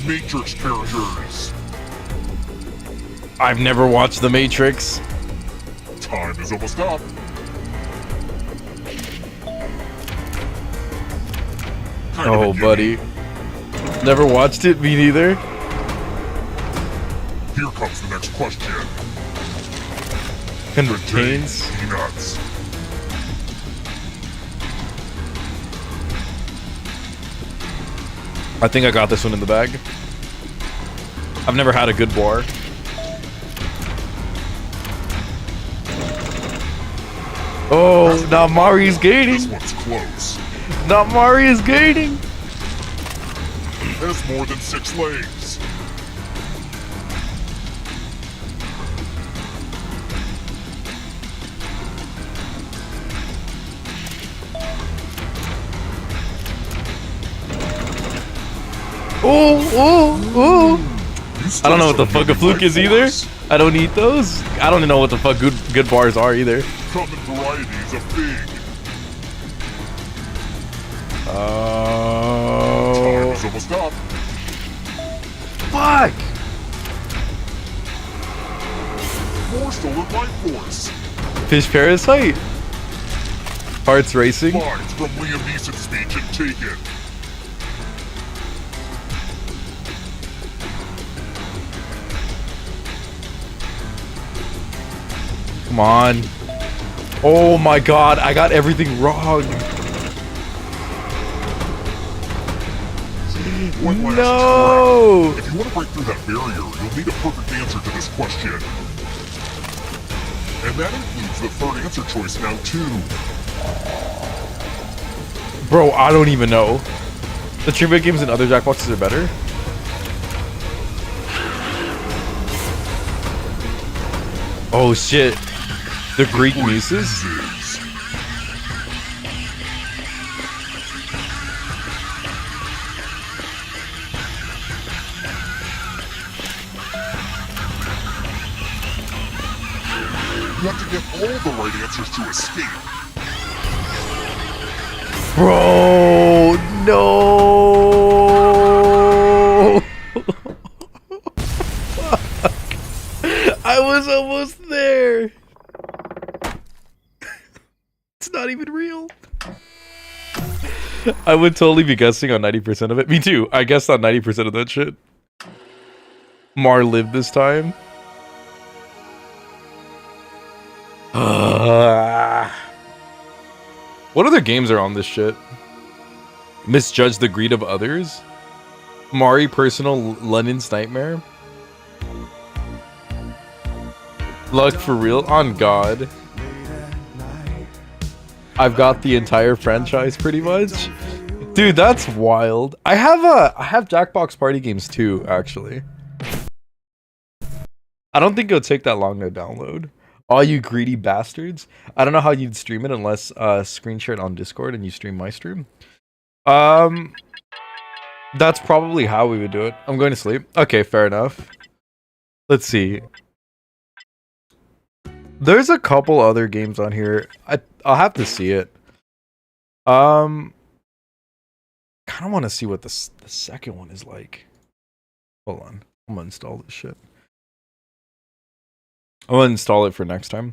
Matrix characters. I've never watched The Matrix. Time is almost up. Oh, buddy. Never watched it. Me neither. Here comes the next question. Contains peanuts. I think I got this one in the bag. I've never had a good bar. Oh, now Mari's gaining. This one's close. Not Mari is gaining. Has more than 6 legs. I don't know what the fuck a fluke is either. I don't eat those. I don't even know what the fuck good bars are either. Come in varieties of big. Time is almost up. Fuck! More stolen life force. Fish Parasite. Hearts Racing. Lines from Liam Neeson's speech in Taken. Come on. Oh my god, I got everything wrong. No! If you want to break through that barrier, you'll need a perfect answer to this question. And that includes the third answer choice now, too. Bro, I don't even know. The trivia games and other Jackboxes are better. Oh shit. The Greek Muses? You have to get all the right answers to escape. Bro, no. I was almost there. It's not even real. I would totally be guessing on 90% of it. Me too. I guessed on 90% of that shit. Mar lived this time. What other games are on this shit? Misjudge the Greed of Others? Mari Personal Lennon's Nightmare? Luck for Real? On God. I've got the entire franchise pretty much. Dude, that's wild. I have Jackbox Party games too, actually. I don't think it'll take that long to download. All you greedy bastards. I don't know how you'd stream it unless screen share it on Discord and you stream my stream. That's probably how we would do it. I'm going to sleep. Okay, fair enough. Let's see. There's a couple other games on here. I'll have to see it. Kind of want to see what the second one is like. Hold on. I'm gonna install this shit. I'm gonna install it for next time.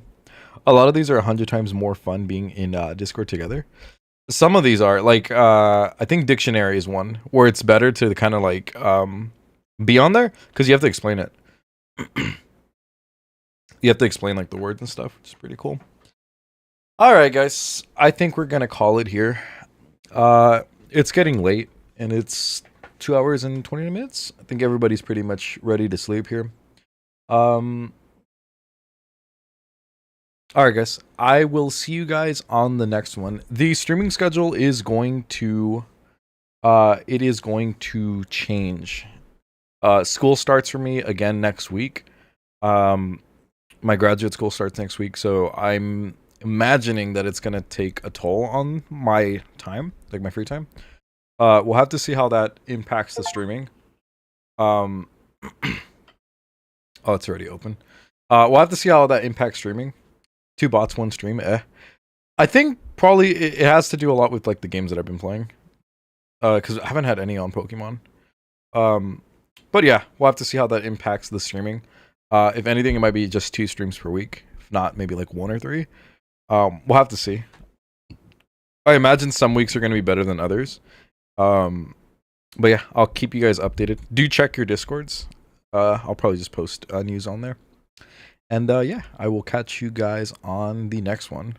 A lot of these are 100 times more fun being in Discord together. Some of these are like I think Dictionary is one where it's better to kind of like be on there because you have to explain it. You have to explain like the words and stuff, which is pretty cool. All right, guys, I think we're gonna call it here. It's getting late and it's 2 hours and 20 minutes. I think everybody's pretty much ready to sleep here. All right, guys. I will see you guys on the next one. The streaming schedule is going to change. School starts for me again next week. My graduate school starts next week, so I'm imagining that it's going to take a toll on my time, like my free time. We'll have to see how that impacts the streaming. Oh, it's already open. We'll have to see how that impacts streaming. 2 bots, 1 stream. I think probably it has to do a lot with like the games that I've been playing. Because I haven't had any on Pokemon. But yeah, we'll have to see how that impacts the streaming. If anything, it might be just 2 streams per week. If not, maybe like 1 or 3. We'll have to see. I imagine some weeks are going to be better than others. But yeah, I'll keep you guys updated. Do check your Discords. I'll probably just post news on there. And yeah, I will catch you guys on the next one.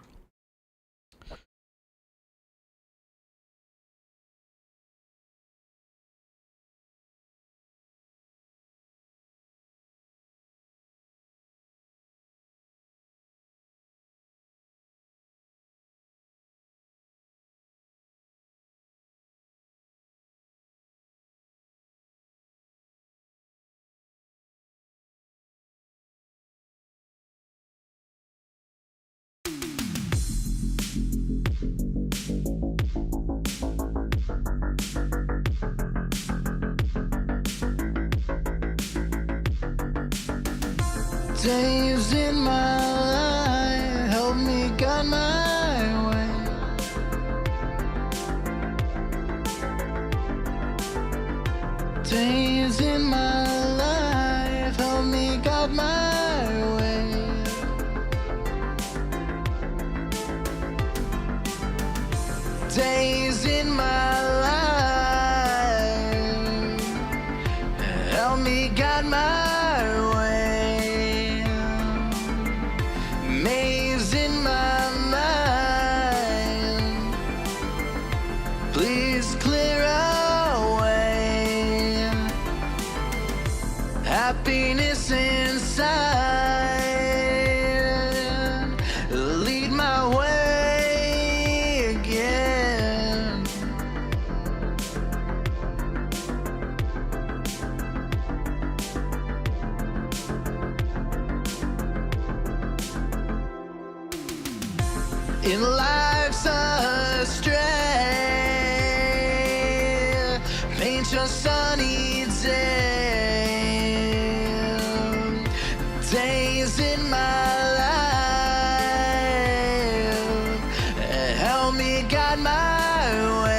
Days in my life help me guide my way. Days in my life help me guide my way. Days in my life help me guide my maze in my mind, please clear away happiness inside, lead my way again. In life's astray, paint your sunny day. Days in my life help me guide my way.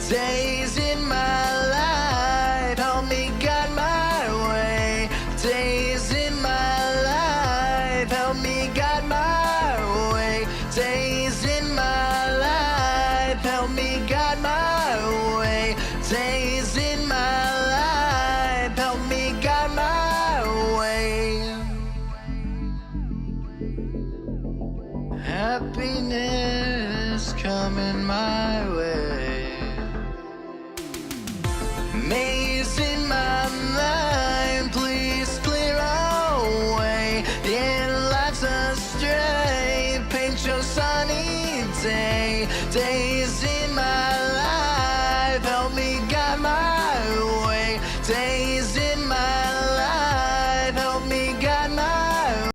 Days in my life help me guide my way. Days in my life help me guide my way. Days in my life help me guide my way. Days in my life help me guide my way. Happiness coming my way. Maze in my mind, please clear away. In life's astray, paint your sunny day.